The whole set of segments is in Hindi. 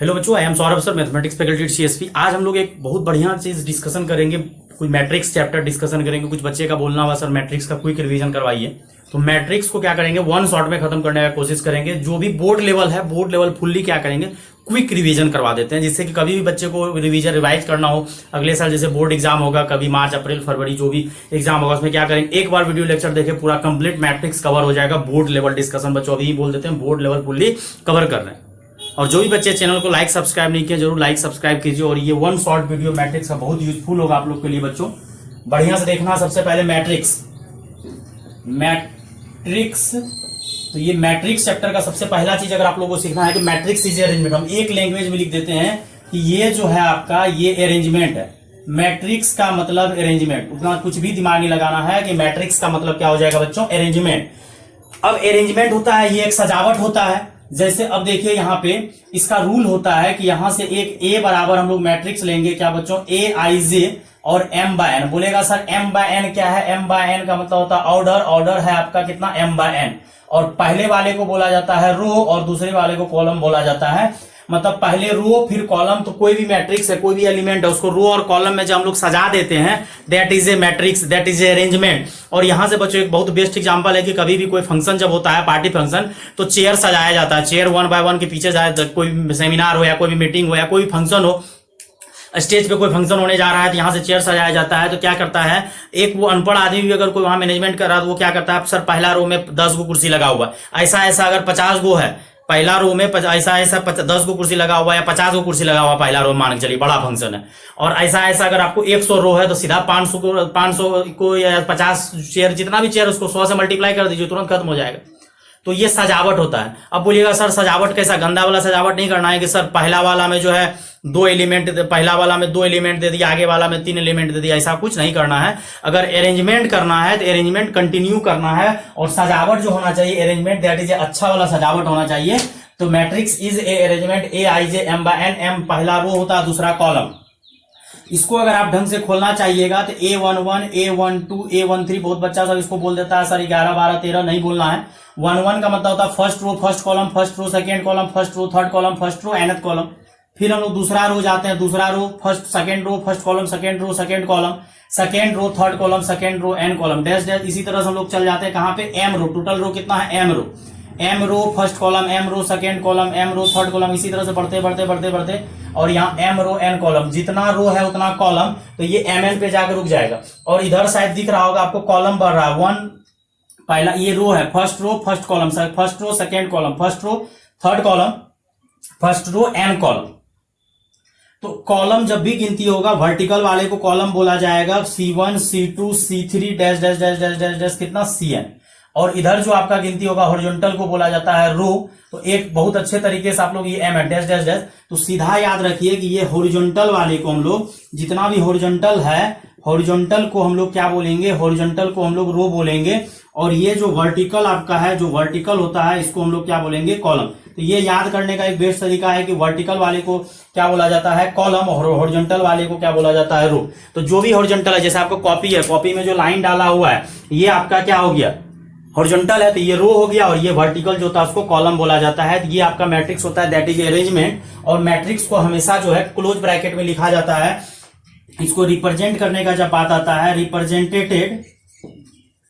हेलो बच्चों, I am Saurabh sir, mathematics faculty CSP. आज हम लोग एक बहुत बढ़िया चीज डिस्कशन करेंगे। कोई मैट्रिक्स चैप्टर डिस्कशन करेंगे। कुछ बच्चे का बोलना हुआ सर मैट्रिक्स का क्विक रिवीजन करवाइए, तो मैट्रिक्स को क्या करेंगे, वन शॉट में खत्म करने का कोशिश करेंगे। जो भी बोर्ड लेवल है, बोर्ड लेवल फुल्ली क्या करेंगे, क्विक रिवीजन करवा देते हैं, जिससे कि कभी भी बच्चे को रिवाइज करना हो अगले साल, जैसे बोर्ड एग्जाम होगा कभी मार्च अप्रैल फरवरी जो भी एग्जाम होगा, उसमें क्या करेंगे, एक बार वीडियो लेक्चर देखे पूरा कंप्लीट मैट्रिक्स कवर हो जाएगा। बोर्ड लेवल डिस्कशन बच्चों अभी बोल देते हैं, बोर्ड लेवल फुल्ली कवर कर रहे हैं। और जो भी बच्चे चैनल को लाइक सब्सक्राइब नहीं किए, जरूर लाइक सब्सक्राइब कीजिए। और ये वन शॉर्ट वीडियो मैट्रिक्स का बहुत यूजफुल होगा आप लोग के लिए बच्चों, बढ़िया से देखना। सबसे पहले मैट्रिक्स तो ये मैट्रिक्स चैप्टर का सबसे पहला चीज अगर आप लोगों को सीखना है कि मैट्रिक्स इज अरेंजमेंट। हम एक लैंग्वेज में लिख देते हैं कि ये जो है आपका ये अरेंजमेंट है। मैट्रिक्स का मतलब अरेंजमेंट, उतना कुछ भी दिमाग नहीं लगाना है कि मैट्रिक्स का मतलब क्या हो जाएगा बच्चों, अरेंजमेंट। अब अरेंजमेंट होता है, ये एक सजावट होता है। जैसे अब देखिए यहाँ पे इसका रूल होता है कि यहां से एक ए बराबर हम लोग मैट्रिक्स लेंगे, क्या बच्चों, ए आई जे और एम बाय एन। बोलेगा सर एम बाय एन क्या है, एम बाय एन का मतलब होता है ऑर्डर। ऑर्डर है आपका कितना, एम बाय एन। और पहले वाले को बोला जाता है रो और दूसरे वाले को कॉलम बोला जाता है। मतलब पहले रो फिर कॉलम। तो कोई भी मैट्रिक्स है, कोई भी एलिमेंट है, उसको रो और कॉलम में जब हम लोग सजा देते हैं, that is A matrix, that is a arrangement. और यहां से बच्चों एक बहुत बेस्ट एग्जांपल है कि कभी भी कोई फंक्शन जब होता है, पार्टी फंक्शन, तो चेयर सजाया जाता है। चेयर वन बाय वन के पीछे जाए, कोई सेमिनार हो या कोई भी मीटिंग हो या कोई भी फंक्शन हो, स्टेज पे कोई फंक्शन होने जा रहा है तो यहां से चेयर सजाया जाता है। तो क्या करता है, एक वो अनपढ़ आदमी भी अगर कोई वहां मैनेजमेंट कर रहा है तो वो क्या करता है, सर पहला रो में 10 गो कुर्सी लगा हुआ, ऐसा ऐसा अगर 50 गो है पहला रो में, ऐसा ऐसा 10 गो कुर्सी लगा हुआ या 50 गो कुर्सी लगा हुआ पहला रो, मान के चलिए बड़ा फंक्शन है। और ऐसा ऐसा अगर आपको 100 रो है तो सीधा 500 को या 50 चेयर, जितना भी चेयर उसको 100 से मल्टीप्लाई कर दीजिए, तुरंत खत्म हो जाएगा। तो ये सजावट होता है। अब बोलिएगा सर सजावट कैसा, गंदा वाला सजावट नहीं करना है कि सर पहला वाला में जो है 2 एलिमेंट, पहला वाला में 2 एलिमेंट दे दिया, आगे वाला में 3 एलिमेंट दे दिया, ऐसा कुछ नहीं करना है। अगर अरेंजमेंट करना है तो अरेंजमेंट कंटिन्यू करना है। और सजावट जो होना चाहिए, अरेंजमेंट दैट इज अच्छा वाला सजावट होना चाहिए। तो matrix is a arrangement, A I J M by N, M पहला रो होता है, दूसरा कॉलम। इसको अगर आप ढंग से खोलना चाहिएगा तो A11, A12, A13, बहुत बच्चा सब इसको बोल देता है सर 11, 12, 13 नहीं बोलना है। 11 का मतलब होता है first row first column, first row second column, first row third column, first row nth column. फिर हम लोग दूसरा रो जाते हैं, दूसरा row first second row first column, second row second column, second row third column, second row n column, dash dash. इसी तरह से हम लोग चल जाते हैं कहां पे, m रो। टोटल रो कितना है, m row. M row first column, M row second column, M row third column, इसी तरह से बढ़ते बढ़ते बढ़ते बढ़ते और यहाँ एम रो एन कॉलम, जितना रो है उतना कॉलम। तो ये एम एन पे जाकर रुक जाएगा। और इधर शायद दिख रहा होगा आपको कॉलम बढ़ रहा है, 1 पहला ये रो है, first row first column, first row second column, first row third column, first row N column. तो कॉलम जब भी गिनती होगा, वर्टिकल वाले को कॉलम बोला जाएगा, C1 C2 C3 dash dash dash dash dash dash कितना, Cn। और इधर जो आपका गिनती होगा हॉरिजॉन्टल को बोला जाता है रो। तो एक बहुत अच्छे तरीके से आप लोग ये एम है डैश डैश डैश, तो सीधा याद रखिए कि ये हॉरिजॉन्टल वाले को हम लोग, जितना भी हॉरिजॉन्टल है, हॉरिजॉन्टल को हम लोग क्या बोलेंगे, हॉरिजॉन्टल को हम लोग रो बोलेंगे। और ये जो वर्टिकल आपका है, जो वर्टिकल होता है, इसको हम लोग क्या बोलेंगे, कॉलम। तो ये याद करने का एक बेस्ट तरीका है कि वर्टिकल वाले को क्या बोला जाता है, कॉलम, और हॉरिजॉन्टल वाले को क्या बोला जाता है, रो। तो जो भी हॉरिजॉन्टल है, जैसे आपको कॉपी है, कॉपी में जो लाइन डाला हुआ है ये आपका क्या हो गया, हॉरिजॉन्टल है, तो ये रो हो गया। और ये वर्टिकल जो होता है उसको कॉलम बोला जाता है। ये आपका मैट्रिक्स होता है, दैट इज अरेंजमेंट। और मैट्रिक्स को हमेशा जो है क्लोज ब्रैकेट में लिखा जाता है। इसको रिप्रेजेंट करने का जब बात आता है,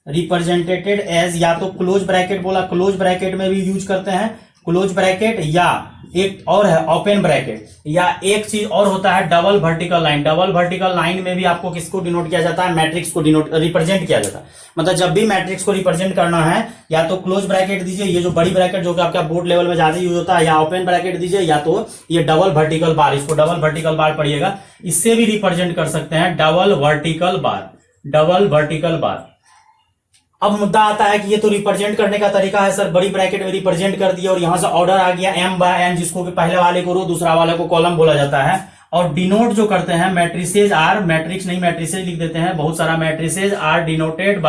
रिप्रेजेंटेटेड एज, या तो क्लोज ब्रैकेट बोला, क्लोज ब्रैकेट में भी यूज करते हैं क्लोज ब्रैकेट, या एक और है ओपन ब्रैकेट, या एक चीज और होता है double vertical line. Double vertical line में भी आपको किसको डिनोट किया जाता है, मैट्रिक्स को रिप्रेजेंट किया जाता है। मतलब जब भी मैट्रिक्स को रिप्रेजेंट करना है, या तो क्लोज ब्रैकेट दीजिए, ये जो बड़ी ब्रैकेट जो कि आपका बोर्ड लेवल में ज्यादा यूज होता है, या ओपन ब्रैकेट दीजिए, या तो ये डबल वर्टिकल बार, इसको डबल वर्टिकल बार पढ़िएगा। इससे भी रिप्रेजेंट कर सकते हैं डबल वर्टिकल बार, डबल वर्टिकल बार। अब मुद्दा आता है कि ये तो रिप्रेजेंट करने का तरीका है सर, बड़ी ब्रैकेट में रिप्रेजेंट कर दिया और यहां से ऑर्डर आ गया एम बाय एन, जिसको कि पहले वाले को रो दूसरा वाले को कॉलम बोला जाता है। और डिनोट जो करते हैं, मैट्रिसेज आर, मैट्रिक्स नहीं मैट्रिसेज लिख देते हैं, बहुत सारा matrices are denoted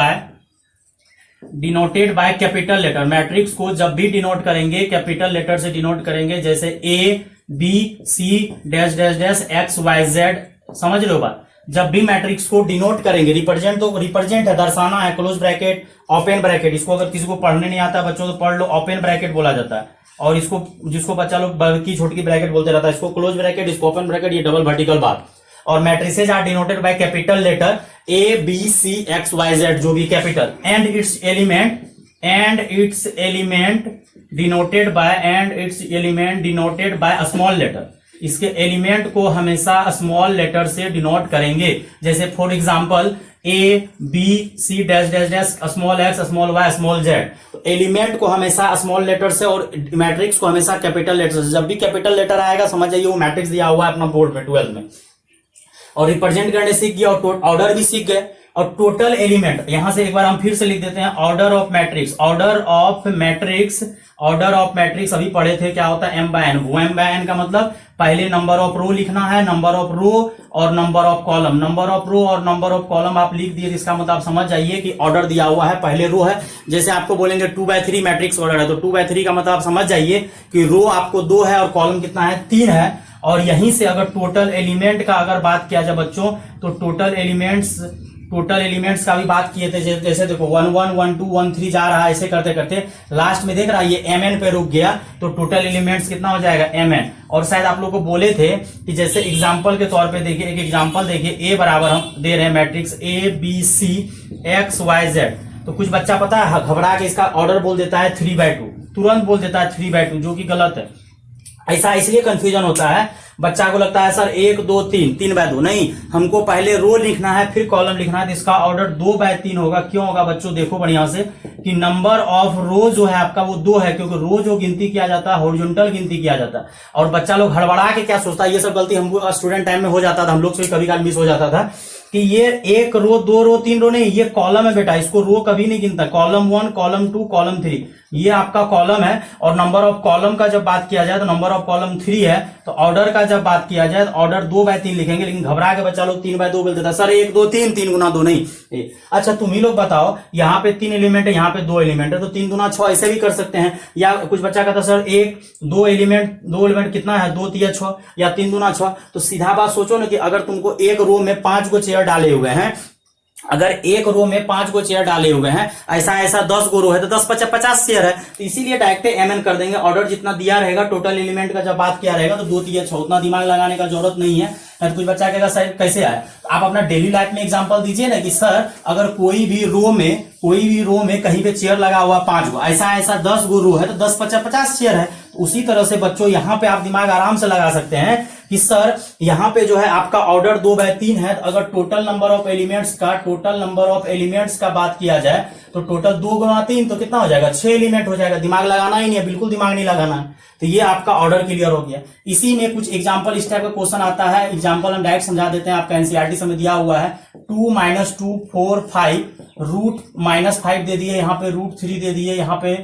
by capital letter. Matrix को जब भी डिनोट करेंगे कैपिटल लेटर से डिनोट करेंगे, जैसे A B C dash dash dash X Y Z, समझ लो बात। जब भी मैट्रिक्स को डिनोट करेंगे, रिप्रेजेंट तो रिप्रेजेंट है, दर्शाना है, क्लोज ब्रैकेट ओपन ब्रैकेट, इसको अगर किसी को पढ़ने नहीं आता बच्चों तो पढ़ लो, ओपन ब्रैकेट बोला जाता है, और इसको जिसको बच्चा लोग बड़की छोटकी ब्रैकेट बोलते रहता है, इसको क्लोज ब्रैकेट, इसको ओपन ब्रैकेट, ये डबल वर्टिकल बार। और matrices are denoted by capital letter A B C X Y Z, जो भी capital, and its element denoted by small letter. इसके एलिमेंट को हमेशा स्मॉल लेटर से डिनोट करेंगे, जैसे for example A B C dash dash dash, small X, small Y, small Z. तो एलिमेंट को हमेशा स्मॉल लेटर से और मैट्रिक्स को हमेशा कैपिटल लेटर से। जब भी कैपिटल लेटर आएगा समझ जाइए वो मैट्रिक्स दिया हुआ है अपना बोर्ड में 12th में। और रिप्रेजेंट करने सीख गए और ऑर्डर भी सीख गए। और टोटल एलिमेंट, यहां से एक बार हम फिर से लिख देते हैं, ऑर्डर ऑफ मैट्रिक्स अभी पढ़े थे, क्या होता है m बाय n। वो m बाय n का मतलब पहले नंबर ऑफ रो लिखना है, नंबर ऑफ रो और number of column, number of row और नंबर ऑफ कॉलम आप लिख दिए, इसका मतलब आप समझ जाइए कि ऑर्डर दिया हुआ है, पहले रो है। जैसे आपको बोलेंगे 2/3 मैट्रिक्स ऑर्डर है, तो 2/3 का मतलब आप समझ जाइए कि रो आपको 2 है और कॉलम कितना है, 3 है। और यहीं से अगर टोटल एलिमेंट का अगर बात किया जाए बच्चों, तो टोटल एलिमेंट्स का भी बात किए थे। जैसे देखो 1 1 1 2 1 3 जा रहा है, ऐसे करते करते लास्ट में देख रहा है ये mn पे रुक गया, तो टोटल एलिमेंट्स कितना हो जाएगा mn। और शायद आप लोग को बोले थे कि जैसे एग्जांपल के तौर पे देखिए, एक एग्जांपल देखिए, a बराबर हम दे रहे हैं matrix a b c x y z। तो कुछ बच्चा पता है घबरा के इसका ऑर्डर बोल देता है 3/2, तुरंत बोल देता है 3/2, जो कि गलत है। ऐसा इसलिए कंफ्यूजन होता है, बच्चा को लगता है सर 1 2 3 3/2, नहीं, हमको पहले रो लिखना है फिर कॉलम लिखना है, तो इसका ऑर्डर 2/3 होगा। क्यों होगा बच्चों, देखो बढ़िया से कि नंबर ऑफ रो जो है आपका वो 2 है, क्योंकि रो जो गिनती किया जाता है हॉरिजॉन्टल गिनती किया जाता है। और बच्चा लोग हड़बड़ा के क्या सोचता है, ये सब गलती हम स्टूडेंट टाइम में हो जाता था, हम लोग से कभी कभी मिस हो जाता था कि ये 1 रो 2 रो 3 रो नहीं, ये कॉलम है बेटा, इसको रो कभी नहीं गिनता। कॉलम 1 कॉलम 2 कॉलम 3 ये आपका कॉलम है। और नंबर ऑफ कॉलम का जब बात किया जाए तो नंबर ऑफ कॉलम 3 है। तो ऑर्डर का जब बात किया जाए तो ऑर्डर 2/3 लिखेंगे, लेकिन घबरा के बच्चा लोग 3/2 बोल देता है, सर 1 2 3 3 गुना 2 नहीं। अच्छा तुम ही लोग बताओ, यहाँ पे 3 एलिमेंट है, यहाँ पे 2 एलिमेंट है, तो 3 दूना 6 ऐसे भी कर सकते हैं। या कुछ बच्चा कहता है सर 2 एलिमेंट कितना है, 2 3 6 या 3 दूना 6। तो सीधा बात सोचो ना कि अगर तुमको एक रो में 5 गो चेयर डाले हुए हैं, अगर एक रो में 5 गो चेयर डाले हुए हैं, ऐसा 10 गो रो है तो 10 50 50 चेयर है, तो इसीलिए डायरेक्ट mn कर देंगे। ऑर्डर जितना दिया रहेगा टोटल एलिमेंट का जब बात किया रहेगा तो 2 3 6, उतना दिमाग लगाने का जरूरत नहीं है। तो कुछ बच्चा कहेगा सर कैसे आया, आप अपना डेली लाइफ में एग्जांपल दीजिए ना कि सर अगर कोई भी रो में कहीं पे चेयर लगा हुआ 5 गो, ऐसा 10 गो रो है तो 10 50 50 चेयर है। उसी तरह से बच्चों यहाँ पे आप दिमाग आराम से लगा सकते हैं कि सर यहाँ पे जो है आपका ऑर्डर 2/3 है। तो अगर टोटल नंबर ऑफ एलिमेंट्स का बात किया जाए तो टोटल 2 गुना 3 तो कितना हो जाएगा, 6 एलिमेंट हो जाएगा। दिमाग लगाना ही नहीं है, बिल्कुल दिमाग नहीं लगाना है। तो ये आपका ऑर्डर क्लियर हो गया। इसी में कुछ एग्जांपल इस टाइप का क्वेश्चन आता है, एग्जांपल हम डायरेक्ट समझा देते हैं, आपका एनसीईआरटी समय दिया हुआ है 2 - 2 4 5 रूट -5 दे दिए, यहाँ पे √3 दे दिए, यहाँ पे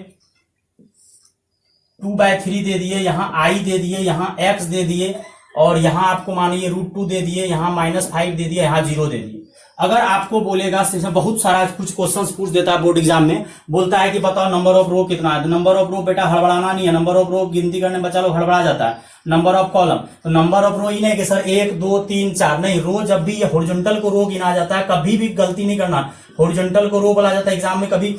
2/3 दे दिए, यहाँ i दे दिए, यहाँ x दे दिए, और यहाँ आपको मानिए √2 दे दिए, यहाँ -5 दे दिए, यहाँ 0 दे दिए। अगर आपको बोलेगा, बहुत सारा कुछ क्वेश्चंस पूछ देता है बोर्ड एग्जाम में, बोलता है कि बताओ नंबर ऑफ रो कितना है, तो नंबर ऑफ रो बेटा हड़बड़ाना नहीं है, नंबर ऑफ रो गिनती करने में बच्चा लोग हड़बड़ा जाता है। नंबर ऑफ कॉलम, तो नंबर ऑफ रो ही नहीं कि सर 1 2 3 4 नहीं, रो जब भी हॉरिजॉन्टल को रो गिना जाता है, कभी भी गलती नहीं करना, हॉरिजॉन्टल को रो बोला जाता है। एग्जाम में कभी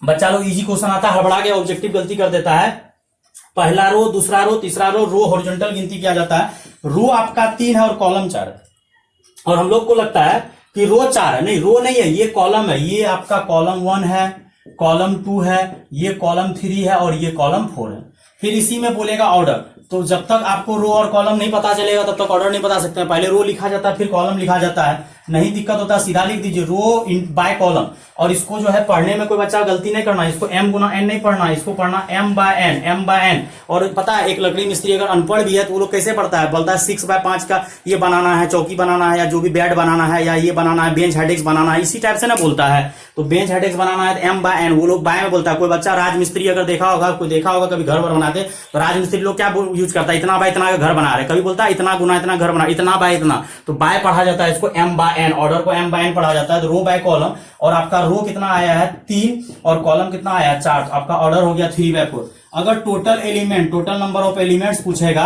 बच्चा लोग इजी क्वेश्चन आता है, हड़बड़ा के ऑब्जेक्टिव गलती कर देता है, पहला रो दूसरा रो तीसरा रो हॉरिजॉन्टल गिनती किया जाता है। रो आपका 3 है और कॉलम 4 है, और हम लोग को लगता है कि रो 4 है, नहीं रो नहीं है, ये कॉलम है। ये आपका कॉलम 1 है, कॉलम 2 है, ये कॉलम 3 है और ये कॉलम 4 है। फिर इसी में बोलेगा ऑर्डर, तो जब तक आपको रो और कॉलम नहीं पता चलेगा तब तक ऑर्डर नहीं बता सकते हैं। पहले रो लिखा जाता है फिर कॉलम लिखा जाता है, नहीं दिक्कत होता सीधा लिख दीजिए रो बाय कॉलम। और इसको जो है पढ़ने में कोई बच्चा गलती नहीं करना, इसको m गुना n नहीं पढ़ना, इसको पढ़ना m बाय n। और पता है एक लकड़ी मिस्त्री अगर अनपढ़ भी है तो वो लोग कैसे पढ़ता है, बोलता है 6/5 का ये बनाना है, चौकी बनाना है, या जो भी बेड बनाना है, या ये बनाना है बेंच हेडेक्स बनाना है, इसी टाइप से ना बोलता है। तो बेंच हेडेक्स बनाना है तो m बाय n, वो लोग बाय में बोलता है। कोई बच्चा राजमिस्त्री अगर देखा होगा, कोई देखा होगा कभी घर बनाते, तो राजमिस्त्री लोग क्या यूज करता है, इतना बाय इतना का घर बना रहे, कभी बोलता है इतना गुना इतना घर बना, इतना बाय इतना, तो बाय पढ़ा जाता है इसको m बाय n, ऑर्डर को m बाय n पढ़ा जाता है। तो रो बाय कॉलम, और आपका रो कितना आया है 3 और कॉलम कितना आया 4, आपका ऑर्डर हो गया 3/4। अगर टोटल नंबर ऑफ एलिमेंट्स पूछेगा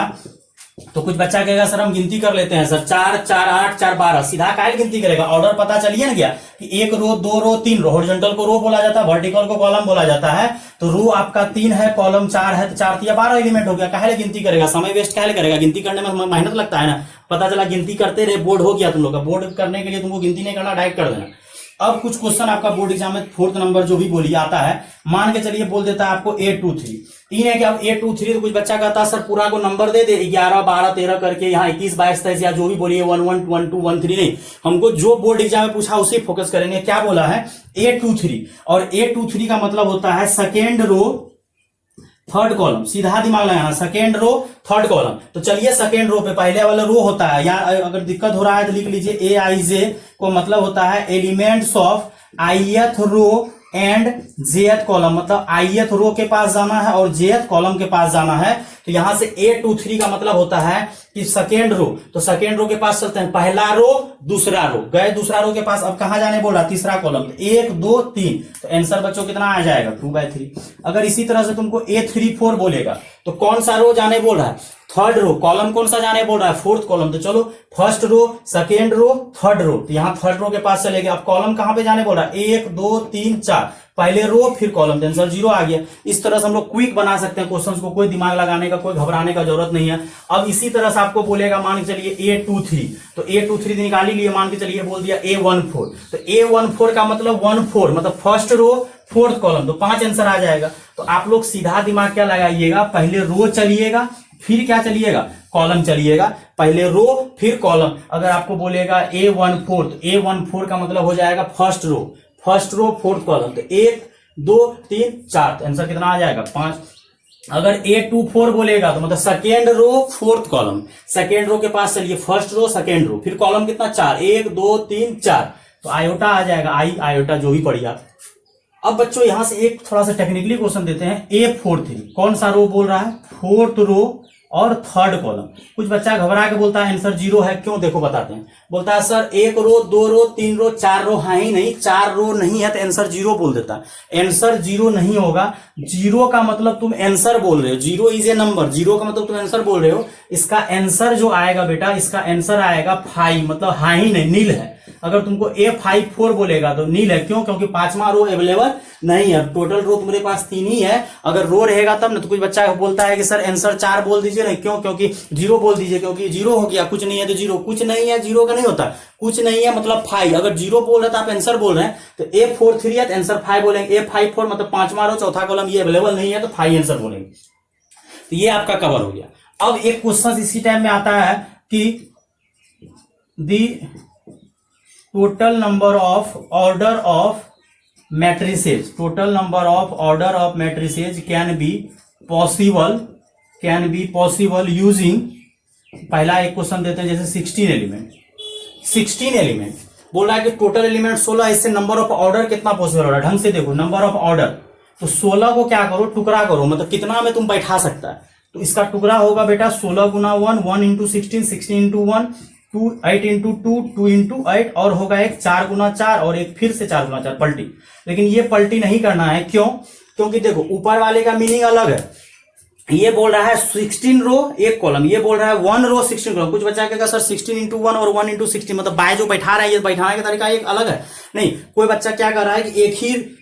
तो कुछ बच्चा कहेगा सर हम गिनती कर लेते हैं सर, 4 4 8 4 12, सीधा काहे गिनती करेगा, ऑर्डर पता चलिए ना गया कि 1 रो 2 रो 3 रो, हॉरिजॉन्टल को रो बोला जाता है, वर्टिकल को कॉलम बोला जाता है। तो रो आपका 3 है, कॉलम 4 है, तो 4 या 12 एलिमेंट हो गया, काहे गिनती करेगा, समय वेस्ट काहे करेगा, गिनती करने में मेहनत लगता है ना। पता चला गिनती करते रहे, बोर्ड हो गया तुम लोग का, बोर्ड करने के लिए तुमको गिनती नहीं करना, डायरेक्ट कर देना। अब कुछ क्वेश्चन आपका बोर्ड एग्जाम में 4th नंबर जो भी बोलिए आता है, मान के चलिए बोल देता है आपको 8 2 3, 3 है कि अब 8 2 3, तो कुछ बच्चा कहता है सर पूरा को नंबर दे दे 11 12 13 करके, यहाँ 21 22 23 या जो भी बोलिए 1 1 1 2 1 3, नहीं, हमको जो बोर्ड एग्जाम में पूछा उसे फोकस करेंगे। क्या बोला है 8 2 3, और 8 2 3 का मतलब होता है सेकेंड रो थर्ड कॉलम, सीधा दिमाग लगाना, सेकेंड रो थर्ड कॉलम। तो चलिए सेकेंड रो पे पहले वाला रो होता है, या अगर दिक्कत हो रहा है तो लिख लीजिए ए आई जे को मतलब होता है elements of ith row and jth column, मतलब आईएथ रो के पास जाना है और जेथ कॉलम के पास जाना है। तो यहां से 8 2 3 का मतलब होता है कि सेकेंड रो, तो सेकेंड रो के पास चलते हैं, पहला रो दूसरा रो गए, दूसरा रो के पास अब कहां जाने बोल रहा, तीसरा कॉलम, 1 2 3, तो आंसर बच्चों कितना आ जाएगा 2/3। अगर इसी तरह से तुमको A 3 4 बोलेगा तो कौन सा रो जाने बोल रहा है, थर्ड रो, कॉलम कौन सा जाने बोल रहा है, 4th कॉलम। तो चलो first row, second row, third row, तो यहां थर्ड रो के पास चलेगा। अब कॉलम कहां पे जाने बोल रहा है, 1 2 3 4, पहले रो फिर कॉलम, तो आंसर 0 आ गया। इस तरह से हम लोग क्विक बना सकते हैं क्वेश्चंस को, कोई दिमाग लगाने का, कोई घबराने का जरूरत नहीं है। अब इसी तरह से आपको बोलेगा, मान के चलिए A 2 3, तो A 2 3 निकाल ही लिए, मान के चलिए बोल दिया A 1 4, तो A 1 4 का मतलब 1 4 मतलब फर्स्ट रो 4th कॉलम, तो 5 आंसर आ जाएगा। तो आप लोग सीधा दिमाग क्या लगाइएगा, पहले रो चलिएगा फिर क्या चलिएगा, कॉलम चलिएगा, पहले रो फिर कॉलम। अगर आपको बोलेगा A 1 4, तो A 1 4 का मतलब हो जाएगा फर्स्ट रो 4th कॉलम, तो 1 2 3 4, आंसर कितना आ जाएगा 5। अगर A 2 4 बोलेगा तो मतलब second row 4th column, second row के पास चलिए, फर्स्ट रो सेकेंड रो फिर कॉलम कितना 4, 1 2 3 4, तो आयोटा आ जाएगा, आई आयोटा जो भी पढ़िए आप। अब बच्चों यहां से एक थोड़ा सा टेक्निकली क्वेश्चन देते हैं, A 4 3 कौन सा रो बोल रहा है, 4th रो और थर्ड कॉलम। कुछ बच्चा घबरा के बोलता है आंसर 0 है, क्यों, देखो बताते हैं। बोलता है सर 1 रो 2 रो 3 रो 4 रो है ही नहीं, 4 रो नहीं है तो आंसर 0 बोल देता है। आंसर 0 नहीं होगा, 0 का मतलब तुम आंसर बोल रहे हो, 0 इज ए नंबर, 0 का मतलब तुम आंसर बोल रहे हो। इसका आंसर जो आएगा बेटा, इसका आंसर आएगा 5, मतलब हाँ ही नहीं, नील है। अगर तुमको A 5 4 बोलेगा तो नील है, क्यों, क्योंकि 5वां रो अवेलेबल नहीं है, टोटल रो तुम्हारे पास 3 ही है। अगर रो रहेगा तब ना, तो कुछ बच्चा बोलता है कि सर आंसर 4 बोल दीजिए, नहीं क्यों, क्योंकि 0 बोल दीजिए, क्योंकि 0 हो गया, कुछ नहीं है तो 0, कुछ नहीं है 0 का नहीं होता, कुछ नहीं है मतलब 5। अगर 0 बोल रहे तो आप आंसर बोल रहे हैं, तो A 4 3 है तो आंसर 5 बोलेंगे, A 5 4 मतलब 5वां रो चौथा कॉलम ये अवेलेबल नहीं है तो 5 आंसर बोलेंगे। तो ये आपका कवर हो गया। अब एक क्वेश्चन इसी टाइम में आता है कि दी total number of order of matrices, total number of order of matrices can be possible using, पहला एक क्वेश्चन देते हैं जैसे 16 एलिमेंट बोल रहा है कि टोटल एलिमेंट 16, इससे नंबर ऑफ ऑर्डर कितना पॉसिबल हो रहा है, ढंग से देखो, नंबर ऑफ ऑर्डर, तो 16 को क्या करो, टुकड़ा करो, मतलब कितना में तुम बैठा सकता है। तो इसका टुकड़ा होगा बेटा 16 गुना 1, 1 इंटू 16, 16 इंटू 1, 2 8 इंटू 2, 2 इंटू 8, और होगा एक 4 गुना 4 और एक फिर से 4 गुना 4 पलटी। लेकिन ये पलटी नहीं करना है, क्यों, क्योंकि देखो ऊपर वाले का मीनिंग अलग है। ये बोल रहा है 16 रो एक कॉलम, ये बोल रहा है 1 रो 16 कॉलम। कुछ बच्चा कहेगा सर 16 इंटू 1 और 1 इंटू 16 मतलब बाय जो बैठा रहा है, ये बैठाने का तरीका एक अलग है। नहीं, कोई बच्चा क्या कर रहा है कि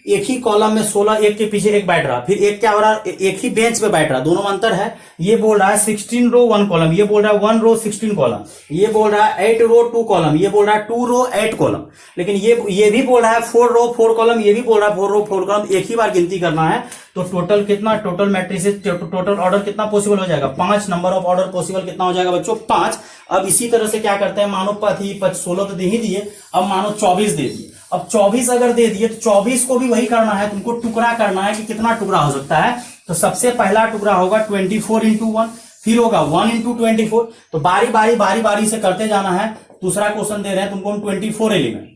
एक ही कॉलम में 16 एक के पीछे एक बैठ रहा, फिर एक क्या हो रहा है, एक ही बेंच पे बैठ रहा, दोनों में अंतर है। ये बोल रहा है 16 रो 1 कॉलम, ये बोल रहा है 1 रो 16 कॉलम, ये बोल रहा है 8 रो 2 कॉलम, ये बोल रहा है 2 रो 8 कॉलम। लेकिन ये भी बोल रहा है 4 रो 4 कॉलम, ये भी बोल रहा है 4 रो 4 कॉलम। एक ही बार गिनती करना है, तो टोटल कितना, टोटल मैट्रिसेस, टोटल ऑर्डर कितना पॉसिबल हो जाएगा, 5। नंबर ऑफ ऑर्डर पॉसिबल कितना हो जाएगा बच्चों, 5। अब इसी तरह से क्या करते हैं, मानो 16 तो दे ही दिए, अब मानो 24 दे दिए। अब 24 अगर दे दिए तो 24 को भी वही करना है, तुमको टुकड़ा करना है कि कितना टुकड़ा हो सकता है। तो सबसे पहला टुकड़ा होगा 24 इंटू 1, फिर होगा 1 इंटू 24। तो बारी से करते जाना है। दूसरा क्वेश्चन दे रहे हैं तुमको 24 एलिमेंट,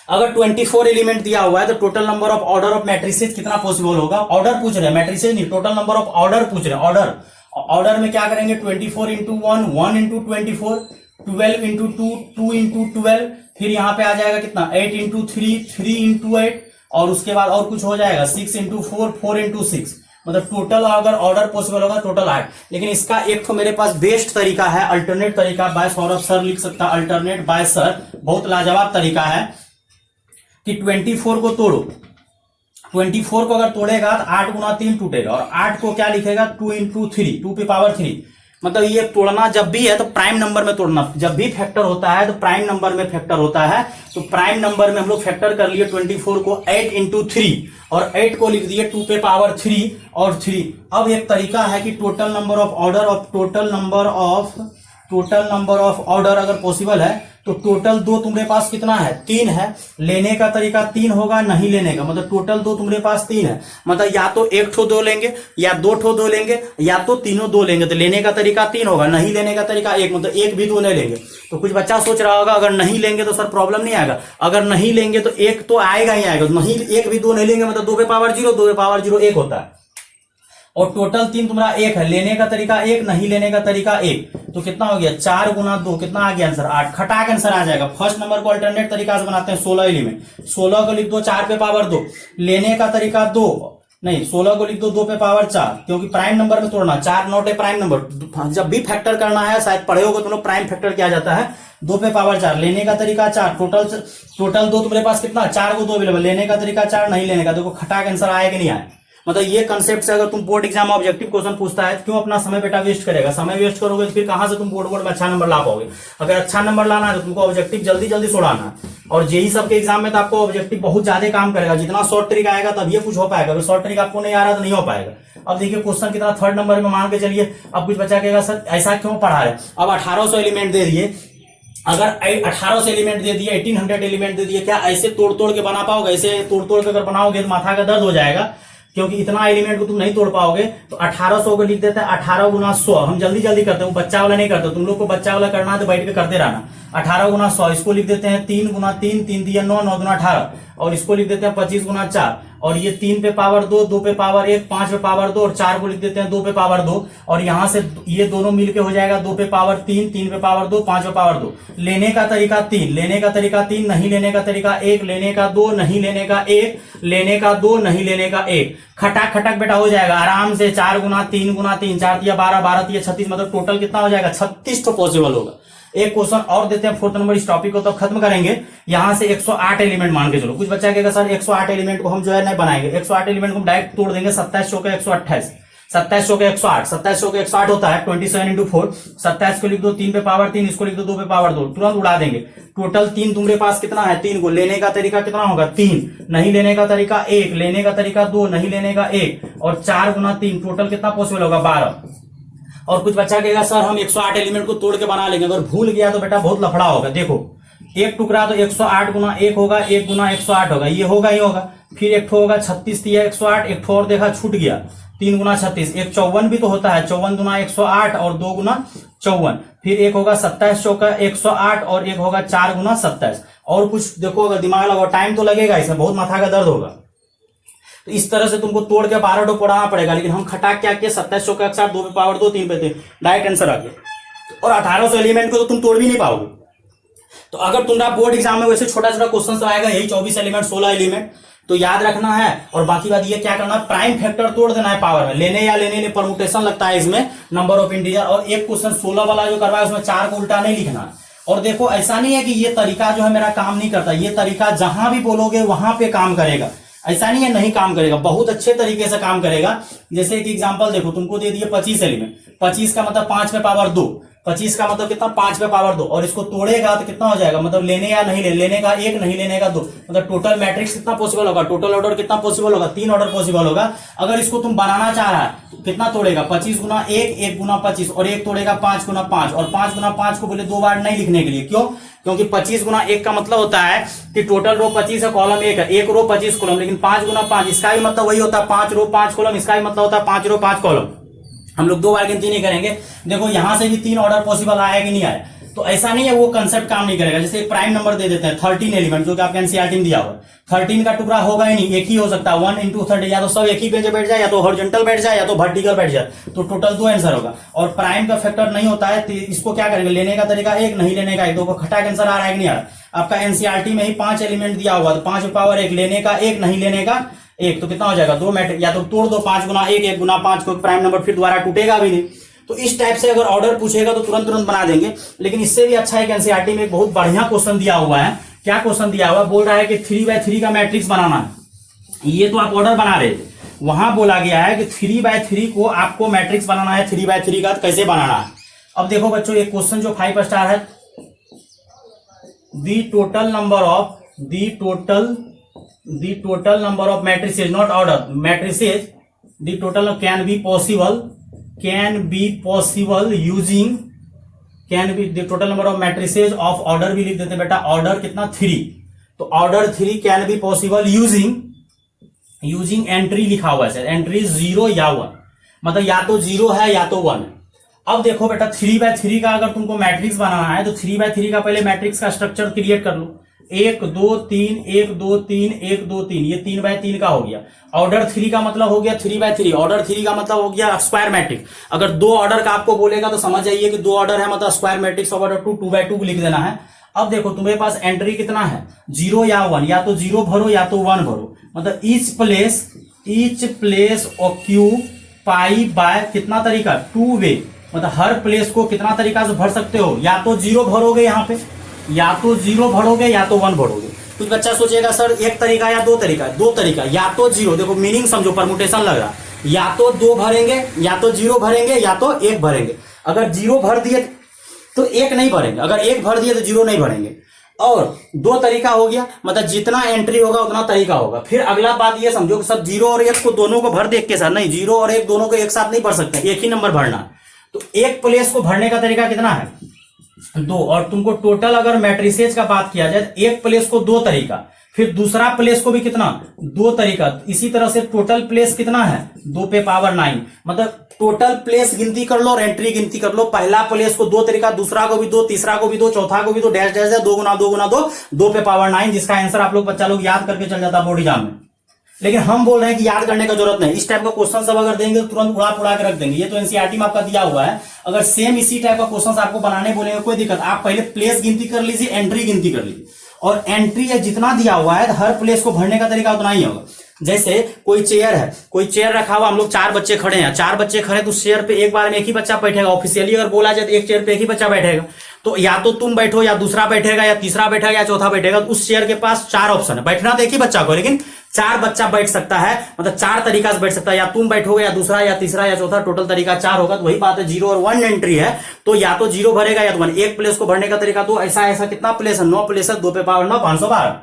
अगर 24 एलिमेंट दिया हुआ है तो total number of order of matrices कितना पॉसिबल होगा। ऑर्डर पूछ रहे हैं, मैट्रिसेस नहीं, टोटल नंबर ऑफ ऑर्डर पूछ रहे हैं। ऑर्डर में क्या करेंगे, 24 इंटू 1, 1 इंटू 24, 12 इंटू 2, 2 इंटू 12, फिर यहां पे आ जाएगा कितना, 8 इंटू 3, 3 इंटू 8, और उसके बाद और कुछ हो जाएगा 6 इंटू 4, 4 इंटू 6। मतलब टोटल अगर ऑर्डर पॉसिबल होगा टोटल 8। लेकिन इसका एक तो मेरे पास बेस्ट तरीका है, अल्टरनेट तरीका बाय सौरभ सर लिख सकता है, अल्टरनेट बाय सर, बहुत लाजवाब तरीका है कि 24 को तोड़ो। 24 को अगर तोड़ेगा तो 8 गुना 3 टूटेगा, और 8 को क्या लिखेगा 2 इंटू 3, 2 पे पावर 3। मतलब ये तोड़ना जब भी है तो प्राइम नंबर में तोड़ना, जब भी फैक्टर होता है तो प्राइम नंबर में फैक्टर होता है। तो प्राइम नंबर में हम लोग फैक्टर कर लिए 24 को 8 इंटू 3, और 8 को लिख दिए 2 पे पावर 3 और 3। अब एक तरीका है कि टोटल नंबर ऑफ ऑर्डर और टोटल नंबर ऑफ ऑर्डर अगर पॉसिबल है तो टोटल 2 तुम्हारे पास कितना है 3 है। लेने का तरीका 3 होगा, नहीं लेने का, मतलब टोटल 2 तुम्हारे पास 3 है। मतलब या तो 1 ठो 2 लेंगे, या 2 ठो 2 लेंगे, या तो तीनों 2 लेंगे। तो लेने का तरीका 3 होगा, नहीं लेने का तरीका 1, मतलब 1 भी 2 नहीं लेंगे। तो कुछ बच्चा सोच रहा होगा अगर नहीं लेंगे तो सर प्रॉब्लम नहीं आएगा। अगर नहीं लेंगे तो 1 तो आएगा ही आएगा, नहीं 1 भी 2 नहीं लेंगे, मतलब 2 पे पावर 0, 2 पे पावर 0 1 होता है। और टोटल 3 तुम्हारा 1 है, लेने का तरीका 1, नहीं लेने का तरीका 1। तो कितना हो गया 4 गुना 2, कितना आ गया आंसर 8। खटा के आंसर आ जाएगा। फर्स्ट नंबर को अल्टरनेट तरीका से बनाते हैं, 16 एलिमेंट। 16 को लिख दो 4 पे पावर 2, लेने का तरीका 2 नहीं, 16 को लिख दो 2 पे पावर 4, क्योंकि प्राइम नंबर में तोड़ना, 4 नॉट ए प्राइम नंबर। जब भी फैक्टर करना है, शायद पढ़े होगे तुम लोग, प्राइम फैक्टर किया जाता है 2 पे पावर 4। लेने का तरीका 4, टोटल 2 तुम्हारे पास कितना 4 को 2 अवेलेबल, लेने का तरीका 4, नहीं लेने का। देखो खटा के आंसर आया कि नहीं आया। मतलब ये कंसेप्ट से अगर तुम बोर्ड एग्जाम में ऑब्जेक्टिव क्वेश्चन पूछता है, क्यों अपना समय बेटा वेस्ट करेगा। समय वेस्ट करोगे तो फिर कहां से तुम बोर्ड में अच्छा नंबर ला पाओगे। अगर अच्छा नंबर लाना है तो तुमको ऑब्जेक्टिव जल्दी जल्दी सोड़ाना है। और जेई सबके एग्जाम में तो आपको ऑब्जेक्टिव बहुत ज्यादा काम करेगा। जितना शॉर्ट ट्रिक आएगा तब ये कुछ हो पाएगा, अगर शॉर्ट ट्रिक आपको नहीं आ रहा तो नहीं हो पाएगा। अब देखिए क्वेश्चन कितना 3rd नंबर में मान के चलिए। अब कुछ बच्चा कहेगा सर ऐसा क्यों पढ़ा रहे। अब 1800 एलिमेंट दे दिए, अगर 1800 एलिमेंट दे दिए, 1800 एलिमेंट दे दिए, क्या ऐसे तोड़ तोड़ के बना पाओगे। ऐसे तोड़ तोड़ के अगर बनाओगे तो माथा का दर्द हो जाएगा, क्योंकि इतना एलिमेंट को तुम नहीं तोड़ पाओगे। तो 1800 को लिख देते हैं 18 गुना 100। हम जल्दी जल्दी करते हैं, बच्चा वाला नहीं करते। तुम लोग को बच्चा वाला करना है तो बैठ के करते रहना। 18 गुना 100, इसको लिख देते हैं 3 गुना 3, 3 दिया 9, 9 गुना 18, और इसको लिख देते हैं 25 गुना 4, और ये 3 पे पावर 2, 2 पे पावर 1, 5 पे पावर 2, और 4 को लिख देते हैं 2 पे पावर 2, और यहां से ये दोनों मिलके हो जाएगा 2 पे पावर 3, 3 पे पावर 2, 5 पे पावर 2। लेने का तरीका 3, लेने का तरीका 3, नहीं लेने का तरीका 1, लेने का 2, नहीं लेने का 1, लेने का 2, नहीं लेने का 1। खटक खटक बेटा हो जाएगा आराम से। 4 गुना 3 गुना 3, 4 दिया 12, 12 दिया 36, मतलब टोटल कितना हो जाएगा 36 तो पॉसिबल होगा। एक क्वेश्चन और देते हैं 4th नंबर, इस टॉपिक को तो खत्म करेंगे। यहां से 108 एलिमेंट मान के चलो। कुछ बच्चा कहेगा सर 108 एलिमेंट को हम जो है नहीं बनाएंगे, 108 एलिमेंट को हम डायरेक्ट तोड़ देंगे। 27 चौके 128, 27 चौके 108, 27 चौके 108 होता है 27 इंटू 4। 27 को लिख दो 3 पे पावर 3, इसको लिख दो 2 पे पावर 2, तुरंत उड़ा देंगे। टोटल 3 तुम्हारे पास कितना है 3 को। लेने का तरीका कितना होगा 3, नहीं लेने का तरीका 1, लेने का तरीका 2, नहीं लेने का 1, और 4 गुना 3, टोटल कितना पॉसिबल होगा 12। और कुछ बच्चा कहेगा सर हम 108 एलिमेंट को तोड़ के बना लेंगे। अगर भूल गया तो बेटा बहुत लफड़ा होगा। देखो एक टुकड़ा तो 108 गुना 1 होगा, 1 गुना 108 होगा, ये होगा ही होगा। फिर एक ठो होगा 36 दिया 108, एक ठो और देखा छूट गया 3 गुना 36, एक 54 भी तो होता है 54 गुना 108 और 2 गुना 54। फिर एक होगा 27 चौका 108 और एक होगा 4 गुना 27। और कुछ देखो अगर दिमाग लगाओ, टाइम तो लगेगा, इसमें बहुत माथा का दर्द होगा। तो इस तरह से तुमको तोड़ के 12 डो पढ़ाना पड़ेगा। लेकिन हम खटाक क्या किया 27 चौका 108, 2 पे पावर 2, 3 पे 3, डायरेक्ट आंसर आ गया। और 1800 एलिमेंट को तो तुम तोड़ भी नहीं पाओगे। तो अगर तुम्हारा बोर्ड एग्जाम में वैसे छोटा छोटा क्वेश्चन आएगा, यही 24 एलिमेंट 16 एलिमेंट तो याद रखना है। और बाकी बात ये क्या करना है, प्राइम फैक्टर तोड़ देना है पावर में। लेने या लेने परमुटेशन लगता है इसमें, नंबर ऑफ इंटीजर। और एक क्वेश्चन 16 वाला जो करवाया उसमें 4 को उल्टा नहीं लिखना। और देखो ऐसा नहीं है कि ये तरीका जो है मेरा काम नहीं करता, ये तरीका जहां भी बोलोगे वहां पे काम करेगा। ऐसा नहीं है नहीं काम करेगा, बहुत अच्छे तरीके से काम करेगा। जैसे एक एग्जांपल देखो, तुमको दे दिए 25 एलिमेंट, 25 का मतलब 5 पे पावर 2, 25 का मतलब कितना 5 पे पावर 2, और इसको तोड़ेगा तो कितना हो जाएगा, मतलब लेने या नहीं लेने का 1, नहीं लेने का 2, मतलब टोटल मैट्रिक्स कितना पॉसिबल होगा, टोटल ऑर्डर कितना पॉसिबल होगा, 3 ऑर्डर पॉसिबल होगा। अगर इसको तुम बनाना चाह रहा है तो कितना तोड़ेगा 25 गुना 1, 1 गुना 25, और एक तोड़ेगा 5 गुना 5, और 5 गुना 5 को बोले 2 बार नहीं लिखने के लिए। क्यों? क्योंकि 25 गुना 1 का मतलब होता है कि टोटल रो 25 है, कॉलम 1 है, 1 रो 25 कॉलम। लेकिन 5 गुना 5 इसका भी मतलब वही होता है 5 रो 5 कॉलम, इसका भी मतलब होता है 5 रो 5 कॉलम। हम लोग 2 बार गिनती नहीं करेंगे। देखो यहां से भी 3 ऑर्डर पॉसिबल आया कि नहीं आया, तो ऐसा नहीं है वो कंसेप्ट काम नहीं करेगा। जैसे एक प्राइम नंबर दे देते हैं 13 एलिमेंट, जो कि आपके एनसीईआरटी में दिया हुआ, 13 का टुकड़ा होगा ही नहीं, एक ही हो सकता है 1 इंटू 30, या तो सब एक ही पेज बैठ जाए, या तो हॉरिजॉन्टल बैठ जाए, या तो वर्टिकल बैठ जाए, तो टोटल 2 आंसर होगा। और प्राइम का फैक्टर नहीं होता है तो इसको क्या करेंगे, लेने का तरीका 1, नहीं लेने का 1, दो को खटा के आंसर आ रहा है कि नहीं आ रहा। आपका एनसीईआरटी में ही 5 एलिमेंट दिया हुआ, तो 5 पावर 1, लेने का 1, नहीं लेने का 1, तो कितना हो जाएगा 2 मैट्रिक्स, या तो तोड़ दो 5 गुना 1, 1 गुना 5, कोई प्राइम नंबर फिर दोबारा टूटेगा भी नहीं। तो इस टाइप से अगर ऑर्डर पूछेगा तो तुरंत तुरंत बना देंगे। लेकिन इससे भी अच्छा है कि एनसीईआरटी में एक बहुत बढ़िया क्वेश्चन दिया हुआ है। क्या क्वेश्चन दिया हुआ है? बोल रहा है कि 3/3 का मैट्रिक्स बनाना है। ये तो आप ऑर्डर बना रहे थे, वहां बोला गया है कि 3/3 को आपको मैट्रिक्स बनाना है। 3/3 का कैसे बनाना है? अब देखो बच्चों, एक क्वेश्चन जो 5 स्टार है, दी total number of matrices, not order, matrices, the total can be possible using, can be the total number of matrices of order भी लिख देते हैं बेटा, ऑर्डर कितना 3, तो order 3 can be possible using entry लिखा हुआ है सर, एंट्री 0 या 1, मतलब या तो 0 है या तो 1 है। अब देखो बेटा 3/3 का अगर तुमको मैट्रिक्स बनाना है तो 3/3 का पहले मैट्रिक्स का स्ट्रक्चर क्रिएट कर लो। 1 2 3 1 2 3 1 2 3, ये 3/3 का हो गया। ऑर्डर 3 का मतलब हो गया 3/3, ऑर्डर 3 का मतलब हो गया स्क्वायर मैट्रिक्स। अगर 2 ऑर्डर का आपको बोलेगा तो समझ जाइए कि 2 ऑर्डर है, मतलब स्क्वायर मैट्रिक्स ऑफ ऑर्डर 2, 2/2 लिख देना है। अब देखो तुम्हारे पास एंट्री कितना है, 0 या 1, या तो 0 भरो या तो 1 भरो, मतलब ईच प्लेस ऑक्यूपाई बाय कितना तरीका, 2 वे, मतलब हर प्लेस को कितना तरीका से भर सकते हो, या तो 0 भरोगे यहाँ पे, या तो 0 भरोगे या तो 1 भरोगे। कुछ बच्चा सोचेगा सर एक तरीका या दो तरीका, दो तरीका, या तो 0, देखो मीनिंग समझो, परमुटेशन लग रहा, या तो 2 भरेंगे या तो 0 भरेंगे या तो 1 भरेंगे। अगर 0 भर दिए तो 1 नहीं भरेंगे, अगर 1 भर दिए तो 0 नहीं भरेंगे। और 2 तरीका हो गया, मतलब जितना एंट्री होगा उतना तरीका होगा। फिर अगला बात ये समझो कि सब 0 और 1 को दोनों को भर दे एक के साथ, नहीं, 0 और 1 दोनों को एक साथ नहीं भर सकते, एक ही नंबर भरना। तो एक प्लेस को भरने का तरीका कितना है, 2। और तुमको टोटल अगर मैट्रिसेज का बात किया जाए तो एक प्लेस को 2 तरीका, फिर दूसरा प्लेस को भी कितना, 2 तरीका। इसी तरह से टोटल प्लेस कितना है, 2 पे पावर 9, मतलब टोटल प्लेस गिनती कर लो और एंट्री गिनती कर लो। पहला प्लेस को 2 तरीका, दूसरा को भी 2, तीसरा को भी 2, चौथा को भी 2, डैश डैश 2 गुना 2 गुना 2, 2 पे पावर 9, जिसका आंसर आप लोग बच्चा लोग याद करके चल जाता बोर्ड एग्जाम में। लेकिन हम बोल रहे हैं कि याद करने का जरूरत नहीं, इस टाइप का क्वेश्चन सब अगर देंगे तो तुरंत उड़ा के रख देंगे। ये तो एनसीईआरटी में आपका दिया हुआ है। अगर सेम इसी टाइप का क्वेश्चन आपको बनाने बोलेंगे कोई दिक्कत, आप पहले प्लेस गिनती कर लीजिए, एंट्री गिनती कर लीजिए, और एंट्री जितना दिया हुआ है हर प्लेस को भरने का तरीका उतना ही होगा। जैसे कोई चेयर है, कोई चेयर रखा हुआ, हम लोग 4 बच्चे खड़े हैं, 4 बच्चे खड़े, तो उस चेयर पे एक बार में एक ही बच्चा बैठेगा। ऑफिशियली अगर बोला जाए तो एक चेयर पे एक ही बच्चा बैठेगा, तो या तो तुम बैठो या दूसरा बैठेगा या तीसरा बैठेगा या चौथा बैठेगा। तो उस चेयर के पास 4 ऑप्शन है, बैठना तो एक ही बच्चा को, लेकिन 4 बच्चा बैठ सकता है, मतलब 4 तरीका से बैठ सकता है, या तुम बैठोगे या दूसरा या तीसरा या चौथा, टोटल तरीका 4 होगा। तो वही बात है, 0 और 1 एंट्री है, तो या तो 0 भरेगा या तो 1। एक प्लेस को भरने का तरीका तो ऐसा कितना प्लेस है, 9 प्लेस है, 2 पे पावर 9, 512।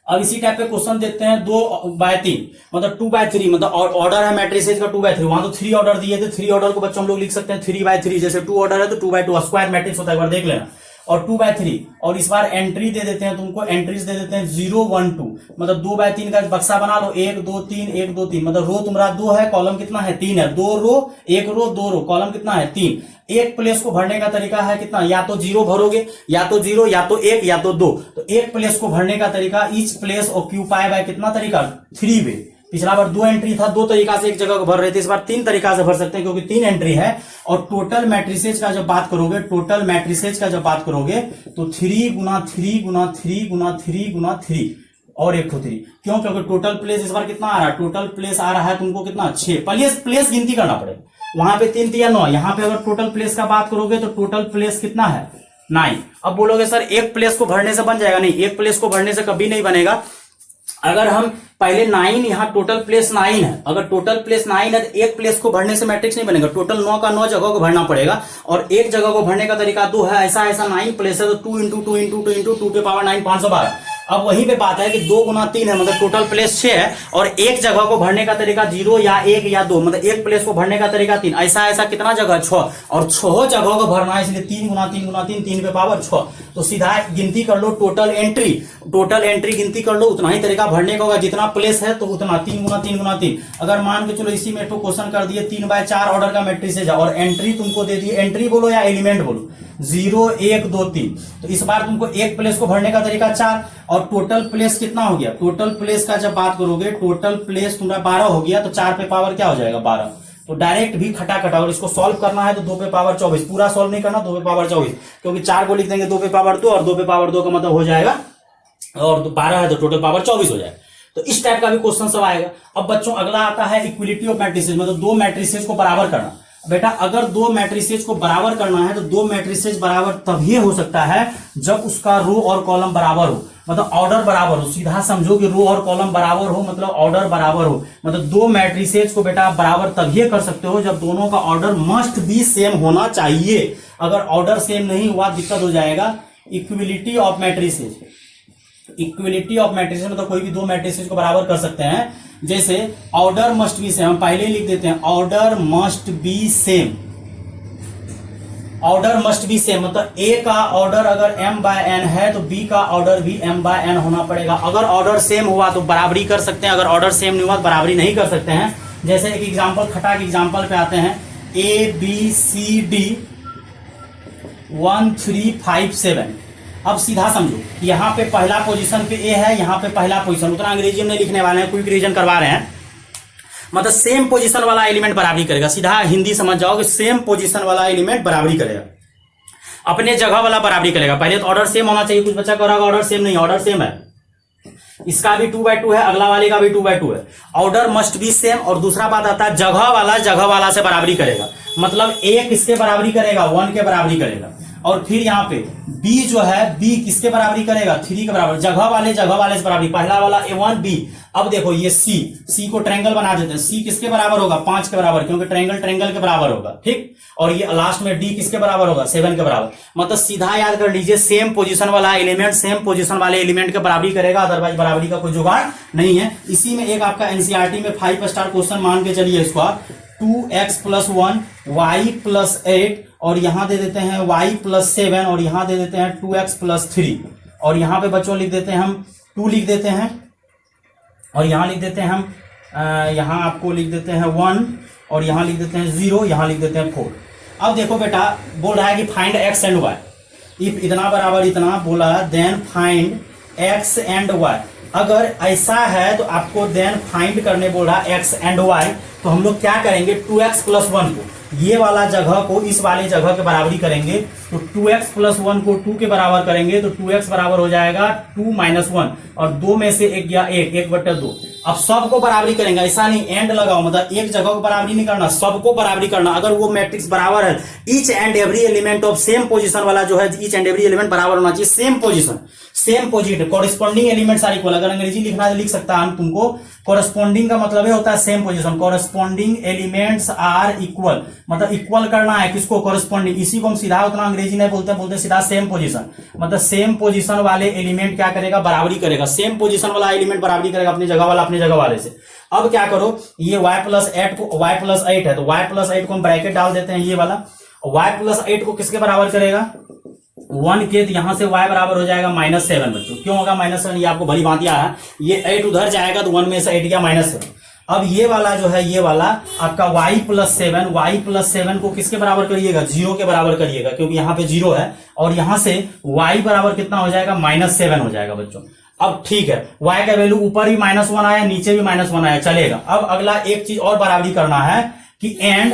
अब इसी टाइप के क्वेश्चन देते हैं 2/3, मतलब 2/3, मतलब ऑर्डर है मैट्रिसेज का 2/3, वहां तो 3 ऑर्डर दिए थे, 3 ऑर्डर को बच्चों हम लोग लिख सकते हैं 3/3। जैसे 2 ऑर्डर है तो 2/2 स्क्वायर मैट्रिक्स होता है, एक बार देख लेना। और 2/3, और इस बार एंट्री दे देते हैं तुमको, एंट्रीज दे देते हैं 0 1 2, मतलब 2/3 का बक्सा बना लो, 1 2 3 1 2 3, मतलब रो तुम्हारा 2 है, कॉलम कितना है 3 है, 2 रो 1 रो 2 रो, कॉलम कितना है 3। एक प्लेस को भरने का तरीका है कितना, या तो 0 भरोगे या तो 0 या तो 1 या तो 2। तो एक प्लेस को भरने का तरीका, ईच प्लेस ऑक्यूपाई बाय कितना तरीका, 3 वे। पिछला बार 2 एंट्री था, 2 तरीका से एक जगह को भर रहे थे, इस बार 3 तरीका से भर सकते हैं क्योंकि 3 एंट्री है। और टोटल मैट्रिसेज का जब बात करोगे, टोटल मैट्रिसेज का जब बात करोगे तो 3 गुना 3 गुना 3 गुना 3 गुना 3 और 1 2 3। क्यों, क्योंकि टोटल प्लेस इस बार कितना आ रहा है, टोटल प्लेस आ रहा है तुमको कितना 6, प्लेस गिनती करना पड़ेगा। वहां पे 3 3 9, यहाँ पे अगर टोटल प्लेस का बात करोगे तो टोटल प्लेस कितना है 9। अब बोलोगे सर एक प्लेस को भरने से बन जाएगा, नहीं, एक प्लेस को भरने से कभी नहीं बनेगा। अगर हम पहले 9, यहाँ टोटल प्लेस 9 है, अगर टोटल प्लेस 9 है तो एक प्लेस को भरने से मैट्रिक्स नहीं बनेगा, टोटल 9 का 9 जगह को भरना पड़ेगा। और एक जगह को भरने का तरीका 2 है, ऐसा 9 प्लेस है तो 2 × 2 × 2 × 2 पे पावर 9, 512। अब वहीं पे बात है कि 2 गुना 3 है, मतलब टोटल प्लेस 6 है, और एक जगह को भरने का तरीका 0 या 1 या 2, मतलब एक प्लेस को भरने का तरीका 3, ऐसा कितना जगह 6, और 6 जगह को भरना है, इसलिए 3 गुना 3 गुना 3, 3 पे पावर 6। तो सीधा गिनती कर लो, टोटल एंट्री गिनती कर लो, उतना ही तरीका भरने का होगा, जितना प्लेस है तो उतना 3 गुना 3 गुना 3। अगर मान के चलो इसी में एक क्वेश्चन कर दिए 3/4 ऑर्डर का मैट्रिसेज और एंट्री तुमको दे दिए, एंट्री बोलो या एलिमेंट बोलो, 0 1 2 3, तो इस बार तुमको एक प्लेस को भरने का तरीका 4, और टोटल प्लेस कितना हो गया, टोटल प्लेस का जब बात करोगे, टोटल प्लेस तुम्हारा 12 हो गया, तो 4 पे पावर क्या हो जाएगा 12। तो डायरेक्ट भी खटाखटा, और इसको सॉल्व करना है तो 2 पे पावर 24, पूरा सॉल्व नहीं करना, 2 पे पावर 24, क्योंकि 4 को लिख देंगे 2 पे पावर 2, और 2 पे पावर 2 का मतलब हो जाएगा, और 12 है तो टोटल पावर 24 हो जाएगा। तो इस टाइप का भी क्वेश्चन सब आएगा। अब बच्चों अगला आता है इक्विलिटी ऑफ मैट्रिसेस, मतलब दो मैट्रिसेस को बराबर करना। बेटा अगर दो मैट्रिसेस को बराबर करना है तो दो मैट्रिसेस बराबर तभी हो सकता है जब उसका रो और कॉलम बराबर हो, मतलब ऑर्डर बराबर हो। सीधा समझो कि रो और कॉलम बराबर हो मतलब ऑर्डर बराबर हो। मतलब दो मैट्रिसेस को बेटा आप बराबर तभी कर सकते हो जब दोनों का ऑर्डर मस्ट बी सेम होना चाहिए। अगर ऑर्डर सेम नहीं हुआ दिक्कत हो जाएगा। Equality of matrices, equality of matrices मतलब कोई भी दो मैट्रिसेस को बराबर कर सकते हैं। जैसे ऑर्डर मस्ट बी सेम, हम पहले ही लिख देते हैं order must be same. Order must be same मतलब ए का ऑर्डर अगर m/n है तो बी का ऑर्डर भी m/n होना पड़ेगा। अगर ऑर्डर सेम हुआ तो बराबरी कर सकते हैं, अगर ऑर्डर सेम नहीं हुआ तो बराबरी नहीं कर सकते हैं। जैसे एक एग्जांपल, खटाक एग्जांपल पे आते हैं, ABCD 1 3 5 7। अब सीधा समझो, यहाँ पे पहला पोजीशन पे ए है, यहाँ पे पहला पोजीशन, उतना अंग्रेजी में नहीं लिखने वाले हैं, क्विक रीजन करवा रहे हैं। मतलब सेम पोजीशन वाला एलिमेंट बराबरी करेगा। सीधा हिंदी समझ जाओ कि सेम पोजीशन वाला एलिमेंट बराबरी करेगा, अपने जगह वाला बराबरी करेगा। पहले तो ऑर्डर सेम होना चाहिए। कुछ बच्चा कह रहा होगा ऑर्डर सेम नहीं, ऑर्डर सेम है। इसका भी 2/2 है, अगला वाले का भी 2/2 है। Order must be same. और दूसरा बात आता है जगह वाला से बराबरी करेगा। मतलब ए किसके बराबरी करेगा, 1 के बराबरी करेगा। और फिर यहाँ पे बी जो है, बी किसके बराबरी करेगा, 3 के बराबर। जगह वाले से बराबरी, पहला वाला A1 B। अब देखो ये सी को ट्रायंगल बना देते हैं। सी किसके बराबर होगा, 5 के बराबर, क्योंकि ट्रायंगल के बराबर होगा, ठीक। और ये लास्ट में डी किसके बराबर होगा, 7 के बराबर। मतलब सीधा याद कर लीजिए, सेम पोजीशन वाला एलिमेंट सेम पोजीशन वाले एलिमेंट के बराबरी करेगा, अदरवाइज बराबरी का कोई जुगाड़ नहीं है। इसी में एक आपका एनसीईआरटी में 5 स्टार क्वेश्चन मान के चलिए इसको आप, 2x + 1 y + 8 और यहां दे देते हैं y + 7 और यहां दे देते हैं 2x + 3 और यहां पे बच्चों लिख देते हैं हम 2 लिख देते हैं और यहां लिख देते हैं हम यहां आपको लिख देते हैं 1 और यहां लिख देते हैं 0, यहां लिख देते हैं 4। अब देखो बेटा बोल रहा है कि find x and y। If इतना बराबर इतना बोला, then find x and y। अगर ऐसा है तो आपको देन फाइंड करने बोल रहा x एंड y, तो हम लोग क्या करेंगे, 2x + 1 को ये वाला जगह को इस वाले जगह के बराबरी करेंगे। तो 2x + 1 को 2 के बराबर करेंगे तो 2x बराबर हो जाएगा 2 - 1 और 2 में से 1 गया 1/2। अब सबको बराबरी करेंगे, ऐसा नहीं एंड लगाओ, मतलब एक जगह को बराबरी नहीं करना, सबको बराबरी करना। अगर वो मैट्रिक्स बराबर है, each and every element of same position वाला जो है, ईच एंड एवरी एलिमेंट बराबर होना चाहिए, same position corresponding elements are equal. अगर अंग्रेजी लिखना है लिख सकता है तुमको, कॉरेस्पॉन्डिंग का मतलब है होता है same position, corresponding elements are equal, मतलब इक्वल करना है किसको, कॉरेस्पॉन्डिंग। इसी को हम सीधा उतना अंग्रेजी नहीं बोलते सीधा सेम पोजीशन, मतलब सेम पोजीशन वाले एलिमेंट क्या करेगा, बराबरी करेगा। सेम पोजीशन वाला एलिमेंट बराबरी करेगा अपनी जगह वाला अपनी जगह वाले से। अब क्या करो, ये y + 8 को y + 8 है तो y + 8 को हम ब्रैकेट डाल देते हैं, ये वाला y + 8 को किसके बराबर करेगा, 1 के। तो यहां से y बराबर हो जाएगा -7 बच्चों। क्यों होगा -7, ये आपको भली भांति आया। ये 8 उधर जाएगा तो 1 में से 8 गया -7। अब ये वाला जो है, ये वाला आपका y + 7 को किसके बराबर करिएगा, 0 के बराबर करिएगा, क्योंकि यहाँ पे 0 है। और यहां से y बराबर कितना हो जाएगा, -7 हो जाएगा बच्चों। अब ठीक है, y का वैल्यू ऊपर भी -1 आया, नीचे भी -1 आया, चलेगा। अब अगला एक चीज और बराबरी करना है कि एंड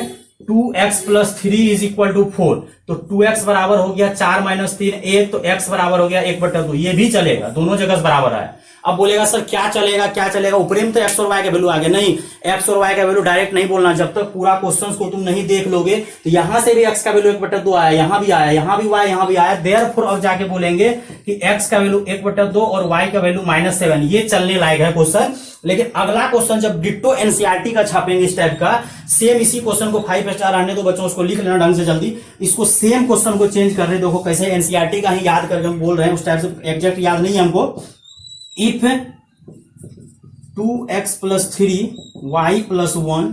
2x + 3 = 4। तो 2x बराबर हो गया 4 - 3 1, तो x बराबर हो गया 1/2। ये भी चलेगा, दोनों जगह बराबर आया। अब बोलेगा सर क्या चलेगा ऊपर में तो x और y का वैल्यू आ गया। नहीं, x और y का वैल्यू डायरेक्ट नहीं बोलना, जब तक पूरा क्वेश्चन को तुम नहीं देख लोगे। तो यहां से भी x का वैल्यू 1/2 आया, यहां भी आया, यहां भी y, यहां भी आया। देयरफॉर अब जाके बोलेंगे कि x का वैल्यू 1/2 और y का वैल्यू -7। ये चलने लायक है क्वेश्चन। लेकिन अगला क्वेश्चन जब डिट्टो एनसीईआरटी का छापेंगे इस टाइप का, सेम इसी क्वेश्चन को 5 स्टार आने दो बच्चों, उसको लिख लेना ढंग से जल्दी। इसको सेम क्वेश्चन को चेंज कर रहे, देखो कैसे एनसीईआरटी का ही याद करके हम बोल रहे हैं, उस टाइप से एग्जैक्ट याद नहीं है हमको। If 2x + 3 y + 1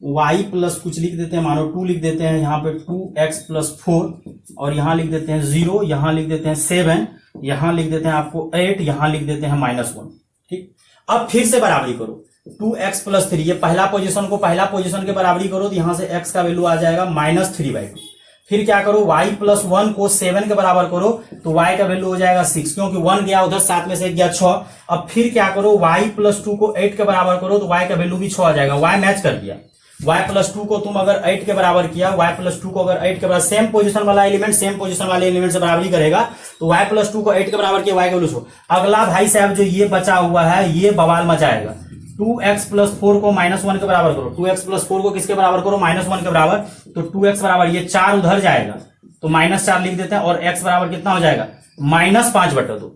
y plus कुछ लिख देते हैं, मानो 2 लिख देते हैं, यहाँ पे 2x + 4 और यहाँ लिख देते हैं 0, यहाँ लिख देते हैं 7, यहाँ लिख देते हैं आपको 8, यहाँ लिख देते हैं -1। ठीक, अब फिर से बराबरी करो, 2x + 3, ये पहला पोजीशन को पहला पोजीशन के बराबरी करो तो यहां से x का वैल्यू आ जाएगा -3/2। फिर क्या करो, y + 1 को 7 के बराबर करो तो y का वैल्यू हो जाएगा 6, क्योंकि 1 गया उधर, 7 में से 1 गया 6। अब फिर क्या करो, y + 2 को 8 के बराबर करो तो y का वैल्यू भी 6 आ जाएगा, y मैच कर दिया। y+2 को तुम अगर 8 के बराबर किया, y+2 को अगर 8 के बराबर, सेम पोजीशन वाला एलिमेंट सेम पोजीशन वाले एलिमेंट से बराबरी करेगा, तो y+2 को 8 के बराबर किया, y के वैल्यू छो। अगला भाई साहब जो ये बचा हुआ है ये बवाल मचाएगा। 2x+4 को -1 के बराबर करो, 2x+4 को किसके बराबर करो, -1 के बराबर, तो 2x बराबर ये 4 उधर जाएगा तो -4 लिख देते हैं, और x बराबर कितना हो जाएगा, -5/2।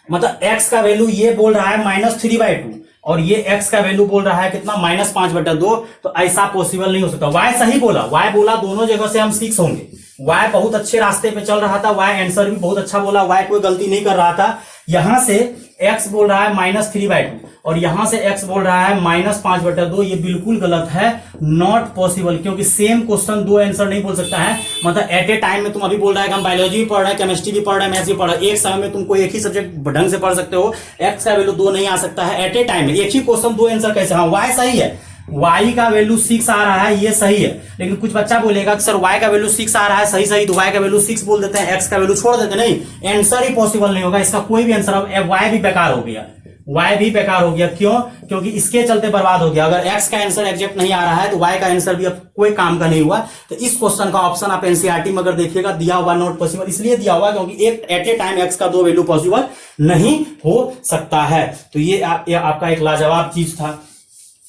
मतलब x का वैल्यू ये बोल रहा है -3/2 और ये x का वैल्यू बोल रहा है कितना, -5/2। तो ऐसा पॉसिबल नहीं हो सकता। y सही बोला, y बोला, दोनों जगह से हम 6 होंगे। y बहुत अच्छे रास्ते पे चल रहा था, y आंसर भी बहुत अच्छा बोला, y कोई गलती नहीं कर रहा था। यहां से x बोल रहा है -3/2 और यहां से x बोल रहा है -5/2। ये बिल्कुल गलत है, नॉट पॉसिबल, क्योंकि सेम क्वेश्चन दो आंसर नहीं बोल सकता है। मतलब एट ए टाइम में तुम अभी बोल रहा है कि हम बायोलॉजी भी पढ़ रहे हैं, केमिस्ट्री भी पढ़ रहे हैं, मैथ्स भी पढ़ रहे हैं, एक समय में तुमको एक ही सब्जेक्ट ढंग से पढ़ सकते हो, x का वैल्यू 2 नहीं आ सकता है एट ए टाइम में। एक ही क्वेश्चन दो आंसर कैसे, हाँ y सही है, y का वैल्यू 6 आ रहा है, ये सही है। लेकिन कुछ बच्चा बोलेगा कि सर y का वैल्यू 6 आ रहा है, सही सही, तो y का वैल्यू 6 बोल देते हैं, x का वैल्यू छोड़ देते हैं। नहीं, आंसर ही पॉसिबल नहीं होगा, इसका कोई भी आंसर, अब y भी बेकार हो गया, y भी बेकार हो गया। क्यों? क्योंकि इसके चलते बर्बाद हो गया। अगर x का आंसर एग्जैक्ट नहीं आ रहा है तो y का आंसर भी अब कोई काम का नहीं हुआ। तो इस क्वेश्चन का ऑप्शन आप एनसीईआरटी में अगर देखिएगा दिया हुआ नॉट पॉसिबल, इसलिए दिया हुआ क्योंकि एक एट ए टाइम x का 2 वैल्यू पॉसिबल नहीं हो सकता है। तो ये आपका एक लाजवाब चीज था।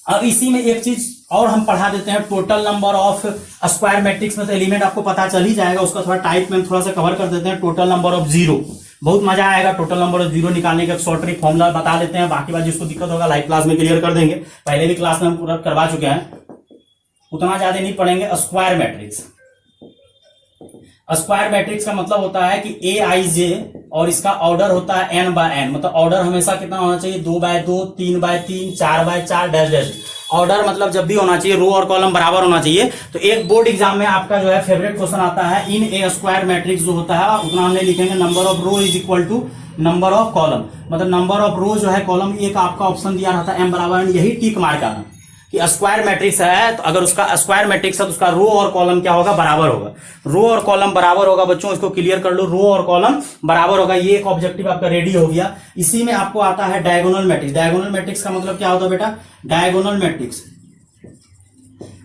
अब इसी में एक चीज और हम पढ़ा देते हैं, total number of square matrix में तो एलिमेंट आपको पता चल ही जाएगा, उसका थोड़ा टाइप में थोड़ा सा कवर कर देते हैं। टोटल नंबर ऑफ जीरो, बहुत मजा आएगा टोटल नंबर ऑफ जीरो निकालने का, शॉर्ट ट्रिक फॉर्मूला बता देते हैं। बाकी बात जिसको दिक्कत होगा लाइव क्लास में क्लियर कर देंगे, पहले भी क्लास में हम पूरा करवा चुके हैं, उतना ज्यादा नहीं पढ़ेंगे। स्क्वायर मैट्रिक्स, स्क्वायर मैट्रिक्स का मतलब होता है कि AIJ और इसका ऑर्डर होता है n/n, मतलब ऑर्डर हमेशा कितना होना चाहिए, 2/2, 3/3, 4/4 डैश डैश। ऑर्डर मतलब जब भी होना चाहिए रो और कॉलम बराबर होना चाहिए। तो एक बोर्ड एग्जाम में आपका जो है फेवरेट क्वेश्चन आता है, इन ए स्क्वायर मैट्रिक्स जो होता है उतना हमने लिखेंगे number of row is equal to number of column, मतलब नंबर ऑफ रो जो है कॉलम एक आपका ऑप्शन दिया रहता है m बराबर, यही टिक मार का कि स्क्वायर मैट्रिक्स है। तो अगर उसका स्क्वायर मैट्रिक्स है तो उसका रो और कॉलम क्या होगा, बराबर होगा। रो और कॉलम बराबर होगा बच्चों, इसको क्लियर कर लो, रो और कॉलम बराबर होगा। ये एक ऑब्जेक्टिव आपका रेडी हो गया। इसी में आपको आता है डायगोनल मैट्रिक्स। डायगोनल मैट्रिक्स का मतलब क्या होता है बेटा, डायगोनल मैट्रिक्स,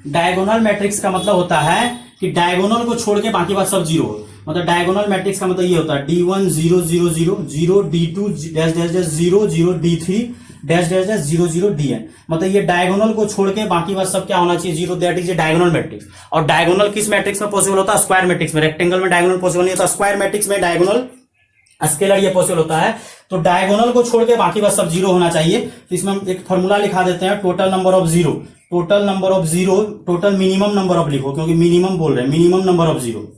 डायगोनल मैट्रिक्स का मतलब होता है कि डायगोनल को छोड़ के बाकी बात सब जीरो हो। मतलब डायगोनल मैट्रिक्स का मतलब ये होता है D1 0 0 0 0 D2 dash dash dash 0 0 D3 dash dash dash 0 0 DN। मतलब ये डायगोनल को छोड़ के बाकी बात सब क्या होना चाहिए, zero. That is A diagonal matrix. और डायगोनल किस मैट्रिक्स में पॉसिबल होता है, स्क्वायर मैट्रिक्स में। रेक्टेंगल में डायगोनल पॉसिबल नहीं होता, स्क्वायर मैट्रिक्स में डायगोनल स्केलर ये पॉसिबल होता है। तो डायगोनल को छोड़ के बाकी बात सब जीरो होना चाहिए। तो इसमें हम एक फॉर्मूला लिखा देते हैं, total number of zero, total number of zero, total minimum number of लिखो क्योंकि मिनिमम बोल रहे हैं, मिनिमम नंबर ऑफ जीरो।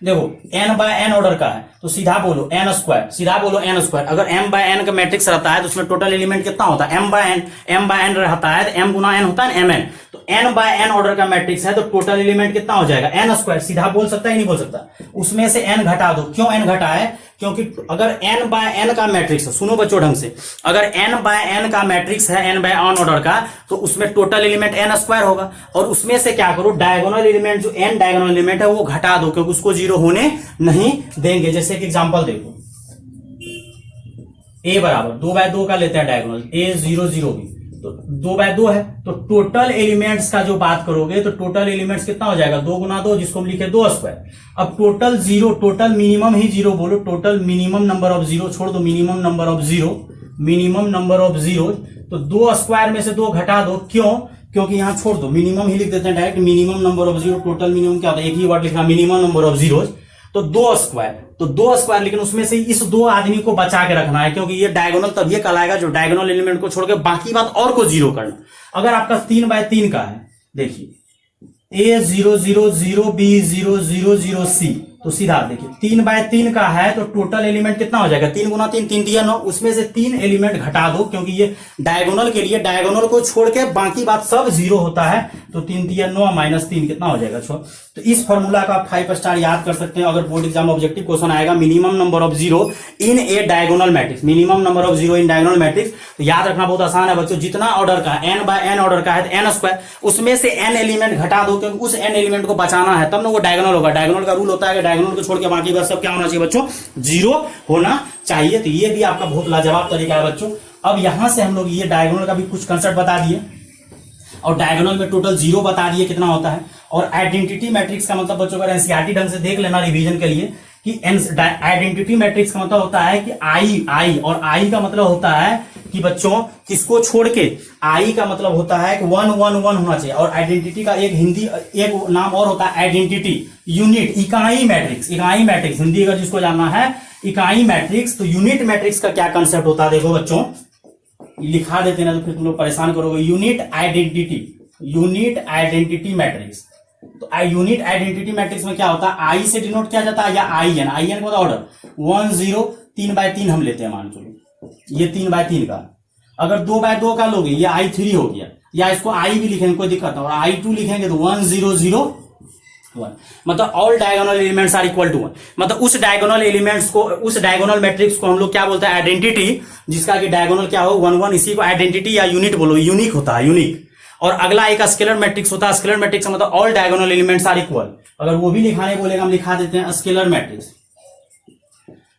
देखो n/n ऑर्डर का है तो सीधा बोलो n स्क्वायर, सीधा बोलो n स्क्वायर। अगर m/n का मैट्रिक्स रहता है तो उसमें टोटल एलिमेंट कितना होता है, m/n रहता है तो m गुना n होता है mn। तो n/n ऑर्डर का मैट्रिक्स है तो टोटल एलिमेंट कितना हो जाएगा, n स्क्वायर। सीधा बोल सकता है नहीं बोल सकता, उसमें से n घटा दो। क्यों n घटा है, क्योंकि अगर n/n का मैट्रिक्स है, सुनो बच्चों ढंग से, अगर n/n का मैट्रिक्स है n/n ऑर्डर का तो उसमें टोटल एलिमेंट n स्क्वायर होगा। और उसमें से क्या करो, डायगोनल एलिमेंट जो n डायगोनल एलिमेंट है वो घटा दो क्योंकि उसको जीरो होने नहीं देंगे। जैसे कि एग्जांपल देखो, a बराबर 2/2 का लेते हैं डायगोनल, a 0 0 भी तो 2/2 है। तो टोटल एलिमेंट्स का जो बात करोगे तो टोटल एलिमेंट्स कितना हो जाएगा, 2 गुना 2 जिसको हम लिखे 2 स्क्वायर। अब टोटल जीरो, टोटल मिनिमम ही जीरो बोलो, total minimum number of zero छोड़ दो, minimum number of zero, minimum number of zero. तो 2 स्क्वायर में से 2 घटा दो। क्यों, क्योंकि यहां छोड़ दो, मिनिमम ही लिख देते हैं direct, minimum number of zero. Total minimum क्या होता है, एक ही वर्ड लिखना, मिनिमम नंबर ऑफ जीरो। तो 2 स्क्वायर, तो 2 स्क्वायर, लेकिन उसमें से इस 2 आदमी को बचा के रखना है क्योंकि ये डायगोनल तब ये कहलाएगा जो डायगोनल एलिमेंट को छोड़ के बाकी बात और को जीरो करना। अगर आपका 3/3 का है, देखिए a 0 0 0 b 0 0 0 c, तो सीधा देखिए 3/3 का है तो टोटल एलिमेंट कितना हो जाएगा, 3 गुना 3 3 3 9, उसमें से 3 एलिमेंट घटा दो क्योंकि ये डायगोनल के लिए डायगोनल को छोड़ के बाकी बात सब जीरो होता है। तो 3 3 9 -3 कितना हो जाएगा 6। तो इस फॉर्मूला का आप 5 स्टार याद कर सकते हैं। अगर बोर्ड एग्जाम ऑब्जेक्टिव क्वेश्चन आएगा minimum number of zero in A diagonal matrix, minimum number of zero in diagonal matrix, तो याद रखना बहुत आसान है बच्चों। जितना ऑर्डर का n/n ऑर्डर का है तो n स्क्वायर, उसमें से n एलिमेंट घटा दो क्योंकि उस n एलिमेंट को बचाना है, तब ना वो डायगोनल होगा। डायगोनल का रूल होता है कि डायगोनल को छोड़ के बाकी बात सब क्या होना चाहिए बच्चों, जीरो होना चाहिए। तो ये भी आपका बहुत लाजवाब तरीका है बच्चों। अब यहां से हम लोग ये डायगोनल का भी कुछ कंसेप्ट बता दिए। और डायगोनल में टोटल 0 बता दिए कितना होता है। और आइडेंटिटी मैट्रिक्स का मतलब बच्चों का एनसीईआरटी ढंग से देख लेना रिवीजन के लिए कि आइडेंटिटी मैट्रिक्स का मतलब होता है कि आई और आई का मतलब होता है कि बच्चों किसको छोड़ के, आई का मतलब होता है कि 1 1 1 होना चाहिए। और आइडेंटिटी का एक नाम और होता है आइडेंटिटी यूनिट, इकाई मैट्रिक्स। इकाई मैट्रिक्स हिंदी अगर जिसको जानना है इकाई मैट्रिक्स, तो यूनिट मैट्रिक्स का क्या कंसेप्ट होता है देखो बच्चों, लिखा देते ना तो फिर तुम लोग परेशान करोगे। Unit identity matrix. तो यूनिट आइडेंटिटी मैट्रिक्स में क्या होता है, आई से डिनोट किया जाता है या आई एन का मतलब ऑर्डर 1 0 3/3 हम लेते हैं, मान चलो ये 3/3 का। अगर 2/2 का लोगे ये I3 हो गया, या इसको आई भी लिखेंगे कोई दिक्कत नहीं, और I2 लिखेंगे तो 1 0 0 1। मतलब all diagonal elements are equal to 1। मतलब उस डायगोनल एलिमेंट्स को, उस डायगोनल मैट्रिक्स को हम लोग क्या बोलते हैं, आइडेंटिटी, जिसका कि डायगोनल क्या हो 1 1, इसी को आइडेंटिटी या यूनिट बोलो, यूनिक होता है, यूनिक। और अगला एक स्केलर मैट्रिक्स होता है। स्केलर मैट्रिक्स का मतलब all diagonal elements are equal. अगर वो भी लिखाने बोलेगा हम लिखा देते हैं स्केलर मैट्रिक्स।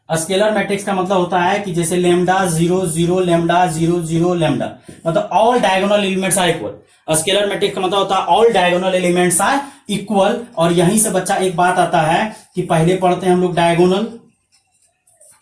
स्केलर मैट्रिक्स का मतलब होता है कि जैसे लैम्डा 0 0 लैम्डा 0 0 लैम्डा, मतलब all diagonal elements are equal. Scalar matrix का मतलब होता है all diagonal elements are equal. और यहीं से बच्चा एक बात आता है कि पहले पढ़ते हैं हम लोग डायगोनल,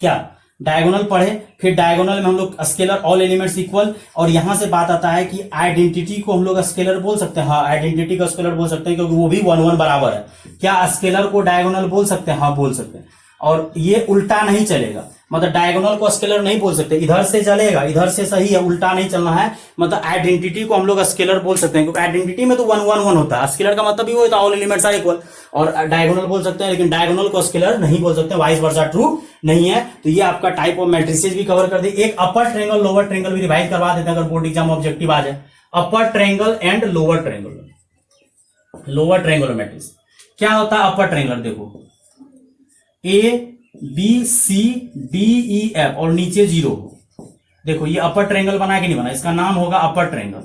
क्या डायगोनल पढ़े, फिर डायगोनल में हम लोग स्केलर ऑल एलिमेंट्स इक्वल। और यहां से बात आता है कि आइडेंटिटी को हम लोग स्केलर बोल सकते हैं, हाँ आइडेंटिटी को स्केलर बोल सकते हैं क्योंकि वो भी 1 1 बराबर है। क्या स्केलर को डायगोनल बोल सकते हैं, हाँ बोल सकते हैं। और ये उल्टा नहीं चलेगा, मतलब डायगोनल को स्केलर नहीं बोल सकते, इधर से चलेगा, इधर से सही है, उल्टा नहीं चलना है। मतलब आइडेंटिटी को हम लोग स्केलर बोल सकते हैं क्योंकि आइडेंटिटी में तो 1 1 1 होता है, स्केलर का मतलब भी वो होता है ऑल एलिमेंट्स आर इक्वल। और डायगोनल बोल सकते हैं, लेकिन डायगोनल को स्केलर नहीं बोल सकते, वाइस वर्सा ट्रू नहीं है। तो ये आपका टाइप ऑफ मैट्रिसेस भी कवर कर दी। एक अपर ट्रायंगल लोअर ट्रायंगल भी रिवाइज करवा देते हैं अगर बोर्ड एग्जाम ऑब्जेक्टिव आ जाए। Upper triangle and lower triangle. Lower triangle matrix क्या होता है, अपर ट्रायंगल देखो A B C D E F और नीचे 0। देखो ये अपर ट्रायंगल बना कि नहीं बना, इसका नाम होगा अपर ट्रायंगल।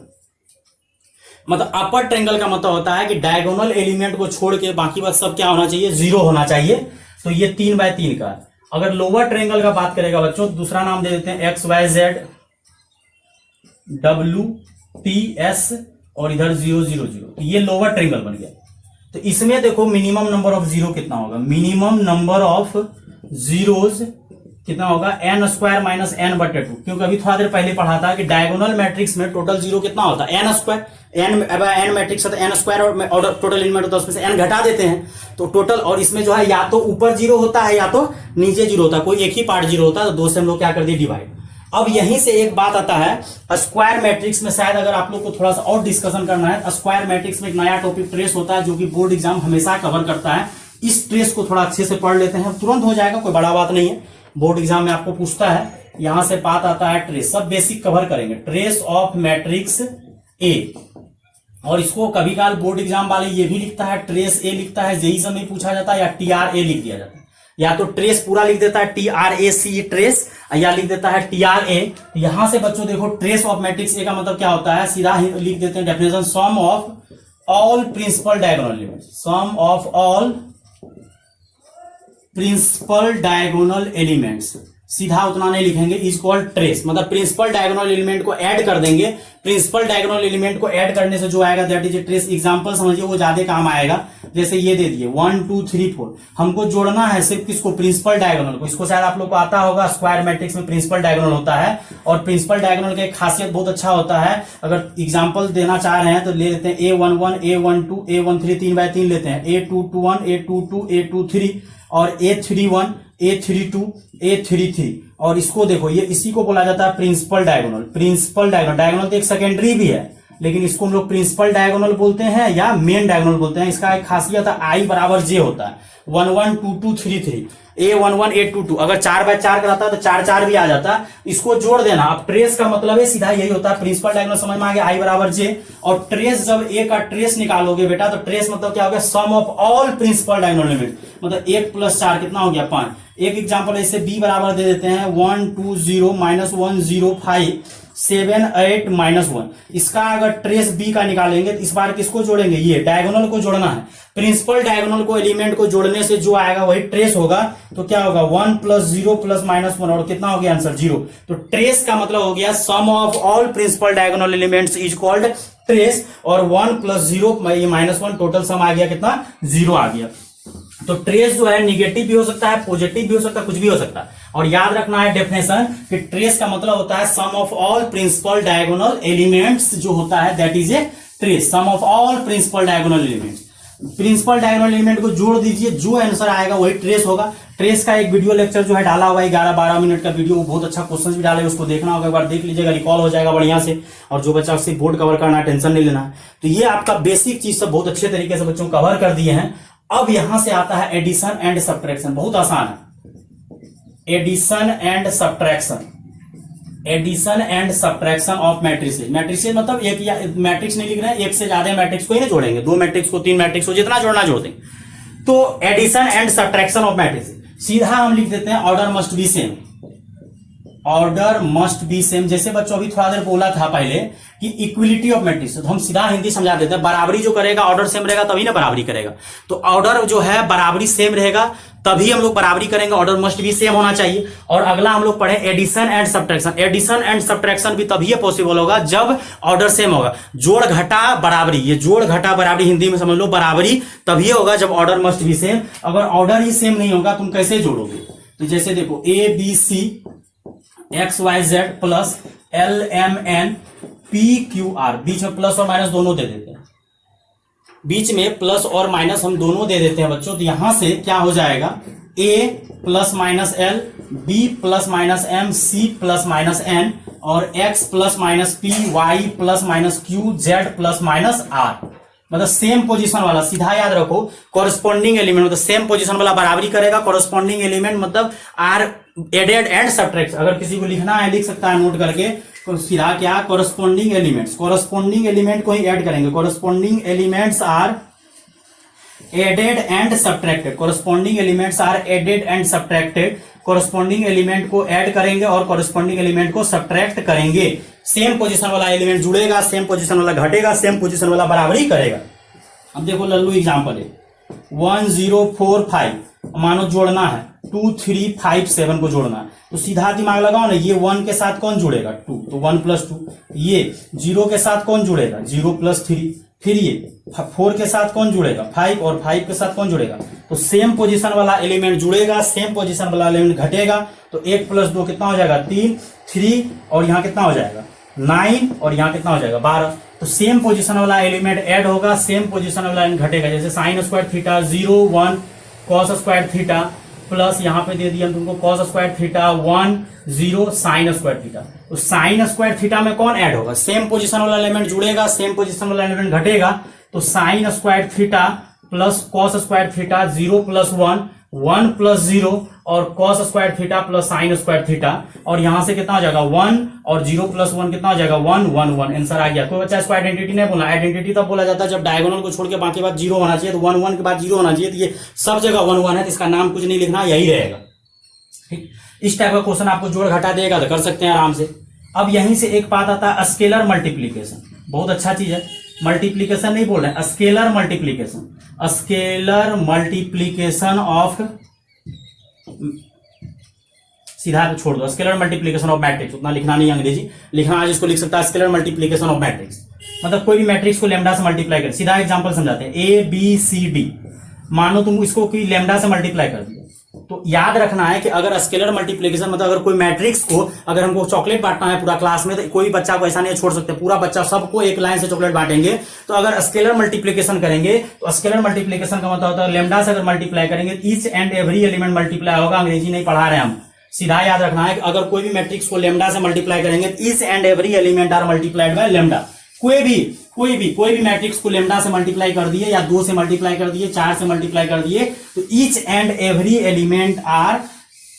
मतलब अपर ट्रायंगल का मतलब होता है कि डायगोनल एलिमेंट को छोड़ के बाकी बात सब क्या होना चाहिए, 0 होना चाहिए। तो ये 3/3 का। अगर लोअर ट्रायंगल का बात करेगा बच्चों, दूसरा नाम दे देते हैं XYZ WTS और इधर 0 0 0। तो ये लोअर ट्रायंगल बन गया। तो इसमें देखो मिनिमम नंबर ऑफ 0 कितना होगा, मिनिमम नंबर ऑफ जीरोज कितना होगा, n² माइनस n/2। क्योंकि अभी थोड़ा देर पहले पढ़ा था कि डायगोनल मैट्रिक्स में टोटल 0 कितना होता है, n²। n मैट्रिक्स है तो n² और टोटल एलिमेंट होता है, उसमें से n घटा देते हैं तो टोटल। और इसमें जो है या तो ऊपर 0 होता है या तो नीचे 0 होता है, कोई एक ही पार्ट 0 होता है। तो 2 से हम लोग क्या कर दिए, डिवाइड। अब यहीं से एक बात आता है स्क्वायर मैट्रिक्स में, शायद अगर आप लोग को थोड़ा सा और डिस्कशन करना है, स्क्वायर मैट्रिक्स में एक नया टॉपिक ट्रेस होता है जो कि बोर्ड एग्जाम हमेशा कवर करता है। इस ट्रेस को थोड़ा अच्छे से पढ़ लेते हैं, तुरंत हो जाएगा, कोई बड़ा बात नहीं है। बोर्ड एग्जाम में आपको पूछता है, यहां से बात आता है ट्रेस, सब बेसिक कवर करेंगे। ट्रेस ऑफ मैट्रिक्स ए, और इसको कभी काल बोर्ड एग्जाम वाले ये भी लिखता है ट्रेस ए लिखता है, जेई समय पूछा जाता है, या TRA लिख दिया जाता है। या तो ट्रेस पूरा लिख देता है TRAC ट्रेस, या लिख देता है TRA। यहां से बच्चों देखो ट्रेस ऑफ मैट्रिक्स ए का मतलब क्या होता है, सीधा ही लिख देते हैं definition, sum of all principal diagonal elements. Sum of all principal diagonal elements, सीधा उतना नहीं लिखेंगे, इज कॉल्ड ट्रेस। मतलब प्रिंसिपल डायगोनल एलिमेंट को ऐड कर देंगे, प्रिंसिपल डायगोनल एलिमेंट को ऐड करने से जो आएगा that is a trace. Example समझिए वो ज्यादा काम आएगा, जैसे ये दे दिए 1 2 3 4, हमको जोड़ना है सिर्फ किसको, प्रिंसिपल डायगोनल को। इसको शायद आप लोग को आता होगा, स्क्वायर मैट्रिक्स में प्रिंसिपल डायगोनल होता है। और प्रिंसिपल डायगोनल का एक खासियत बहुत अच्छा होता है, अगर एग्जांपल देना चाह रहे हैं तो ले लेते हैं A11 A12 A13 3/3 लेते हैं, A21 A22 A23 और A31 A32 A33। और इसको देखो ये इसी को बोला जाता है principal diagonal. Principal diagonal, diagonal तो एक सेकेंडरी भी है, लेकिन इसको हम लोग प्रिंसिपल डायगोनल बोलते हैं या मेन डायगोनल बोलते हैं। इसका एक खासियत है I बराबर J होता है, 1 1 2 2 3 3 A11 A22। अगर 4/4 कराता है तो 4 4 भी आ जाता है, इसको जोड़ देना। अब ट्रेस का मतलब है सीधा यही होता है, प्रिंसिपल डायगोनल समझ में आ गया, I बराबर J। और ट्रेस, जब A का ट्रेस निकालोगे बेटा तो ट्रेस मतलब क्या हो गया, sum of all principal diagonal element. मतलब 1 + 4 कितना हो गया, 5। एक एग्जांपल ऐसे B बराबर दे देते हैं 1 2 0 -1 0 5 7 8 -1। इसका अगर ट्रेस B का निकालेंगे तो इस बार किसको जोड़ेंगे, ये डायगोनल को जोड़ना है। प्रिंसिपल डायगोनल को एलिमेंट को जोड़ने से जो आएगा वही ट्रेस होगा। तो क्या होगा 1 + 0 + -1, और कितना हो गया आंसर 0। तो ट्रेस का मतलब हो गया sum of all principal diagonal elements is called trace, और 1 + 0 ये -1 टोटल सम आ गया कितना 0 आ गया। तो ट्रेस जो है निगेटिव भी हो सकता है, पॉजिटिव भी हो सकता है, कुछ भी हो सकता है। और याद रखना है डेफिनेशन कि ट्रेस का मतलब होता है sum of all principal diagonal elements जो होता है that is a trace, sum of all principal diagonal elements. Principal diagonal element को जोड़ दीजिए, जो आंसर आएगा वही ट्रेस होगा। ट्रेस का एक वीडियो लेक्चर जो है डाला हुआ है 11-12 मिनट का वीडियो, बहुत अच्छा क्वेश्चन भी डाले, उसको देखना होगा, एक बार देख लीजिएगा, रिकॉल हो जाएगा बढ़िया से। और जो बच्चा सिर्फ बोर्ड कवर करना, टेंशन नहीं लेना है। तो ये आपका बेसिक चीज सब बहुत अच्छे तरीके से बच्चों कवर कर दिए हैं। अब यहां से आता है एडिशन एंड सब्ट्रैक्शन, बहुत आसान है। Addition and subtraction, addition and subtraction of matrices. Matrices मतलब एक या मैट्रिक्स नहीं लिख रहे हैं, एक से ज्यादा मैट्रिक्स को ही नहीं जोड़ेंगे, 2 मैट्रिक्स को, 3 मैट्रिक्स को, जितना जोड़ना जोड़ देंगे। तो addition and subtraction of matrices सीधा हम लिख देते हैं order must be same, order must be same. जैसे बच्चों अभी थोड़ा देर बोला था पहले कि इक्विलिटी ऑफ मैट्रिक्स, तो हम सीधा हिंदी समझा देते हैं, बराबरी जो करेगा ऑर्डर सेम रहेगा तभी ना बराबरी करेगा। तो ऑर्डर जो है बराबरी सेम रहेगा तभी हम लोग बराबरी करेंगे, ऑर्डर मस्ट भी सेम होना चाहिए। और अगला हम लोग पढ़े addition and subtraction. Addition and subtraction भी तभी पॉसिबल होगा जब ऑर्डर सेम होगा। जोड़ घटा बराबरी, ये जोड़ घटा बराबरी हिंदी में समझ लो, बराबरी तभी होगा जब ऑर्डर मस्ट भी सेम। अगर ऑर्डर ही सेम नहीं होगा तुम कैसे जोड़ोगे? तो जैसे देखो ABC XYZ plus LMN PQR, बीच में प्लस और माइनस दोनों दे देते हैं, बीच में प्लस और माइनस हम दोनों दे देते हैं बच्चों। तो यहां से क्या हो जाएगा, A + -L, B + -M, C + -N और X + -P, Y + -Q, Z + -R। मतलब सेम पोजीशन वाला, सीधा याद रखो कॉरेस्पॉन्डिंग एलिमेंट मतलब सेम पोजीशन वाला बराबरी करेगा। कॉरेस्पॉन्डिंग एलिमेंट मतलब आर एडेड एंड सब्ट्रैक्ट। अगर किसी को लिखना है लिख सकता है नोट करके, तो सीधा क्या कॉरेस्पॉन्डिंग एलिमेंट्स, कॉरेस्पॉन्डिंग एलिमेंट को ही ऐड करेंगे। Corresponding elements are added and subtracted, corresponding elements are added and subtracted. Corresponding element को ऐड करेंगे और कॉरेस्पॉन्डिंग एलिमेंट को सब्ट्रैक्ट करेंगे। सेम पोजीशन वाला एलिमेंट जुड़ेगा, सेम पोजीशन वाला घटेगा, सेम पोजीशन वाला बराबरी करेगा। अब देखो लल्लू एग्जांपल है 1 0 4 5, मानो जोड़ना है 2 3 5 7 को जोड़ना है, तो सीधा दिमाग लगाओ ना, ये 1 के साथ कौन जुड़ेगा 2, तो 1 + 2। ये 0 के साथ कौन जुड़ेगा 0 + 3, फिर ये 4 के साथ कौन जुड़ेगा 5, और 5 के साथ कौन जुड़ेगा, तो सेम पोजीशन वाला एलिमेंट जुड़ेगा, सेम पोजीशन वाला एलिमेंट घटेगा। तो 1 + 2 कितना हो जाएगा 3, 3 और यहाँ कितना हो जाएगा 9 और यहाँ कितना हो जाएगा 12। तो सेम पोजीशन वाला एलिमेंट ऐड होगा, सेम पोजीशन वाला एलिमेंट घटेगा। जैसे sin² theta 0 1 cos² theta plus यहाँ पे दे दिया तुमको cos² थीटा 1 0 sin² थीटा। तो sin² थीटा में कौन ऐड होगा, सेम पोजीशन वाला एलिमेंट जुड़ेगा, सेम पोजीशन वाला एलिमेंट घटेगा। तो sin² theta plus cos² theta 0 + 1 1 + 0 और cos² theta plus sin² theta, और यहां से कितना हो जाएगा 1 और 0 + 1 कितना हो जाएगा 1 1 1। आंसर आ गया। कोई बच्चा इसको आइडेंटिटी नहीं बोला, आइडेंटिटी तब बोला जाता है जब डायगोनल को छोड़ के बाकी बात 0 होना चाहिए। तो 1 1 के बाद 0 होना चाहिए, तो ये सब जगह 1 1 है, तो इसका नाम कुछ नहीं लिखना, यही रहेगा। ठीक, इस टाइप का क्वेश्चन आपको जोड़ घटा देगा तो कर सकते हैं आराम से। अब यहीं से एक बात आता है स्केलर मल्टीप्लीकेशन, बहुत अच्छा चीज है। मल्टीप्लीकेशन नहीं बोल रहे हैं, scalar multiplication, scalar multiplication of, सीधा छोड़ दो, स्केलर मल्टीप्लीकेशन ऑफ मैट्रिक्स, उतना लिखना नहीं अंग्रेजी लिखना, आज इसको लिख सकता है स्केलर मल्टीप्लीकेशन ऑफ मैट्रिक्स। मतलब कोई भी मैट्रिक्स को लैम्डा से मल्टीप्लाई कर, सीधा एग्जांपल समझाते हैं ABCD, मानो तुम इसको कोई लैम्डा से मल्टीप्लाई कर दिया, तो याद रखना है कि अगर स्केलर मल्टीप्लिकेशन मतलब अगर कोई मैट्रिक्स को अगर हमको चॉकलेट बांटना है पूरा क्लास में, तो कोई बच्चा को ऐसा नहीं छोड़ सकते, पूरा बच्चा सबको एक लाइन से चॉकलेट बांटेंगे। तो अगर स्केलर मल्टीप्लिकेशन करेंगे तो स्केलर मल्टीप्लिकेशन का मतलब होता है लैम्डा से अगर मल्टीप्लाई करेंगे each and every element multiply होगा। अंग्रेजी नहीं पढ़ा रहे हम, सीधा याद रखना है कि अगर कोई भी मैट्रिक्स को लैम्डा से मल्टीप्लाई करेंगे each and every element are multiplied by lambda. कोई भी मैट्रिक्स को लैम्डा से मल्टीप्लाई कर दिए या 2 से मल्टीप्लाई कर दिए, 4 से मल्टीप्लाई कर दिए, तो each and every element are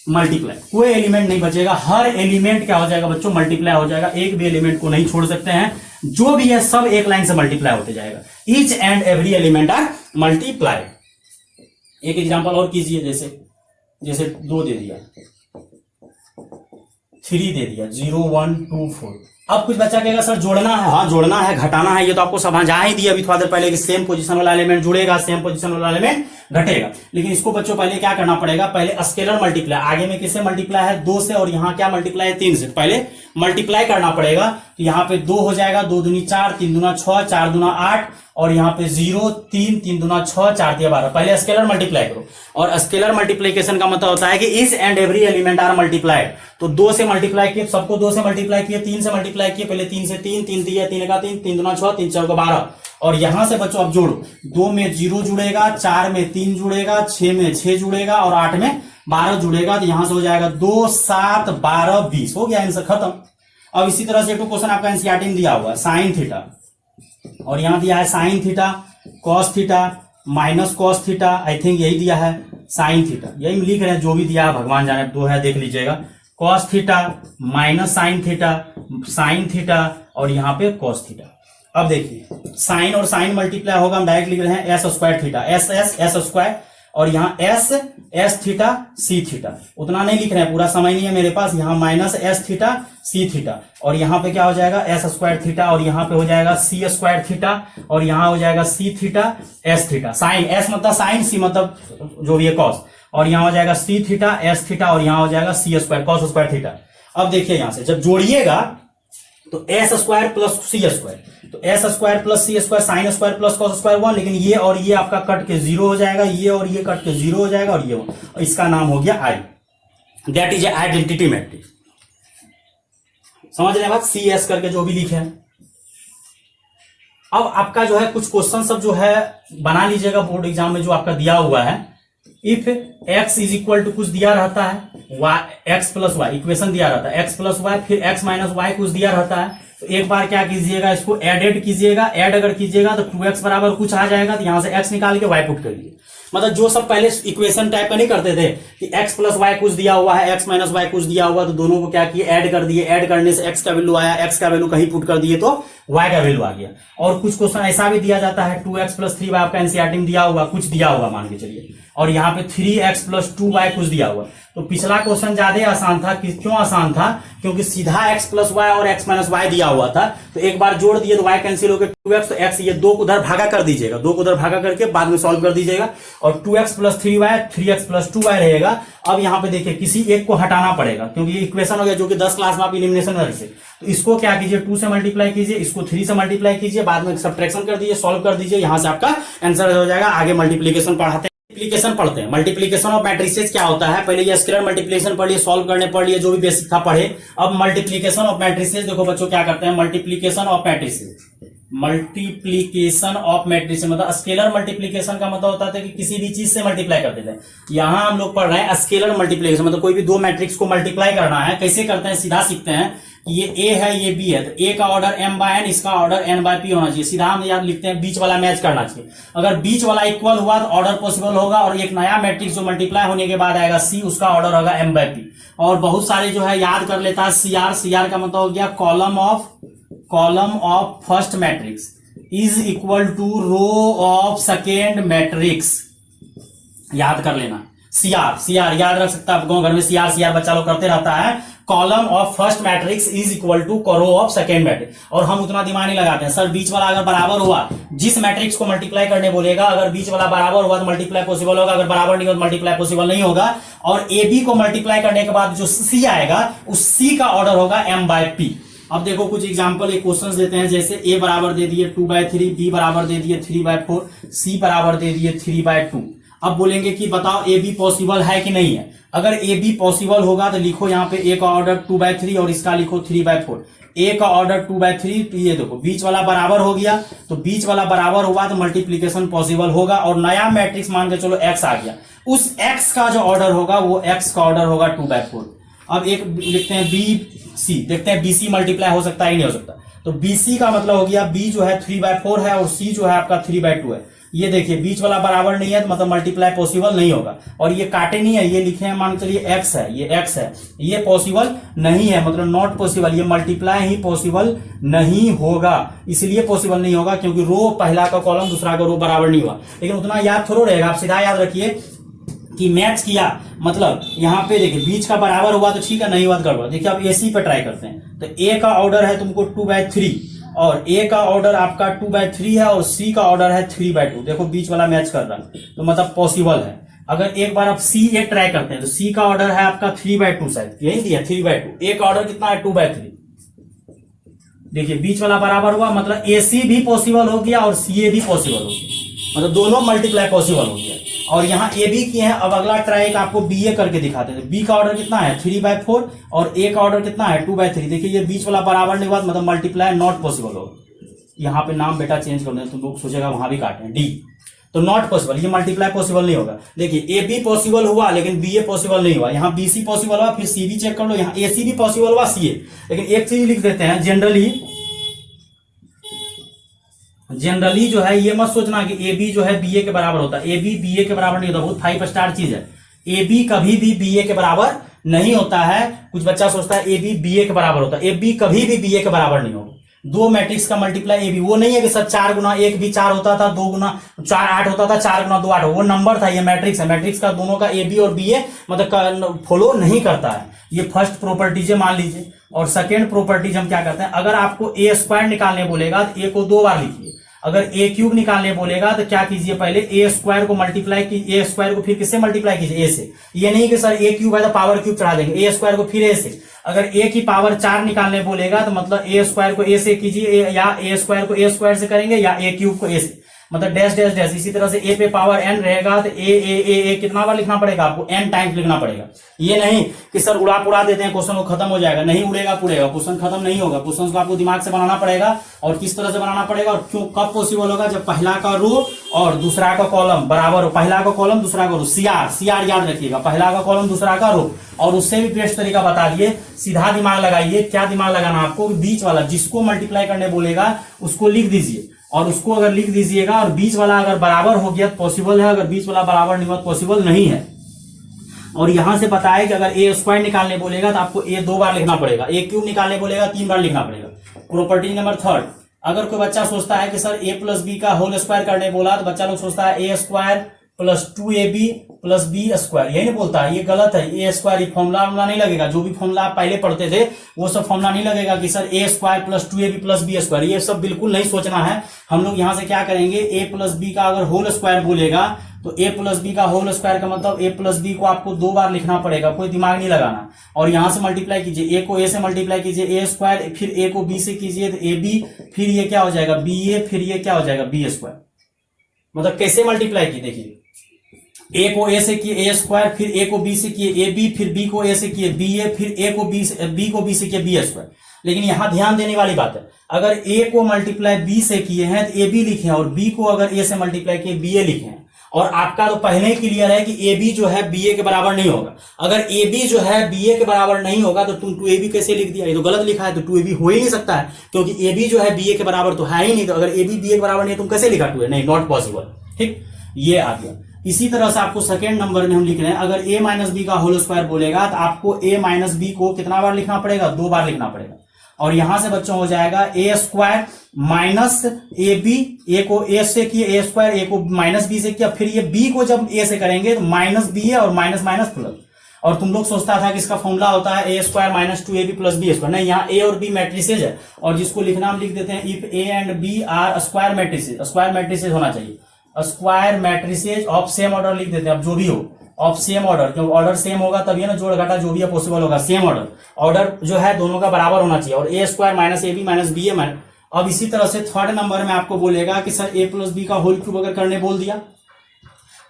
multiply, कोई एलिमेंट नहीं बचेगा, हर एलिमेंट क्या हो जाएगा बच्चों मल्टीप्लाई हो जाएगा, एक भी एलिमेंट को नहीं छोड़ सकते हैं, जो भी है सब एक लाइन से मल्टीप्लाई होते जाएगा। Each and every element are multiply. एक एग्जांपल और कीजिए, जैसे 2 दे दिया, 3 दे दिया, 0 1 2 4। अब कुछ बच्चा कहेगा सर जोड़ना है, हाँ जोड़ना है, घटाना है, ये तो आपको समझा ही दिया अभी थोड़ा देर पहले कि सेम पोजीशन वाला एलिमेंट जुड़ेगा, सेम पोजीशन वाला एलिमेंट घटेगा। लेकिन इसको बच्चों पहले क्या करना पड़ेगा, पहले स्केलर मल्टीप्लाई, आगे में किससे मल्टीप्लाई है 2 से, और यहाँ क्या मल्टीप्लाई है 3 से, पहले मल्टीप्लाई करना पड़ेगा। तो यहाँ पे 2 हो जाएगा, 2 दूनी 4, 3 दूना 6, 4 दूना 8, और यहाँ पे 0, 3, 3 दूना 6, 4 दिया 12। पहले स्केलर मल्टीप्लाई करो, और स्केलर मल्टीप्लीकेशन का मतलब होता है कि each and every element are multiplied. तो 2 से मल्टीप्लाई किए, सबको 2 से मल्टीप्लाई किए, 3 से मल्टीप्लाई किए, पहले 3 से 3, 3 दिया, 3 का 3, 3 दूना 6, 3 4 का 12, और यहां से बच्चों अब जोड़ो, 2 में 0 जुड़ेगा, 4 में 3 जुड़ेगा, 6 में 6 जुड़ेगा, और 8 में 12 जुड़ेगा। तो यहां से हो जाएगा 2, 7, 12, 20, हो गया आंसर खत्म। अब इसी तरह से एक क्वेश्चन आपका एनसीईआरटी में दिया हुआ है साइन थीटा, और यहां दिया है sine theta cos theta minus cos theta, I think यही दिया है साइन थीटा, यही लिख रहे हैं, जो भी दिया है भगवान जाने, 2 है देख लीजिएगा, cos theta minus sine theta और यहाँ पे कॉस थीटा। अब देखिए साइन और साइन मल्टीप्लाई होगा, हम डायरेक्ट लिख रहे हैं S square theta, S square, और यहाँ एस थीटा सी थीटा, उतना नहीं लिख रहे हैं, पूरा समय नहीं है मेरे पास, यहाँ minus S theta C theta, और यहाँ पे क्या हो जाएगा एस स्क्वायर थीटा, और यहाँ पे हो जाएगा सी स्क्वायर थीटा, और यहाँ हो जाएगा C theta S theta, sine S मतलब साइन, सी मतलब जो भी है कॉस, और यहाँ हो जाएगा सी थीटा एस थीटा, और यहाँ हो जाएगा C square cos square theta. अब देखिए यहां से जब जोड़िएगा तो S square plus C square, तो S square plus C square sine square plus cos square 1, लेकिन ये और ये आपका कट के 0 हो जाएगा, ये और ये कट के 0 हो जाएगा, और ये 1, और इसका नाम हो गया I, that is a identity matrix. समझ रहे हैं बात, सी एस करके जो भी लिखे हैं। अब आपका जो है कुछ क्वेश्चन सब जो है बना लीजिएगा बोर्ड एग्जाम में, जो आपका दिया हुआ है, if x is equal to कुछ दिया रहता है, x प्लस वाई इक्वेशन दिया रहता है, x प्लस वाई, फिर x माइनस वाई कुछ दिया रहता है, तो एक बार क्या कीजिएगा, इसको एडेड कीजिएगा, ऐड अगर कीजिएगा तो 2x बराबर कुछ आ जाएगा, तो यहां से x निकाल के y पुट करिए। मतलब जो सब पहले इक्वेशन टाइप का नहीं करते थे कि x प्लस वाई कुछ दिया हुआ है, x माइनस वाई कुछ दिया हुआ, तो दोनों को क्या किए ऐड कर दिए, ऐड करने से x का वैल्यू आया, x का वैल्यू कहीं पुट कर दिए तो y का वैल्यू आ गया। और कुछ क्वेश्चन ऐसा भी दिया जाता है 2x प्लस 3y, आपका एनसीईआरटी में दिया हुआ, कुछ दिया हुआ मान के चलिए, और यहाँ पे 3x प्लस 2y कुछ दिया हुआ। तो पिछला क्वेश्चन ज्यादा आसान था, क्यों आसान था, क्योंकि सीधा x प्लस वाई और x माइनस वाई दिया हुआ था, तो एक बार जोड़ दिए तो y कैंसिल हो गया 2x, तो x ये 2 को उधर भागा कर दीजिएगा, 2 को उधर भागा करके बाद में सॉल्व कर दीजिएगा, और 2x plus 3y 3x plus 2y रहेगा। अब यहाँ पे देखिए किसी एक को हटाना पड़ेगा, क्योंकि ये इक्वेशन हो गया जो कि 10 क्लास में आप इलिमिनेशन में रखिए, तो इसको क्या कीजिए 2 से मल्टीप्लाई कीजिए, इसको 3 से मल्टीप्लाई कीजिए, बाद में सब्ट्रैक्शन कर दीजिए, सॉल्व कर दीजिए, यहां से आपका आंसर हो जाएगा। आगे मल्टीप्लीकेशन पढ़ाते हैं, मल्टीप्लीकेशन पढ़ते हैं। मल्टीप्लीकेशन ऑफ मैट्रिसेस क्या होता है, पहले ये स्केलर मल्टीप्लीकेशन पढ़ लिए, सॉल्व करने पढ़ लिए, जो भी बेसिक था पढ़े। अब मल्टीप्लीकेशन ऑफ मैट्रिसेस देखो बच्चों क्या करते हैं, multiplication of matrices, multiplication of matrices मतलब स्केलर मल्टीप्लीकेशन का मतलब होता था कि किसी भी चीज से मल्टीप्लाई करते थे। यहां हम लोग पढ़ रहे हैं स्केलर मल्टीप्लीकेशन, मतलब कोई भी दो मैट्रिक्स को मल्टीप्लाई करना है, कैसे करते हैं सीधा सीखते हैं। ये a है ये b है, तो a का ऑर्डर m/n, इसका ऑर्डर n/p होना चाहिए। सीधा हम याद लिखते हैं बीच वाला मैच करना चाहिए, अगर बीच वाला इक्वल हुआ तो ऑर्डर पॉसिबल होगा, और एक नया मैट्रिक्स जो मल्टीप्लाई होने के बाद आएगा c, उसका ऑर्डर होगा m/p। और बहुत सारे जो है याद कर लेता है CR का मतलब हो गया column of first matrix is equal to row of second matrix, याद कर लेना। CR याद रख सकता है, आप गाँव घर में CR बच्चा लोग करते रहता है। Column of first matrix is equal to row of second matrix, और हम उतना दिमाग नहीं लगाते हैं सर, बीच वाला अगर बराबर हुआ, जिस मैट्रिक्स को मल्टीप्लाई करने बोलेगा, अगर बीच वाला बराबर हुआ तो मल्टीप्लाई पॉसिबल होगा, अगर बराबर नहीं हुआ तो मल्टीप्लाई पॉसिबल नहीं होगा। और AB को मल्टीप्लाई करने के बाद जो C आएगा उस C का ऑर्डर होगा m/p। अब देखो कुछ एग्जांपल एक क्वेश्चंस देते हैं, जैसे A बराबर दे दिए 2/3, B बराबर दे दिए 3/4, C बराबर दे दिए 3/2। अब बोलेंगे कि बताओ AB पॉसिबल है कि नहीं है। अगर AB पॉसिबल होगा तो लिखो यहाँ पे A का ऑर्डर 2/3 और इसका लिखो 3/4। A का ऑर्डर 2/3, तो ये देखो बीच वाला बराबर हो गया, तो बीच वाला बराबर हुआ तो मल्टीप्लीकेशन पॉसिबल होगा, और नया मैट्रिक्स मान के चलो X आ गया, उस X का जो ऑर्डर होगा वो X का ऑर्डर होगा 2/4। अब एक लिखते हैं BC, देखते हैं BC मल्टीप्लाई हो सकता है नहीं हो सकता। तो BC का मतलब हो गया B जो है 3/4 है और C जो है आपका 3/2 है। ये देखिए बीच वाला बराबर नहीं है तो मतलब मल्टीप्लाई पॉसिबल नहीं होगा, और ये काटे नहीं है, ये लिखे हैं मान चलिए X है, ये X है, ये पॉसिबल नहीं है, मतलब नॉट पॉसिबल, ये मल्टीप्लाई ही पॉसिबल नहीं होगा। इसलिए पॉसिबल नहीं होगा क्योंकि रो पहला का कॉलम दूसरा का रो बराबर नहीं हुआ। लेकिन उतना याद थोड़ा रहेगा, आप सीधा याद रखिए कि मैच किया, मतलब यहाँ पे देखिए बीच का बराबर हुआ तो ठीक है, नहीं हुआ तो गड़बड़। देखिए अब AC पे ट्राई करते हैं, तो A का ऑर्डर है तुमको 2/3, और ए का ऑर्डर आपका 2/3 है और सी का ऑर्डर है 3/2। देखो बीच वाला मैच कर रहा है, तो मतलब पॉसिबल है। अगर एक बार आप सी ए ट्राई करते हैं तो सी का ऑर्डर है आपका 3/2, शायद यही दिया 3/2। ए का ऑर्डर कितना है 2/3। देखिए बीच वाला बराबर हुआ, मतलब ए सी भी पॉसिबल हो गया और सी ए भी पॉसिबल हो गया, मतलब दोनों मल्टीप्लाई पॉसिबल हो गया। और यहाँ ए बी किए हैं। अब अगला ट्राई का आपको बी ए करके दिखाते हैं। बी का ऑर्डर कितना है 3/4 और ए का ऑर्डर कितना है 2/3। देखिए ये बीच वाला बराबर नहीं हुआ, मतलब मल्टीप्लाई नॉट पॉसिबल हो। यहाँ पे नाम बेटा चेंज कर दें, तुम लोग सोचेगा वहां भी काटे डी, तो नॉट पॉसिबल, ये मल्टीप्लाई पॉसिबल नहीं होगा। देखिए ए बी पॉसिबल हुआ लेकिन बी ए पॉसिबल नहीं हुआ। यहाँ बी सी पॉसिबल हुआ, फिर सी बी चेक कर लो, यहाँ ए सी भी पॉसिबल हुआ, सी ए। लेकिन एक चीज लिख देते हैं, जनरली जो है ये मत सोचना कि ए बी जो है बी ए के बराबर होता है। ए बी बी ए के बराबर नहीं होता, बहुत 5 स्टार चीज है। ए बी कभी भी बी ए के बराबर नहीं होता है। कुछ बच्चा सोचता है ए बी बी ए के बराबर होता है, ए बी कभी भी बी ए के बराबर नहीं होगा। दो मैट्रिक्स का मल्टीप्लाई ए बी, वो नहीं है कि सर 4 गुना 1 भी 4 होता था, 2 गुना 4 8 होता था, 4 गुना 2 8, वो नंबर था। ये मैट्रिक्स है, मैट्रिक्स का दोनों का ए बी और बी ए मतलब फॉलो नहीं करता है। ये फर्स्ट प्रॉपर्टीज है मान लीजिए। और सेकेंड प्रॉपर्टीज हम क्या करते हैं, अगर आपको ए स्क्वायर निकालने बोलेगा तो ए को 2 बार लिखिए। अगर ए क्यूब निकालने बोलेगा तो क्या कीजिए, पहले ए स्क्वायर को मल्टीप्लाई कीजिए, ए स्क्वायर को फिर किससे मल्टीप्लाई कीजिए, ए से। ये नहीं कि सर ए क्यूब है तो पावर क्यूब चढ़ा देंगे, ए स्क्वायर को फिर ए से। अगर ए की पावर 4 निकालने बोलेगा तो मतलब ए स्क्वायर को ए से कीजिए, या ए स्क्वायर को ए स्क्वायर से करेंगे, या ए क्यूब को ए से, मतलब डैश डैश डैश। इसी तरह से ए पे पावर एन रहेगा तो ए कितना बार लिखना पड़ेगा आपको, एन टाइम्स लिखना पड़ेगा। ये नहीं कि सर उड़ा देते हैं क्वेश्चन को, खत्म हो जाएगा, नहीं उड़ेगा पुड़ेगा, क्वेश्चन खत्म नहीं होगा। क्वेश्चन को आपको दिमाग से बनाना पड़ेगा। और किस तरह से बनाना पड़ेगा और क्यों, कब पॉसिबल होगा, जब पहला का रो और दूसरा का कॉलम बराबर हो। पहला का कॉलम दूसरा का रो, सीआर याद रखिएगा, पहला का कॉलम दूसरा का रो। और उससे भी बेस्ट तरीका बता दिए, सीधा दिमाग लगाइए। क्या दिमाग लगाना आपको, बीच वाला जिसको मल्टीप्लाई करने बोलेगा उसको लिख दीजिए, और उसको अगर लिख दीजिएगा और बीच वाला अगर बराबर हो गया तो पॉसिबल है, अगर बीच वाला बराबर नहीं हुआ तो पॉसिबल नहीं है। और यहां से पता है कि अगर ए स्क्वायर निकालने बोलेगा तो आपको ए 2 बार लिखना पड़ेगा, ए क्यूब निकालने बोलेगा 3 बार लिखना पड़ेगा। प्रॉपर्टी नंबर 3, अगर कोई बच्चा सोचता है कि सर ए प्लस बी का होल स्क्वायर करने बोला तो बच्चा लोग सोचता है A square plus 2ab plus B square, यही नहीं बोलता है, ये गलत है। ए स्क्वायर फॉर्मुला नहीं लगेगा, जो भी फॉर्मुला आप पहले पढ़ते थे वो सब फॉर्मुला नहीं लगेगा कि sir A square plus 2ab plus B square, ये सब बिल्कुल नहीं सोचना है। हम लोग यहां से क्या करेंगे, ए प्लस बी का अगर होल स्क्वायर बोलेगा तो ए प्लस बी का होल स्क्वायर का मतलब ए प्लस बी को आपको 2 बार लिखना पड़ेगा, कोई दिमाग नहीं लगाना। और यहां से मल्टीप्लाई कीजिए, ए को ए से मल्टीप्लाई कीजिए, ए स्क्वायर, फिर ए को बी से कीजिए तो ए बी, फिर ये क्या हो जाएगा बी ए, फिर ये क्या हो जाएगा बी स्क्वायर। मतलब कैसे मल्टीप्लाई की, देखिए ए को ए से किए ए स्क्वायर, फिर ए को बी से किए ए बी, फिर बी को ए से किए बी ए, फिर ए को बी से किए बी स्क्वायर। लेकिन यहां ध्यान देने वाली बात है, अगर ए को मल्टीप्लाई बी से किए हैं तो ए बी लिखे हैं, और बी को अगर ए से मल्टीप्लाई किए बी ए लिखे हैं। और आपका तो पहले ही क्लियर है कि ए बी जो है बी ए के बराबर नहीं होगा। अगर ए बी जो है बी ए के बराबर नहीं होगा तो तुम 2ab कैसे लिख दिया, ये तो गलत लिखा है, तो 2ab हो ही नहीं सकता है, क्योंकि ए बी जो है बी ए के बराबर तो है ही नहीं। तो अगर ए बी बी ए के बराबर नहीं तुम कैसे लिखा 2a, नहीं, नॉट पॉसिबल। ठीक, ये आ गया। इसी तरह से आपको सेकेंड नंबर में हम लिख रहे हैं, अगर a माइनस बी का होल स्क्वायर बोलेगा तो आपको a माइनस बी को कितना बार लिखना पड़ेगा, 2 बार लिखना पड़ेगा। और यहां से बच्चों हो जाएगा ए स्क्वायर माइनस ए बी, ए को ए से किए ए स्क्वायर, ए को माइनस बी से किया, फिर ये बी को जब ए से करेंगे तो माइनस बी है और माइनस माइनस प्लस। और तुम लोग सोचता था कि इसका फॉर्मूला होता है A square minus 2ab plus B square, नहीं, यहाँ ए और बी मैट्रिसेज है, और जिसको लिखना हम लिख देते हैं if A and B are square matrices. Square matrices होना चाहिए, square matrices of same order लिख देते हैं। अब जो भी हो ऑफ सेम ऑर्डर, क्योंकि ऑर्डर सेम होगा तभी ना जोड़ घटा जो भी है पॉसिबल होगा। सेम ऑर्डर जो है दोनों का बराबर होना चाहिए, और A square minus A B minus B A minus. अब इसी तरह से थर्ड नंबर में आपको बोलेगा कि सर ए प्लस बी का होल क्यूब अगर करने बोल दिया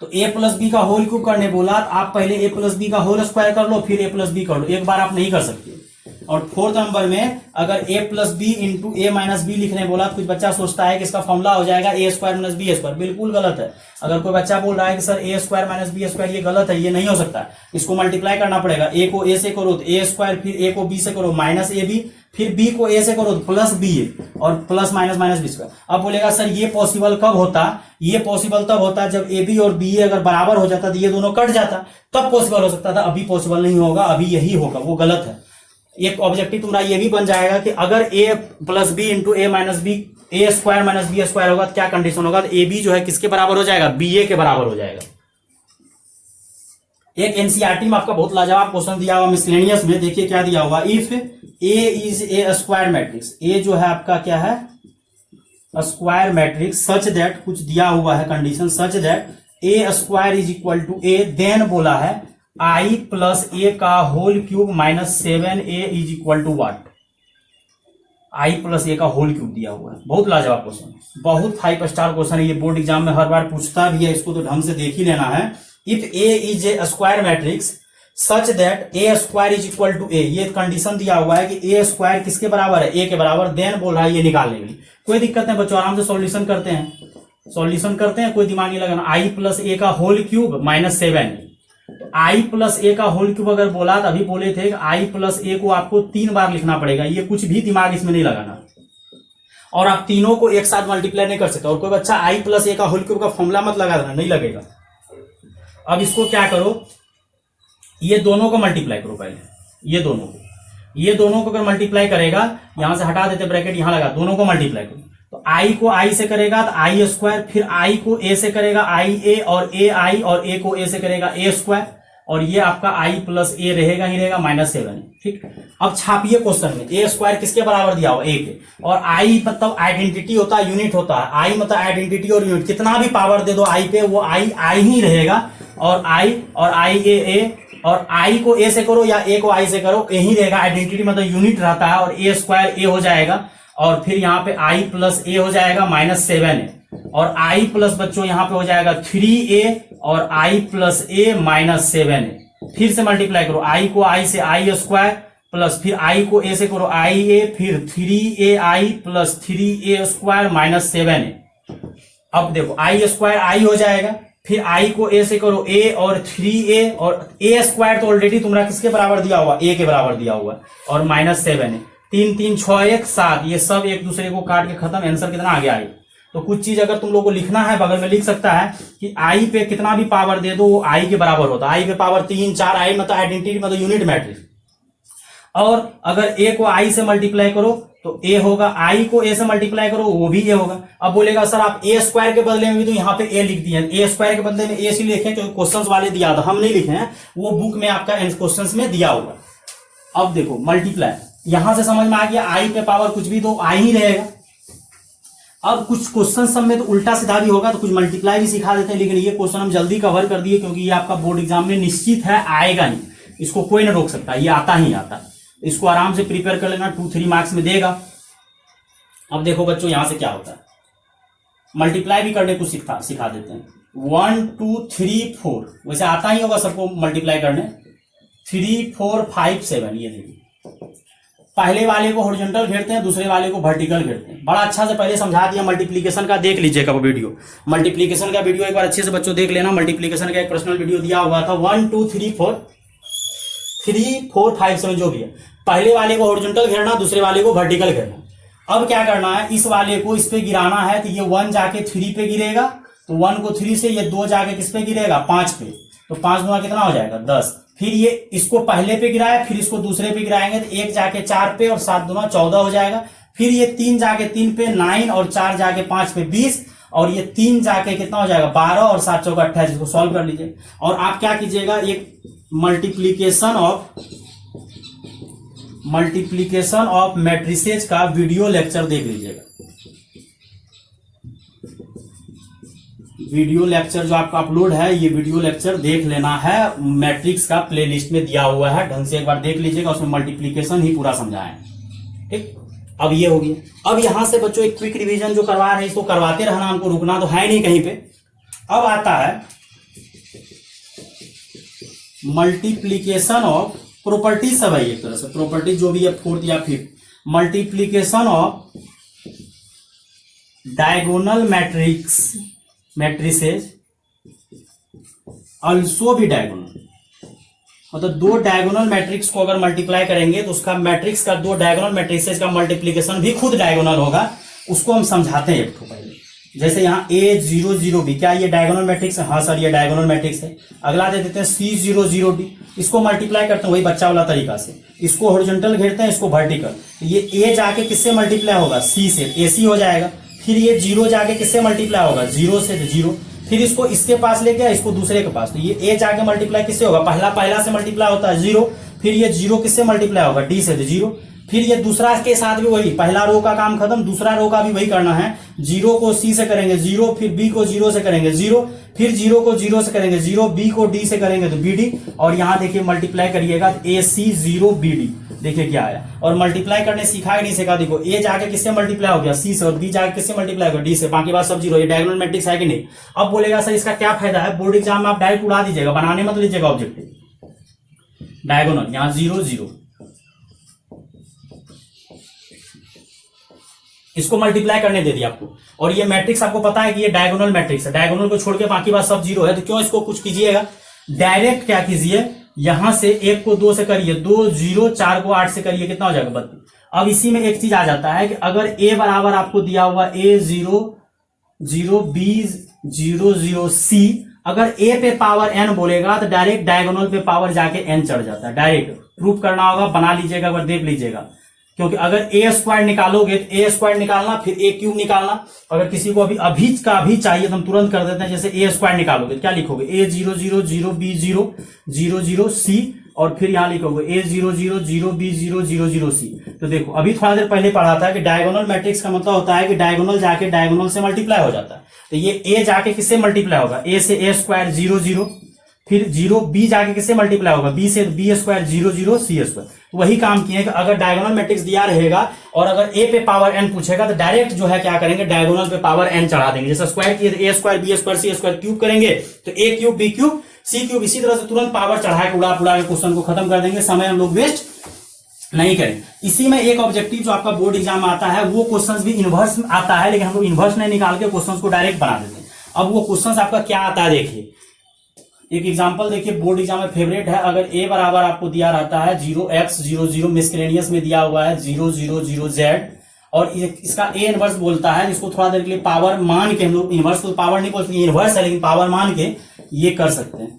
तो ए प्लस बी का होल क्यूब करने बोला तो आप पहले ए प्लस बी का होल स्क्वायर कर लो, फिर ए प्लस बी कर लो, एक बार आप नहीं कर सकते। और फोर्थ नंबर में अगर ए प्लस बी इंटू ए माइनस बी लिखने बोला तो कुछ बच्चा सोचता है कि इसका फॉर्मूला हो जाएगा ए स्क्वायर माइनस बी स्क्वायर, बिल्कुल गलत है। अगर कोई बच्चा बोल रहा है कि sir A square minus B square, ये गलत है, ये नहीं हो सकता। इसको मल्टीप्लाई करना पड़ेगा, ए को ए से करो तो ए स्क्वायर, फिर ए को बी से करो माइनस ए बी, फिर बी को ए से करो तो प्लस बी ए, और plus minus minus B square. अब बोलेगा सर ये पॉसिबल कब होता, ये पॉसिबल तब होता जब ए बी और बी ए अगर बराबर हो जाता तो ये दोनों कट जाता, तब पॉसिबल हो सकता था। अभी पॉसिबल नहीं होगा, अभी यही होगा, वो गलत है। एक ऑब्जेक्टिव तुम्हारा ये भी बन जाएगा कि अगर ए प्लस बी इंटू ए माइनस बी, ए स्क्वायर माइनस बी स्क्वायर होगा तो क्या कंडीशन होगा, तो ए बी जो है किसके बराबर हो जाएगा, बी ए के बराबर हो जाएगा। एक एनसीईआरटी में आपका बहुत लाजवाब क्वेश्चन दिया हुआ मिसलेनियस में, देखिए क्या दिया हुआ, if A is a square matrix, A जो है आपका क्या है स्क्वायर मैट्रिक्स, सच दैट कुछ दिया हुआ है condition, such that A square is equal to A, then बोला है आई प्लस ए का whole cube minus 7a is equal to what, I plus A का होल क्यूब दिया हुआ है। बहुत लाजवाब क्वेश्चन, बहुत 5 स्टार क्वेश्चन है ये, बोर्ड एग्जाम में हर बार पूछता भी है, इसको तो ढंग से देख ही लेना है। If A is a square matrix such that A square is equal to A, ये कंडीशन दिया हुआ है कि ए स्क्वायर किसके बराबर है, ए के बराबर, देन बोल रहा है ये निकालने के लिए। कोई दिक्कत नहीं बच्चों, आराम से सॉल्यूशन करते हैं, कोई दिमाग नहीं लगाना। आई प्लस ए का whole cube minus 7, I plus A का होल क्यूब अगर बोला तो अभी बोले थे आई प्लस ए को आपको 3 बार लिखना पड़ेगा, ये कुछ भी दिमाग इसमें नहीं लगाना, और आप तीनों को एक साथ मल्टीप्लाई नहीं कर सकते। और कोई बच्चा आई प्लस ए का होल क्यूब का फॉर्मूला मत लगा देना, नहीं लगेगा। अब इसको क्या करो, ये दोनों को मल्टीप्लाई करो पहले, ये दोनों को अगर मल्टीप्लाई करेगा, यहां से हटा देते ब्रैकेट, यहां लगा, दोनों को मल्टीप्लाई करो तो आई को आई से करेगा तो आई स्क्वायर, फिर आई को ए से करेगा आई ए, और ए आई, और ए को ए से करेगा ए स्क्वायर, और ये आपका आई प्लस ए रहेगा ही रहेगा माइनस 7। ठीक, अब छापिए क्वेश्चन में, ए स्क्वायर किसके बराबर दिया हुआ, ए के, और आई मतलब आइडेंटिटी होता है, यूनिट होता है, आई मतलब आइडेंटिटी और यूनिट, कितना भी पावर दे दो आई पे वो आई ही रहेगा, और आई ए, और आई को ए से करो या ए को आई से करो, ए ही रहेगा, आइडेंटिटी मतलब यूनिट रहता है, और ए स्क्वायर ए हो जाएगा, और फिर यहाँ पे आई प्लस ए हो जाएगा माइनस 7, और आई प्लस बच्चों यहाँ पे हो जाएगा 3a, और आई प्लस ए माइनस 7, फिर से मल्टीप्लाई करो, आई को आई से आई स्क्वायर, प्लस फिर आई को ए से करो आई ए, फिर 3ai plus 3a square minus 7। अब देखो आई स्क्वायर आई हो जाएगा, फिर आई को ए से करो ए, और 3a, और ए स्क्वायर तो ऑलरेडी तुम्हारा किसके बराबर दिया हुआ, ए के बराबर दिया हुआ, और माइनस 7, 3 3 6 1 7, ये सब एक दूसरे को काट के खत्म, आंसर कितना आ गया आई। तो कुछ चीज अगर तुम लोग को लिखना है बगल में लिख सकता है कि आई पे कितना भी पावर दे दो वो आई के बराबर होता है, आई पे पावर 3 4, आई मतलब आइडेंटिटी मतलब यूनिट मैट्रिक्स, और अगर ए को आई से मल्टीप्लाई करो तो ए होगा, आई को ए से मल्टीप्लाई करो वो भी ए होगा। अब बोलेगा सर आप ए स्क्वायर के बदले में भी तो यहाँ पे ए लिख दिए, ए स्क्वायर के बदले में ए इसलिए लिखे क्योंकि क्वेश्चंस वाले दिया था, हम नहीं लिखे हैं, वो बुक में आपका क्वेश्चंस में दिया हुआ। अब देखो मल्टीप्लाई, यहां से समझ में आ गया, आई पे पावर कुछ भी तो आई ही रहेगा। अब कुछ क्वेश्चन सब में तो उल्टा सीधा भी होगा, तो कुछ मल्टीप्लाई भी सिखा देते हैं, लेकिन ये क्वेश्चन हम जल्दी कवर कर दिए क्योंकि ये आपका बोर्ड एग्जाम में निश्चित है आएगा ही, इसको कोई ना रोक सकता, ये आता ही आता, इसको आराम से प्रिपेयर कर लेना, 2-3 मार्क्स में देगा। अब देखो बच्चों यहां से क्या होता है, मल्टीप्लाई भी करने को सिखा देते हैं, 1 2 3 4, वैसे आता ही होगा सबको मल्टीप्लाई करने, 3 4 5 7, ये देखिए पहले वाले को हॉरिजॉन्टल घेरते हैं, दूसरे वाले को वर्टिकल घेरते हैं। बड़ा अच्छा से पहले समझा दिया, मल्टीप्लिकेशन का देख लीजिएगा वो वीडियो, मल्टीप्लिकेशन का वीडियो एक बार अच्छे से बच्चों देख लेना, मल्टीप्लिकेशन का एक पर्सनल वीडियो दिया हुआ था, 1 2 3 4 5 7 जो भी है, पहले वाले को हॉरिजॉन्टल घेरना, दूसरे वाले को वर्टिकल घेरना। अब क्या करना है, इस वाले को इस पे गिराना है तो ये 1 जाके 3 पे गिरेगा, तो 1 को 3 से, ये 2 जाके किस पे गिरेगा 5 पे, तो 5 दूना कितना हो जाएगा 10, फिर ये इसको पहले पे गिराया, फिर इसको दूसरे पे गिराएंगे तो 1 जाके 4 पे, और 7 दूना 14 हो जाएगा, फिर ये 3 जाके 3 पे 9, और 4 जाके 5 पे 20, और ये 3 जाके कितना हो जाएगा 12, और 7 चौका 28, इसको सॉल्व कर लीजिए। और आप क्या कीजिएगा, एक मल्टीप्लीकेशन ऑफ मैट्रिसेज का वीडियो लेक्चर देख लीजिएगा, वीडियो लेक्चर जो आपका अपलोड है, ये वीडियो लेक्चर देख लेना है, मैट्रिक्स का प्लेलिस्ट में दिया हुआ है, ढंग से एक बार देख लीजिएगा, उसमें मल्टीप्लिकेशन ही पूरा समझाया है। ठीक, अब ये हो गया। अब यहां से बच्चों एक क्विक रिवीजन जो करवा रहे हैं, इसको करवाते रहना, हमको रुकना तो है नहीं कहीं पे। अब आता है मल्टीप्लीकेशन ऑफ प्रॉपर्टीज, सब है एक तरह से प्रॉपर्टी जो भी है 4th या 5th, multiplication of diagonal matrices also भी डायगोनल, मतलब 2 डायगोनल मैट्रिक्स को अगर मल्टीप्लाई करेंगे तो उसका मैट्रिक्स का 2 डायगोनल मैट्रिसेज का मल्टीप्लीकेशन भी खुद डायगोनल होगा, उसको हम समझाते हैं एक तो पहले। जैसे यहाँ A00 भी, क्या ये डायगोनल मैट्रिक्स है? हाँ सर ये डायगोनल मैट्रिक्स है। अगला दे देते हैं C00D, इसको मल्टीप्लाई करते हैं वही बच्चा वाला तरीका से, इसको हॉरिजॉन्टल घेरते हैं, इसको वर्टिकल, ये A जाके किससे मल्टीप्लाई होगा? C से, AC हो जाएगा। फिर ये 0 जाके किससे मल्टीप्लाई होगा? 0 से, तो 0, फिर इसको इसके पास लेके इसको दूसरे के पास, तो ये ए जाके मल्टीप्लाई किससे होगा, पहला से मल्टीप्लाई होता है 0, फिर ये 0 किससे मल्टीप्लाई होगा, डी से, तो 0, फिर ये दूसरा के साथ भी वही, पहला रो का काम खत्म, दूसरा रो का भी वही करना है, 0 को सी से करेंगे 0, फिर बी को 0 से करेंगे 0, फिर 0 को 0 से करेंगे 0, बी को डी से करेंगे तो बी डी, और यहां देखिए मल्टीप्लाई करिएगा ए सी 0 बी डी, देखिए क्या आया। और मल्टीप्लाई करने सीखा कि नहीं सीखा, देखो ए जाके किससे मल्टीप्लाई हो गया, सी से, और बी जाके किससे मल्टीप्लाई हो गया, डी से, बाकी बात सब 0। ये डायगोनल मैट्रिक्स है कि नहीं। अब बोलेगा सर इसका क्या फायदा है, बोर्ड एग्जाम में आप डायरेक्ट उड़ा दीजिएगा, बनाने मत लीजिएगा ऑब्जेक्टिव, डायगोनल यहां 0 0, इसको मल्टीप्लाई करने दे दिया आपको। और ये मैट्रिक्स आपको पता है कि ये डायगोनल मैट्रिक्स है, डायगोनल को छोड़ के बाकी बात सब 0 है, तो क्यों इसको कुछ कीजिएगा, डायरेक्ट क्या कीजिए, यहां से 1 को 2 से करिए, 2 0, 4 को 8 से करिए, कितना हो जाएगा 32। अब इसी में एक चीज आ जाता है कि अगर a बराबर आपको दिया हुआ a 0 0 b 0 0 c, अगर a पे पावर n बोलेगा तो डायरेक्ट डायगोनल पे पावर जाके n चढ़ जाता है, डायरेक्ट प्रूफ करना होगा, बना लीजिएगा, एक बार देख लीजिएगा। क्योंकि अगर ए स्क्वायर निकालोगे तो ए स्क्वायर निकालना, फिर ए क्यूब निकालना, अगर किसी को अभी का अभी चाहिए तो हम तुरंत कर देते हैं। जैसे ए स्क्वायर निकालोगे क्या लिखोगे, ए 0 0 0 b 0 0 0 c, और फिर यहां लिखोगे ए 0 0 0 b 0 0 0 c। तो देखो अभी थोड़ा देर पहले पढ़ा था कि डायगोनल मैट्रिक्स का मतलब होता है कि डायगोनल जाके डायगोनल से मल्टीप्लाई हो जाता है। तो ये ए जाके किससे मल्टीप्लाई होगा, ए से ए स्क्वायर 0 0, फिर 0 बी जाके किससे मल्टीप्लाई होगा, बी से बी स्क्वायर 0 0 सी स्क्वायर। तो वही काम किए कि अगर डायगोनल मैट्रिक्स दिया रहेगा और अगर ए पे पावर एन पूछेगा तो डायरेक्ट जो है क्या करेंगे, डायगोनल पे पावर एन चढ़ा देंगे। जैसे स्क्वायर किए ए स्क्वायर बी स्क्वायर सी स्क्वायर, क्यूब करेंगे तो ए cube B cube C cube, इसी तरह से तुरंत पावर चढ़ा के उड़ा पुड़ा के क्वेश्चन को खत्म कर देंगे, समय हम लोग वेस्ट नहीं करें। इसी में एक ऑब्जेक्टिव जो आपका बोर्ड एग्जाम में आता है वो क्वेश्चन भी इनवर्स में आता है, लेकिन हम लोग इनवर्स नहीं निकाल के क्वेश्चन को डायरेक्ट बना देते हैं। अब वो क्वेश्चन आपका क्या आता है देखिए, एक एग्जांपल देखिए, बोर्ड एग्जाम में फेवरेट है। अगर a बराबर आपको दिया रहता है 0x 0 0, मिसक्रेनियस में दिया हुआ है 0 0 0 z, और इसका a इनवर्स बोलता है, इसको थोड़ा देर के लिए पावर मान के, हम लोग इनवर्स को पावर नहीं बोलते, इनवर्स है लेकिन पावर मान के ये कर सकते हैं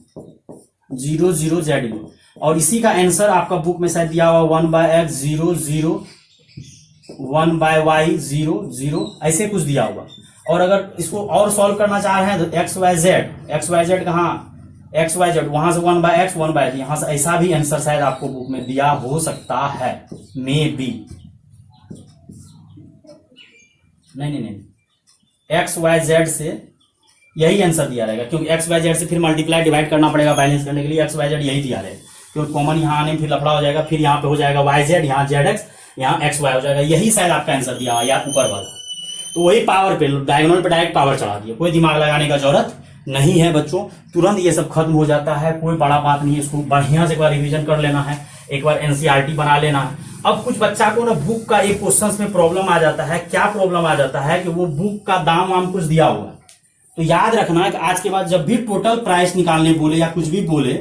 0 0 z में। और इसी का आंसर आपका बुक में शायद दिया हुआ 1/x 0 0 1/y 0 0, ऐसे कुछ दिया हुआ। और अगर इसको और सॉल्व करना चाह रहे हैं तो x y z कहाँ, एक्स वाई जेड, वहां से 1/x 1/z, यहां से ऐसा भी आंसर शायद आपको बुक में दिया हो सकता है, मे बी, नहीं, एक्स वाई जेड से यही आंसर दिया रहेगा, क्योंकि एक्स वाई जेड से फिर मल्टीप्लाई डिवाइड करना पड़ेगा बैलेंस करने के लिए, एक्स वाई जेड यही दिया रहेगा, क्योंकि कॉमन यहाँ आने में फिर लफड़ा हो जाएगा, फिर यहाँ पे हो जाएगा वाई जेड, यहाँ जेड एक्स, यहाँ एक्स वाई हो जाएगा, यही शायद आपका आंसर दिया या ऊपर वाला। तो वही पावर पे डायगोनल पे डायरेक्ट पावर चढ़ा दिया, कोई दिमाग लगाने का जरूरत नहीं है बच्चों, तुरंत ये सब खत्म हो जाता है, कोई बड़ा बात नहीं है। इसको बढ़िया से एक बार रिवीजन कर लेना है, एक बार एनसीईआरटी बना लेना है। अब कुछ बच्चा को ना बुक का एक क्वेश्चन में प्रॉब्लम आ जाता है, क्या प्रॉब्लम आ जाता है कि वो बुक का दाम वाम कुछ दिया हुआ है, तो याद रखना कि आज के बाद जब भी टोटल प्राइस निकालने बोले या कुछ भी बोले,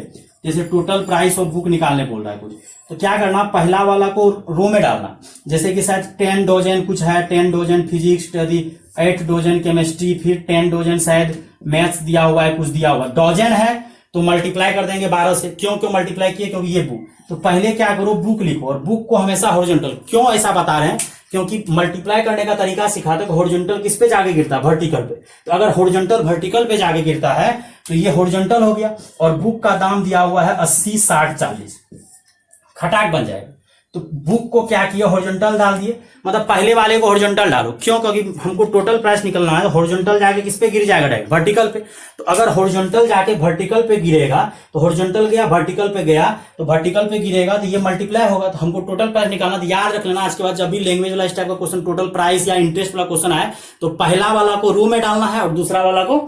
जैसे टोटल प्राइस ऑफ बुक निकालने बोल रहा है कुछ, तो क्या करना, पहला वाला को रो में डालना, जैसे कि शायद 10 डोजन कुछ है, 10 dozen physics study, 8 dozen chemistry, फिर 10 डोजन शायद मैथ्स दिया हुआ है, कुछ दिया हुआ डोजन है तो मल्टीप्लाई कर देंगे 12 से। क्यों मल्टीप्लाई किए, क्योंकि ये बुक, तो पहले क्या करो बुक लिखो, और बुक को हमेशा हॉरिजॉन्टल, क्यों ऐसा बता रहे हैं, क्योंकि मल्टीप्लाई करने का तरीका सिखाते हैं, हॉरिजॉन्टल किस पे जाके गिरता है, वर्टिकल पे, तो अगर हॉरिजॉन्टल वर्टिकल पे जाके गिरता है तो ये हॉरिजॉन्टल हो गया। और बुक का दाम दिया हुआ है 80 60 40, खटाक बन जाएगा। तो बुक को क्या किया, हॉरिजॉन्टल डाल दिए, मतलब पहले वाले को हॉरिजॉन्टल डालो, क्यों, क्योंकि हमको टोटल प्राइस निकलना है, तो हॉरिजॉन्टल जाके किस पे गिर जाएगा, डायरेक्ट वर्टिकल पे। तो अगर हॉरिजॉन्टल जाके वर्टिकल पे गिरेगा, तो हॉरिजॉन्टल गया वर्टिकल पे गया, तो वर्टिकल पे गिरेगा तो ये मल्टीप्लाई होगा, तो हमको टोटल प्राइस निकालना। तो याद रख लेना आज के बाद जब भी लैंग्वेज वाला इस टाइप का क्वेश्चन, टोटल प्राइस या इंटरेस्ट वाला क्वेश्चन आए, तो पहला वाला को रो में डालना है और दूसरा वाला को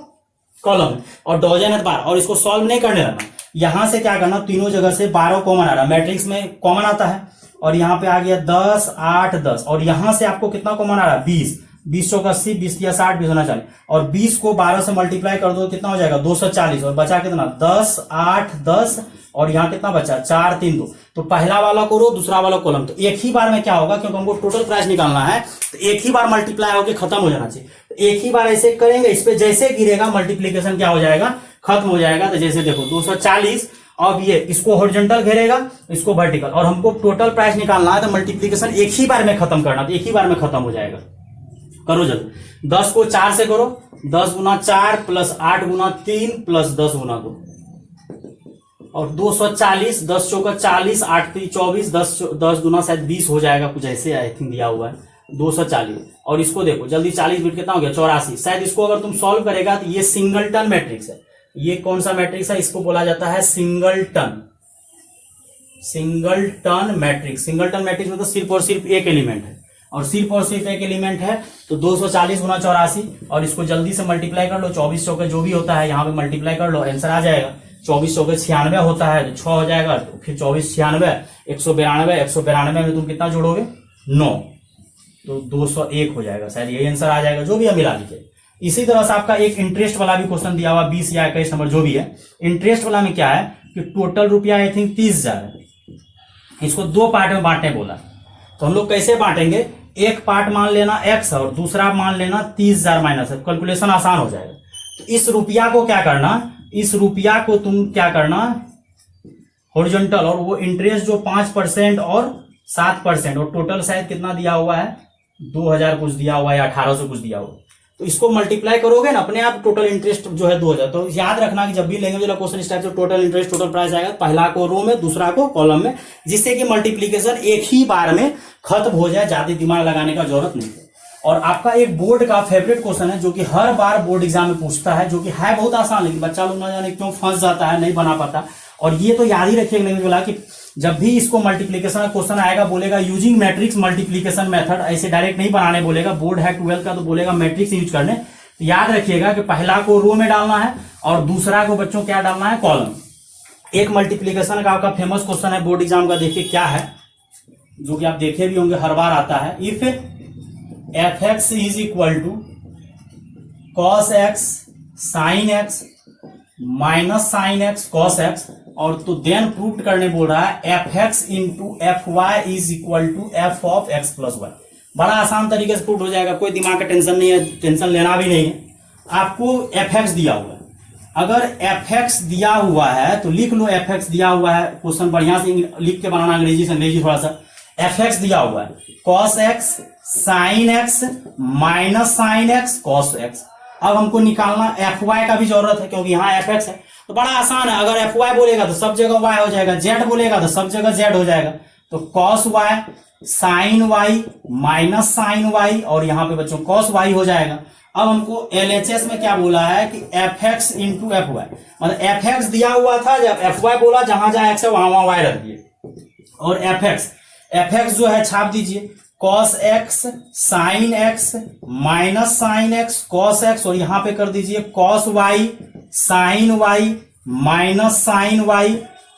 कॉलम में, और डोजन है 12, और इसको सॉल्व नहीं करने रहना। यहां से क्या करना, तीनों जगह से 12 कॉमन आ रहा, मैट्रिक्स में कॉमन आता है, और यहाँ पे आ गया 10 8 10, और यहां से आपको कितना कॉमन आ रहा है, 20 20 चौक 80, 20 या 60, 20 40, और 20 को 12 से मल्टीप्लाई कर दो, कितना हो जाएगा 240, और बचा कितना 10 8 10, और यहाँ कितना बचा 4 3 2। तो पहला वाला को रो, दूसरा वाला कॉलम, तो एक ही बार में क्या होगा, क्योंकि हमको टोटल प्राइस निकालना है, तो एक ही बार मल्टीप्लाई होकर खत्म हो जाना चाहिए। तो एक ही बार ऐसे करेंगे, इस पे जैसे गिरेगा मल्टीप्लीकेशन क्या हो जाएगा, खत्म हो जाएगा। तो जैसे देखो 240, अब ये इसको हॉरिजॉन्टल घेरेगा, इसको वर्टिकल, और हमको टोटल प्राइस निकालना है, तो मल्टीप्लीकेशन एक ही बार में खत्म करना, तो एक ही बार में खत्म हो जाएगा। करो जल्दी। 10 को 4 से करो, 10 गुना 4 प्लस 8 गुना 3 प्लस 10 गुना 2 और 240, 10 चौका 40, 8 3 24, 10 गुना शायद 20 हो जाएगा, कुछ ऐसे आई थिंक दिया हुआ है 240। और इसको देखो जल्दी, 40 बिट कितना हो गया 84। शायद इसको अगर तुम सॉल्व करेगा तो ये सिंगलटन मैट्रिक्स है। ये कौन सा मैट्रिक्स है? इसको बोला जाता है सिंगलटन मैट्रिक्स। सिंगलटन मैट्रिक्स में तो सिर्फ और सिर्फ एक एलिमेंट है, और सिर्फ और सिर्फ एक एलिमेंट है तो 240 गुना 84, और इसको जल्दी से मल्टीप्लाई कर लो, 24 चौके जो भी होता है यहाँ पे मल्टीप्लाई कर लो, आंसर आ जाएगा। 24 चौके 96 होता है तो 6 हो जाएगा, तो फिर 24 96 192, 192 में तुम कितना जोड़ोगे 9, तो 201 हो जाएगा, शायद यही आंसर आ जाएगा, जो भी है मिला लीजिए। इसी तरह से आपका एक इंटरेस्ट वाला भी क्वेश्चन दिया हुआ 20 या 21 नंबर जो भी है। इंटरेस्ट वाला में क्या है कि टोटल रुपया आई थिंक 30,000 है, इसको 2 पार्ट में बांटने बोला। तो हम लोग कैसे बांटेंगे, एक पार्ट मान लेना x और दूसरा मान लेना 30,000 माइनस है, कैलकुलेशन आसान हो जाएगा। तो इस रुपया को क्या करना, इस रुपया को तुम क्या करना हॉरिजॉन्टल, और वो इंटरेस्ट जो 5% और 7% और टोटल शायद कितना दिया हुआ है 2,000 कुछ दिया हुआ है या 1,800 कुछ दिया हुआ है, तो इसको मल्टीप्लाई करोगे ना अपने आप टोटल इंटरेस्ट जो है 2,000। तो याद रखना कि जब भी लेंगे जो क्वेश्चन इस टाइप से टोटल इंटरेस्ट टोटल प्राइस आएगा, पहला को रो में दूसरा को कॉलम में, जिससे कि मल्टीप्लीकेशन एक ही बार में खत्म हो जाए, ज्यादा दिमाग लगाने का जरूरत नहीं है। और आपका एक बोर्ड का फेवरेट क्वेश्चन है जो कि हर बार बोर्ड एग्जाम में पूछता है, जो कि है बहुत आसान, लेकिन बच्चा लोग ना जाने क्यों फंस जाता है, नहीं बना पाता। और ये तो याद ही रखिएगा लैंग्वेज वाला कि जब भी इसको मल्टीप्लीकेशन का क्वेश्चन आएगा बोलेगा यूजिंग मैट्रिक्स मल्टीप्लीकेशन मेथड, ऐसे डायरेक्ट नहीं बनाने बोलेगा। बोर्ड है 12 का तो बोलेगा मैट्रिक्स यूज करने। तो याद रखिएगा कि पहला को रो में डालना है और दूसरा को बच्चों क्या डालना है कॉलम। एक मल्टीप्लीकेशन का आपका फेमस क्वेश्चन है बोर्ड एग्जाम का, देखिए क्या है, जो कि आप देखे भी होंगे हर बार आता है। If f(x) is equal to cos x sin x minus sine X cos x, और तो देन प्रूव करने बोल रहा है f(x) into fy is equal to f of x plus Y. बड़ा आसान तरीके से प्रूव हो जाएगा, कोई दिमाग का टेंशन नहीं है, टेंशन लेना भी नहीं है। आपको f(x) दिया हुआ है, अगर f(x) दिया हुआ है तो लिख लो f(x) दिया हुआ है, क्वेश्चन बढ़िया से लिख के बनाना, अंग्रेजी से अंग्रेजी थोड़ा सा। f(x) दिया हुआ है cos x sin x minus sine x cos x। अब हमको निकालना fy का भी जरूरत है क्योंकि यहाँ f(x) है, तो बड़ा आसान है। अगर fy बोलेगा तो सब जगह y हो जाएगा, z बोलेगा तो सब जगह z हो जाएगा, तो cos y sine y minus sine y, और यहाँ पे बच्चों cos y हो जाएगा। अब हमको LHS में क्या बोला है कि f(x) इंटू fy, मतलब f(x) दिया हुआ था, जब fy बोला जहां जहां x है वहां वहां y रख दिए, और f(x) जो है छाप दीजिए cos x sin x minus sine x cos x, और यहां पे कर दीजिए cos y sin y minus sine y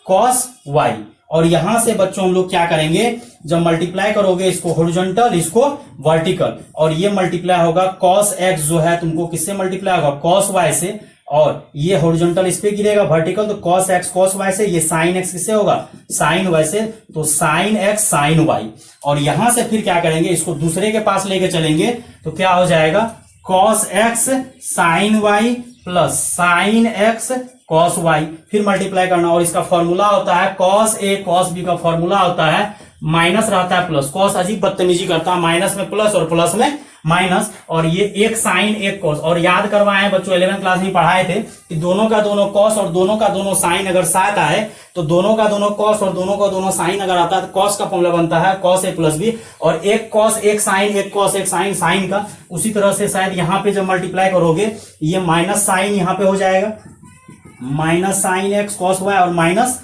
cos y। और यहां से बच्चों हम लोग क्या करेंगे, जब मल्टीप्लाई करोगे इसको हॉरिजॉन्टल इसको वर्टिकल, और ये मल्टीप्लाई होगा cos x जो है तुमको किससे मल्टीप्लाई होगा cos y से, और ये हॉरिजॉन्टल इस पे गिरेगा वर्टिकल, तो cos x cos y से, ये sin x किससे होगा sin y से, तो sin x sin y। और यहां से फिर क्या करेंगे, इसको दूसरे के पास लेके चलेंगे तो क्या हो जाएगा cos x sin y plus sin x cos y, फिर मल्टीप्लाई करना, और इसका फॉर्मूला होता है cos a cos b का फॉर्मूला होता है माइनस रहता है प्लस, cos अजीब बदतमीजी करता है, माइनस में प्लस और प्लस में माइनस, और ये एक साइन एक कॉस। और याद करवाए बच्चों 11th क्लास में पढ़ाए थे कि दोनों का दोनों कॉस और दोनों का दोनों साइन अगर साथ आए तो दोनों का दोनों कॉस और दोनों का दोनों साइन अगर आता है तो कॉस का फॉर्मूला बनता है cos a प्लस बी, और एक कॉस एक साइन एक कॉस एक साइन साइन का। उसी तरह से शायद यहाँ पे जब मल्टीप्लाई करोगे ये माइनस साइन यहाँ पे हो जाएगा, minus sine X cos Y और minus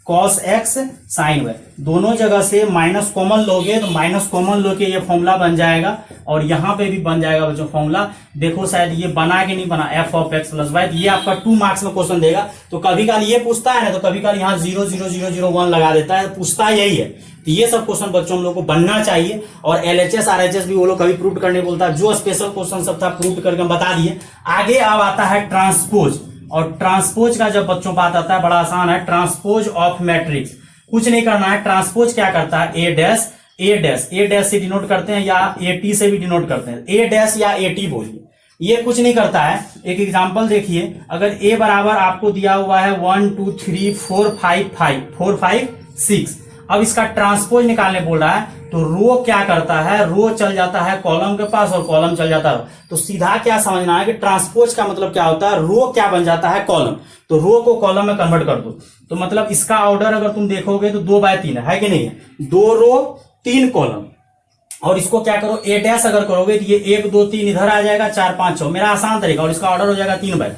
cos X sine Y, दोनों जगह से माइनस कॉमन लोगे तो माइनस कॉमन लोगे ये फॉर्मूला बन जाएगा, और यहाँ पे भी बन जाएगा बच्चों फॉर्मूला। देखो शायद ये बना कि नहीं बना, F of X plus Y, ये आपका 2 मार्क्स में क्वेश्चन देगा। तो कभी काल ये पूछता है ना, तो कभी काल यहाँ 0.0001 लगा देता है, पूछता यही है। तो ये सब क्वेश्चन बच्चों हम लोग को बनना चाहिए, और एलएचएस आरएचएस भी वो लोग कभी प्रूव करने बोलता है, जो स्पेशल क्वेश्चन सब था प्रूव करके हम बता दिए। आगे अब आता है ट्रांसपोज, और ट्रांसपोज का जब बच्चों बात आता है बड़ा आसान है, ट्रांसपोज ऑफ मैट्रिक्स। कुछ नहीं करना है, ट्रांसपोज क्या करता है, ए डैश से डिनोट करते हैं या ए टी से भी डिनोट करते हैं, ए डैश या ए टी बोलिए, ये कुछ नहीं करता है। एक एग्जांपल देखिए, अगर ए बराबर आपको दिया हुआ है 1 2 3 4 5 5 4 5 6, अब इसका ट्रांसपोज निकालने बोल रहा है, तो रो क्या करता है, रो चल जाता है कॉलम के पास और कॉलम चल जाता है। तो सीधा क्या समझना है कि ट्रांसपोज का मतलब क्या होता है, रो क्या बन जाता है, कॉलम। तो रो को कॉलम में कन्वर्ट कर दो, तो मतलब इसका ऑर्डर अगर तुम देखोगे तो 2/3 है कि नहीं है, 2 रो 3 कॉलम। और इसको क्या करो, ए डैश अगर करोगे तो ये 1 2 3 इधर आ जाएगा, 4 5 6 मेरा आसान तरीका, और इसका ऑर्डर हो जाएगा 3/3।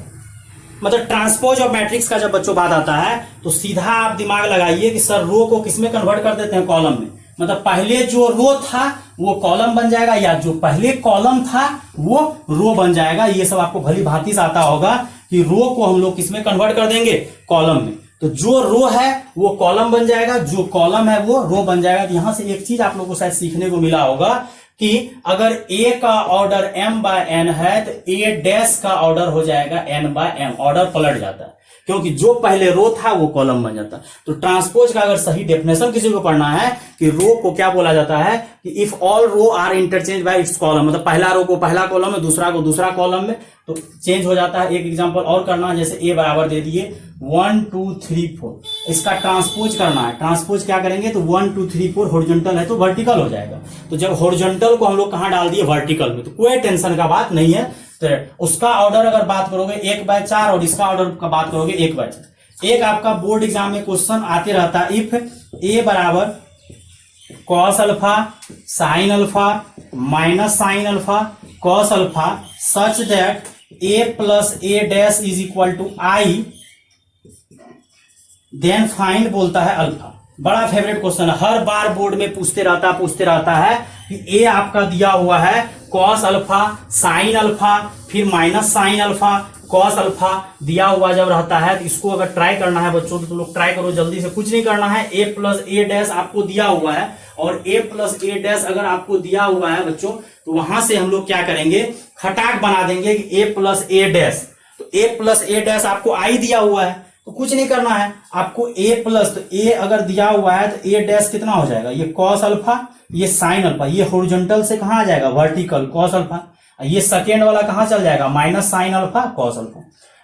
मतलब ट्रांसपोज और मैट्रिक्स का जब बच्चों बात आता है तो सीधा आप दिमाग लगाइए कि सर रो को किसमें कन्वर्ट कर देते हैं, कॉलम में। मतलब पहले जो रो था वो कॉलम बन जाएगा, या जो पहले कॉलम था वो रो बन जाएगा। ये सब आपको भली भांति से आता होगा कि रो को हम लोग किसमें कन्वर्ट कर देंगे, कॉलम में। तो जो रो है वो कॉलम बन जाएगा, जो कॉलम है वो रो बन जाएगा। तो यहां से एक चीज आप लोगों को शायद सीखने को मिला होगा कि अगर ए का ऑर्डर m/n है तो ए डैश का ऑर्डर हो जाएगा n/m, ऑर्डर पलट जाता है, क्योंकि जो पहले रो था वो कॉलम बन जाता है। तो ट्रांसपोज का अगर सही डेफिनेशन किसी को पढ़ना है कि रो को क्या बोला जाता है कि if all row are interchange by its column, मतलब पहला रो को पहला कॉलम में, दूसरा को दूसरा कॉलम में, तो चेंज हो जाता है। एक एग्जांपल और करना, जैसे ए बराबर दे दिए 1 2 3 4, इसका ट्रांसपोज करना है। ट्रांसपोज क्या करेंगे तो 1 2 3 4 हॉरिजॉन्टल है तो वर्टिकल हो जाएगा। तो जब हॉरिजॉन्टल को हम लोग कहां डाल दिए, वर्टिकल में, तो कोई टेंशन का बात नहीं है। तो उसका ऑर्डर अगर बात करोगे 1/4 और इसका ऑर्डर का बात करोगे 1/4। एक आपका बोर्ड एग्जाम में क्वेश्चन आते रहता है, इफ ए बराबर cos alpha sine alpha minus sine alpha cos alpha such that a plus A dash is equal to I, then find बोलता है अल्फा। बड़ा फेवरेट क्वेश्चन है, हर बार बोर्ड में पूछते रहता है कि ए आपका दिया हुआ है कॉस अल्फा साइन अल्फा फिर minus sine alpha cos alpha दिया हुआ जब रहता है, तो इसको अगर ट्राई करना है बच्चों तो तुम लोग ट्राई करो जल्दी से, कुछ नहीं करना है। ए प्लस ए डैश आपको दिया हुआ है, और ए प्लस ए डैश अगर आपको दिया हुआ है बच्चों तो वहां से हम लोग क्या करेंगे, खटाक बना देंगे कि ए प्लस ए डैश। तो ए प्लस ए डैश आपको आई दिया हुआ है तो कुछ नहीं करना है आपको, ए प्लस, तो ए अगर दिया हुआ है तो ए डैश कितना हो जाएगा, ये कॉस अल्फा ये साइन अल्फा, ये हॉरिजॉन्टल से कहां आ जाएगा, वर्टिकल कॉस अल्फा, ये सेकेंड वाला कहां चल जाएगा, minus sine alpha cos alpha.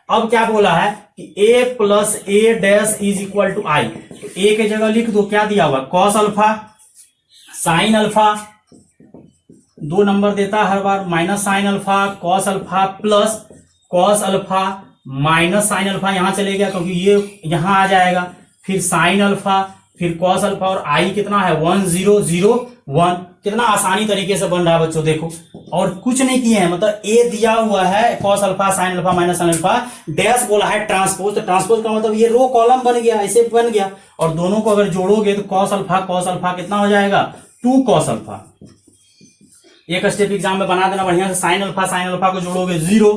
अब क्या बोला है कि A plus A dash is equal to I, तो ए के जगह लिख दो क्या दिया हुआ, cos alpha sine alpha, 2 number देता है हर बार, minus sine alpha cos alpha plus cos alpha minus sine alpha, यहां चले गया क्योंकि ये यहां आ जाएगा, फिर साइन अल्फा फिर कॉस अल्फा, और आई कितना है 1 0 0 1। कितना आसानी तरीके से बन रहा है बच्चों, देखो, और कुछ नहीं किए हैं। मतलब ए दिया हुआ है cos alpha sine alpha minus sine alpha, dash बोला है ट्रांसपोज, तो ट्रांसपोज का मतलब ये रो कॉलम बन गया, ऐसे बन गया। और दोनों को अगर जोड़ोगे तो कॉस अल्फा कितना हो जाएगा, 2 कॉस अल्फा। एक स्टेप एग्जाम में बना देना बढ़िया से, साइन अल्फा को जोड़ोगे 0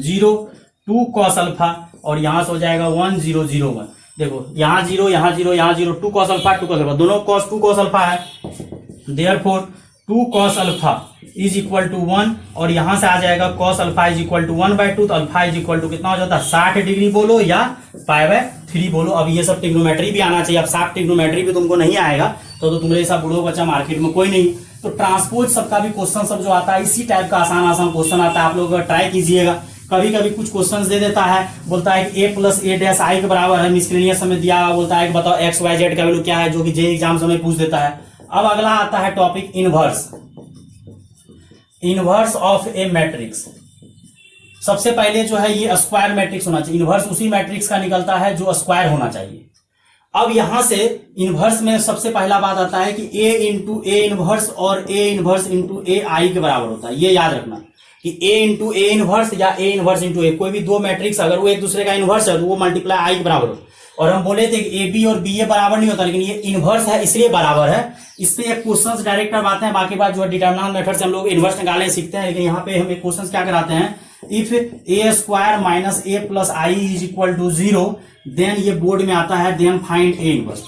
0 2 कॉस अल्फा, और यहां से हो जाएगा 1 0 0 1। देखो यहां 0 यहां 0 यहां 0, 2 कॉस अल्फा 2 कॉस अल्फा, दोनों कॉस 2 कॉस अल्फा है, therefore 2 cos alpha is equal to 1, और यहां से आ जाएगा cos alpha is equal to 1/2, तो अल्फा इज इक्वल टू कितना हो जाता है 60 डिग्री बोलो या π/3 बोलो। अब ये सब ट्रिग्नोमेट्री भी आना चाहिए, अब साफ ट्रिग्नोमेट्री भी तुमको नहीं आएगा तो तुम्हारे साथ बूढ़ो बच्चा मार्केट में कोई नहीं। तो ट्रांसपोज सबका भी क्वेश्चन सब जो आता है इसी टाइप का आसान क्वेश्चन आता है, आप लोग ट्राई कीजिएगा। कभी कभी कुछ क्वेश्चंस दे देता है, बोलता है कि A plus A dash I के बराबर है, मिसलेनियस में दिया हुआ, बोलता है कि बताओ एक्स वाई जेड का वैल्यू क्या है, जो कि जे एग्जाम में पूछ देता है। अब अगला आता है topic inverse of A matrix. सबसे पहले जो है ये स्क्वायर मैट्रिक्स होना चाहिए, इनवर्स उसी मैट्रिक्स का निकलता है जो स्क्वायर होना चाहिए। अब यहां से इनवर्स में सबसे पहला बात आता है कि ए इंटू ए इनवर्स और ए इनवर्स इंटू ए आई के बराबर होता है। ये याद रखना कि ए इंटू ए इनवर्स या ए इनवर्स इंटू ए, कोई भी 2 मैट्रिक्स अगर वो एक दूसरे का इनवर्स है तो वो मल्टीप्लाई आई के बराबर हो। और हम बोले थे कि ए बी और बी ए बराबर नहीं होता, लेकिन ये इनवर्स है इसलिए बराबर है। इस पे एक क्वेश्चन डायरेक्ट करवाते हैं, बाकी बात जो है डिटरमिनेंट मेथड से हम लोग इनवर्स निकालने सीखते हैं, लेकिन यहाँ पे हम एक क्वेश्चन क्या कराते हैं, if A square minus A plus I is equal to 0, then ये बोर्ड में आता है देन फाइंड ए इनवर्स।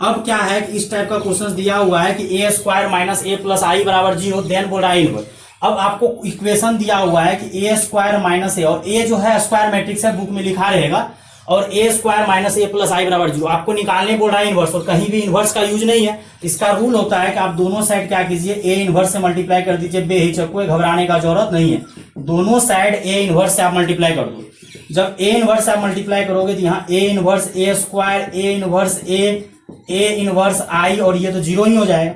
अब क्या है कि इस टाइप का क्वेश्चन दिया हुआ है कि ए स्क्वायर माइनस ए प्लस आई बराबर 0, देन बोल रहा है इनवर्स। अब आपको इक्वेशन दिया हुआ है कि ए स्क्वायर माइनस ए, और ए जो है स्क्वायर मैट्रिक्स है, बुक में लिखा रहेगा, और A square minus A plus आई बराबर 0 आपको निकालने बोल रहा है इनवर्स, और कहीं भी इनवर्स का यूज नहीं है। इसका रूल होता है कि आप दोनों साइड क्या कीजिए, ए इनवर्स से मल्टीप्लाई कर दीजिए, बेहिचक, कोई घबराने का जरूरत नहीं है, दोनों साइड ए इनवर्स से आप मल्टीप्लाई कर दो। जब ए इनवर्स आप मल्टीप्लाई करोगे तो यहाँ A inverse A square A inverse A A inverse आई, और ये तो जीरो ही हो जाएगा।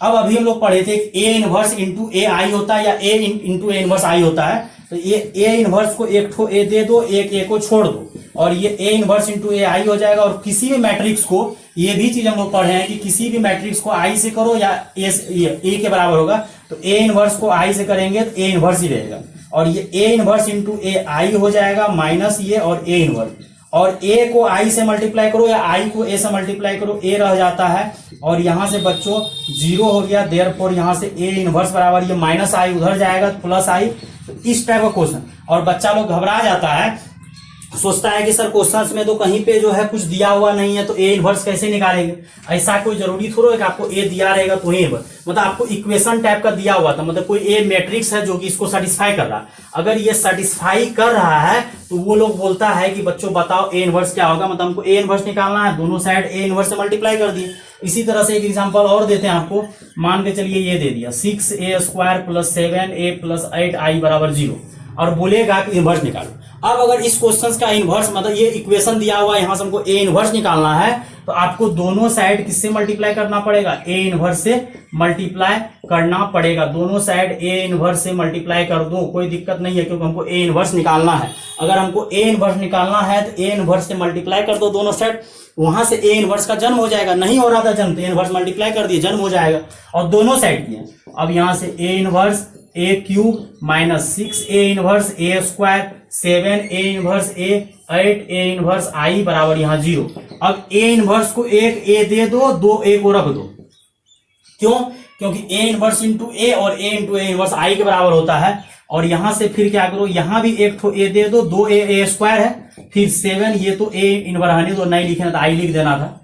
अब अभी हम लोग पढ़े थे ए इनवर्स इंटू ए आई होता है या ए इंटू ए इनवर्स आई होता है। तो ये ए इनवर्स को एक ठो ए दे दो, एक ए को छोड़ दो, और ये ए इनवर्स इंटू ए आई हो जाएगा। और किसी भी मैट्रिक्स को, ये भी चीज हम लोग पढ़े हैं कि किसी भी मैट्रिक्स को आई से करो या ए के बराबर होगा, तो ए इनवर्स को आई से करेंगे तो ए इनवर्स ही रहेगा, और ये ए इनवर्स इंटू ए आई हो जाएगा माइनस ये और ए इनवर्स। और ए को आई से मल्टीप्लाई करो या आई को ए से मल्टीप्लाई करो, ए रह जाता है, और यहां से बच्चों जीरो हो गया, देयरफॉर यहां से ए इनवर्स बराबर ये माइनस आई उधर जाएगा तो प्लस आई। तो इस टाइप का क्वेश्चन, और बच्चा लोग घबरा जाता है, सोचता है कि सर क्वेश्चंस में तो कहीं पे जो है कुछ दिया हुआ नहीं है तो ए इनवर्स कैसे निकालेंगे। ऐसा कोई जरूरी थोड़ा है कि आपको ए दिया रहेगा तो ए इनवर्स, मतलब आपको इक्वेशन टाइप का दिया हुआ था, मतलब कोई ए मैट्रिक्स है जो कि इसको सेटिस्फाई कर रहा है। अगर ये सेटिस्फाई कर रहा है तो वो लोग बोलता है कि बच्चों बताओ ए इनवर्स क्या होगा, मतलब हमको ए इनवर्स निकालना है, दोनों साइड ए इनवर्स से मल्टीप्लाई कर दिए। इसी तरह से एक एग्जांपल और देते हैं आपको, मान के चलिए ये दे दिया 6a² + 7a + 8i बराबर 0, और बोलेगा कि इनवर्स निकालो। अब अगर इस क्वेश्चन का इनवर्स, मतलब ये इक्वेशन दिया हुआ है, यहां से हमको ए इनवर्स निकालना है, तो आपको दोनों साइड किससे मल्टीप्लाई करना पड़ेगा, ए इनवर्स से मल्टीप्लाई करना पड़ेगा। दोनों साइड ए इनवर्स से मल्टीप्लाई कर दो, कोई दिक्कत नहीं है, क्योंकि हमको ए इनवर्स निकालना है। अगर हमको ए इनवर्स निकालना है तो ए इनवर्स से मल्टीप्लाई कर दो दोनों साइड, वहां से ए इनवर्स का जन्म हो जाएगा। नहीं हो रहा था जन्म, तो ए इनवर्स मल्टीप्लाई कर दिए, जन्म हो जाएगा, और दोनों साइड किए। अब यहां से A inverse a³ minus 6a inverse a², 7a inverse a, 8a inverse i बराबर यहां 0। अब a इनवर्स को एक a दे दो, दो a को रख दो। क्यों? क्योंकि a इनवर्स इंटू a और a into a inverse i के बराबर होता है। और यहां से फिर क्या करो, यहां भी एक ठो a दे दो, दो a² है, फिर 7, ये तो a इनवर्स हने तो नहीं लिखना था, i लिख देना था,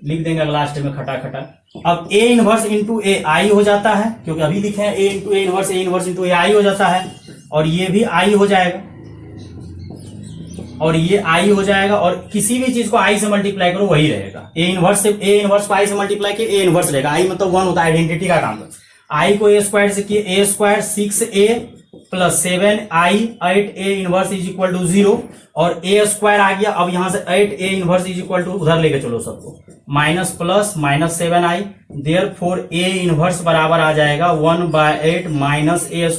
लिख देंगे लास्ट में खटा खटा। अब a inverse into A I हो जाता है, क्योंकि अभी लिखे हैं a into A inverse into A I हो जाता है, और ये भी आई हो जाएगा, और ये आई हो जाएगा। और किसी भी चीज को आई से मल्टीप्लाई करो वही रहेगा, ए इनवर्स को आई से मल्टीप्लाई किए ए इनवर्स रहेगा। आई मतलब 1 होता है, आइडेंटिटी का काम है। आई को a² से किए a², 6a + 7i, 8a inverse is equal to 0, और a² आ गया। अब यहां से 8a inverse is equal to उधर लेके चलो सबको, minus plus minus 7i, therefore a inverse बराबर आ जाएगा 1/8 minus a²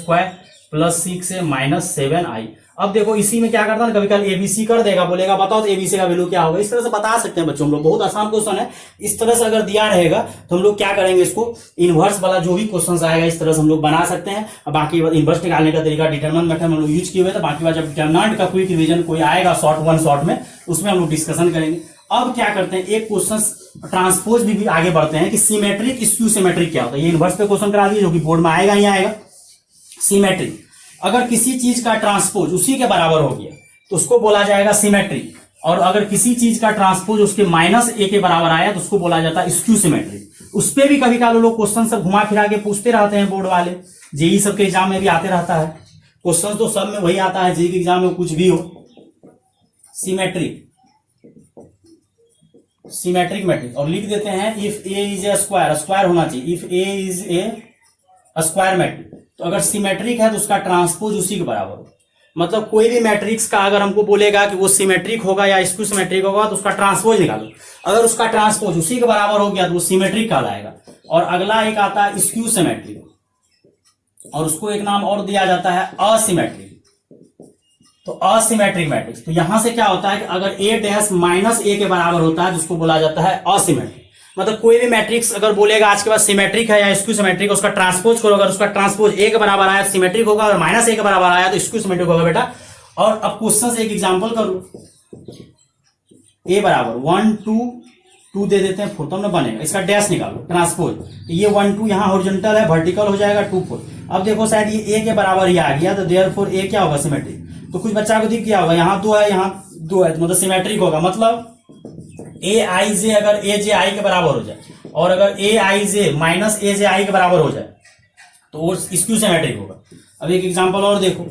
+ 6a minus 7i। अब देखो इसी में क्या करता है, कभी कभी एबीसी कर देगा, बोलेगा बताओ तो एबीसी का वैल्यू क्या होगा। इस तरह से बता सकते हैं बच्चों हम लोग, बहुत आसान क्वेश्चन है। इस तरह से अगर दिया रहेगा तो हम लोग क्या करेंगे, इसको इनवर्स वाला जो भी क्वेश्चन आएगा इस तरह से हम लोग बना सकते हैं। और बाकी इनवर्स निकालने का तरीका डिटरमिनेंट मेथड हम लोग यूज किए हुए थे। बाकी बात जब डिटरमिनेंट का क्विक रिवीजन कोई आएगा शॉर्ट में, उसमें हम लोग डिस्कशन करेंगे। अब क्या करते हैं, एक क्वेश्चन ट्रांसपोज भी आगे बढ़ते हैं कि सिमेट्रिक स्क्यू सिमेट्रिक क्या होता है। ये इनवर्स पे क्वेश्चन करा दिए जो कि बोर्ड में आएगा ही आएगा। सिमेट्रिक, अगर किसी चीज का ट्रांसपोज उसी के बराबर हो गया तो उसको बोला जाएगा सिमेट्रिक, और अगर किसी चीज का ट्रांसपोज उसके -a के बराबर आया तो उसको बोला जाता है स्क्यू सिमेट्रिक। उस पर भी कभी कभी लोग क्वेश्चन सब घुमा फिरा के पूछते रहते हैं, बोर्ड वाले जेई सबके एग्जाम में भी आते रहता है क्वेश्चन, तो सब में वही आता है, जेई के एग्जाम में कुछ भी हो। सिमेट्रिक मैट्रिक्स, और लिख देते हैं if A is a square होना चाहिए, if A is a square matrix. तो अगर सिमेट्रिक है तो उसका ट्रांसपोज उसी के बराबर हो, मतलब कोई भी मैट्रिक्स का अगर हमको बोलेगा कि वो सिमेट्रिक होगा या स्क्यू सिमेट्रिक होगा तो उसका ट्रांसपोज निकालो। अगर उसका ट्रांसपोज उसी के बराबर हो गया तो वो सिमेट्रिक कहलाएगा। और अगला एक आता है स्क्यू सिमेट्रिक, और उसको एक नाम और दिया जाता है असिमेट्रिक। तो असिमेट्रिक मैट्रिक्स, तो यहां से क्या होता है कि अगर a' - a के बराबर होता है तो उसको बोला जाता है असिमेट्रिक। मतलब कोई भी मैट्रिक्स अगर बोलेगा आज के बाद सिमेट्रिक है या स्क्यू सिमेट्रिक, उसका ट्रांसपोज करो, अगर उसका ट्रांसपोज a के बराबर आया तो सिमेट्रिक होगा, अगर -a के बराबर आया तो स्क्यू सिमेट्रिक होगा बेटा। और अब क्वेश्चन से एक एग्जांपल करो, a बराबर 1 2 दे देते हैं, 4 तब ना बनेगा, इसका डैश निकालो ट्रांसपोज। तो ये 1 2 यहाँ हॉरिजॉन्टल है, वर्टिकल हो जाएगा 2 4। अब देखो शायद ये a के बराबर ही आ गया, तो देयरफॉर a क्या होगा, सिमेट्रिक। तो कुछ बच्चा को दिख गया होगा, यहाँ 2 है यहाँ 2 है, तो मतलब सिमेट्रिक होगा। मतलब aij अगर aj के बराबर हो जाए, और अगर aij - aj के बराबर हो जाए तो वो स्क्यू सिमेट्रिक होगा। अब एक एग्जांपल और देखो,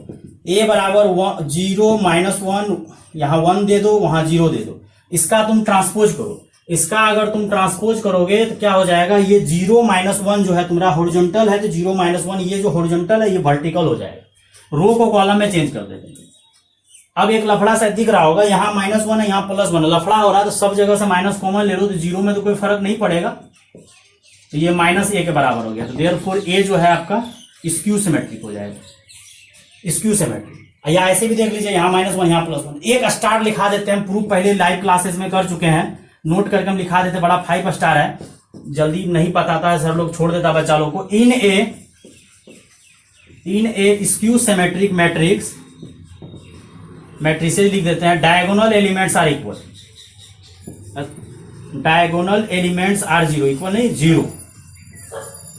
a बराबर 0 -1, यहाँ 1 दे दो, वहां 0 दे दो, इसका तुम ट्रांसपोज करो। इसका अगर तुम ट्रांसपोज करोगे तो क्या हो जाएगा, ये 0 -1 जो है तुम्हारा हॉरिजॉन्टल है, तो 0 -1 ये जो हॉरिजॉन्टल है ये वर्टिकल हो जाएगा। रो को कॉलम में चेंज कर देते हैं, अब एक लफड़ा सा दिख रहा होगा, यहाँ -1 है, यहाँ +1 है, लफड़ा हो रहा है तो सब जगह से माइनस कॉमन ले लो तो जीरो में तो कोई फर्क नहीं पड़ेगा, तो ये -a के बराबर हो गया। तो देयरफॉर a जो है आपका स्क्यू सिमेट्रिक हो जाएगा, स्क्यू सिमेट्रिक। या ऐसे भी देख लीजिए, यहाँ -1 यहाँ +1। एक स्टार लिखा देते हैं, प्रूफ पहले लाइव क्लासेस में कर चुके हैं, नोट करके हम लिखा देते, बड़ा 5 स्टार है, जल्दी नहीं पता था सर लोग छोड़ देता बच्चा लोग को। In a skew symmetric matrix, matrices लिख देते हैं, diagonal elements are equal, diagonal elements are zero, equal नहीं जीरो।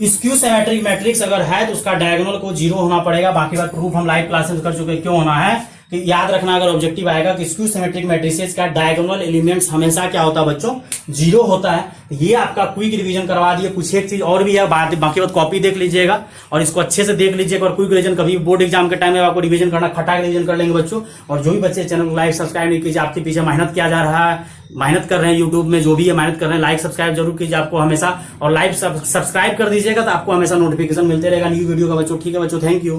स्क्यू सिमेट्रिक मैट्रिक्स अगर है तो उसका डायगोनल को जीरो होना पड़ेगा। बाकी बात प्रूफ हम लाइव क्लासेस कर चुके, क्यों होना है कि याद रखना, अगर ऑब्जेक्टिव आएगा कि स्क्यू सिमेट्रिक मैट्रिसेस का डायगोनल एलिमेंट्स हमेशा क्या होता है बच्चों, जीरो होता है। ये आपका क्विक रिवीजन करवा दिए। कुछ एक चीज और भी है, बाकी बात कॉपी देख लीजिएगा और इसको अच्छे से देख लीजिएगा। और क्विक रिवीजन कभी बोर्ड एग्जाम के टाइम में आपको रिवीजन करना, खटाक रिवीजन कर लेंगे बच्चों। और जो भी बच्चे चैनल को लाइक सब्सक्राइब नहीं कीजिए, आपके पीछे मेहनत किया जा रहा है, मेहनत कर रहे हैं यूट्यूब में, जो भी है मेहनत कर रहे हैं, लाइक सब्सक्राइब जरूर कीजिए आपको हमेशा, और लाइव सब्सक्राइब कर दीजिएगा तो आपको हमेशा नोटिफिकेशन मिलते रहेगा न्यू वीडियो का बच्चों। ठीक है बच्चों, थैंक यू।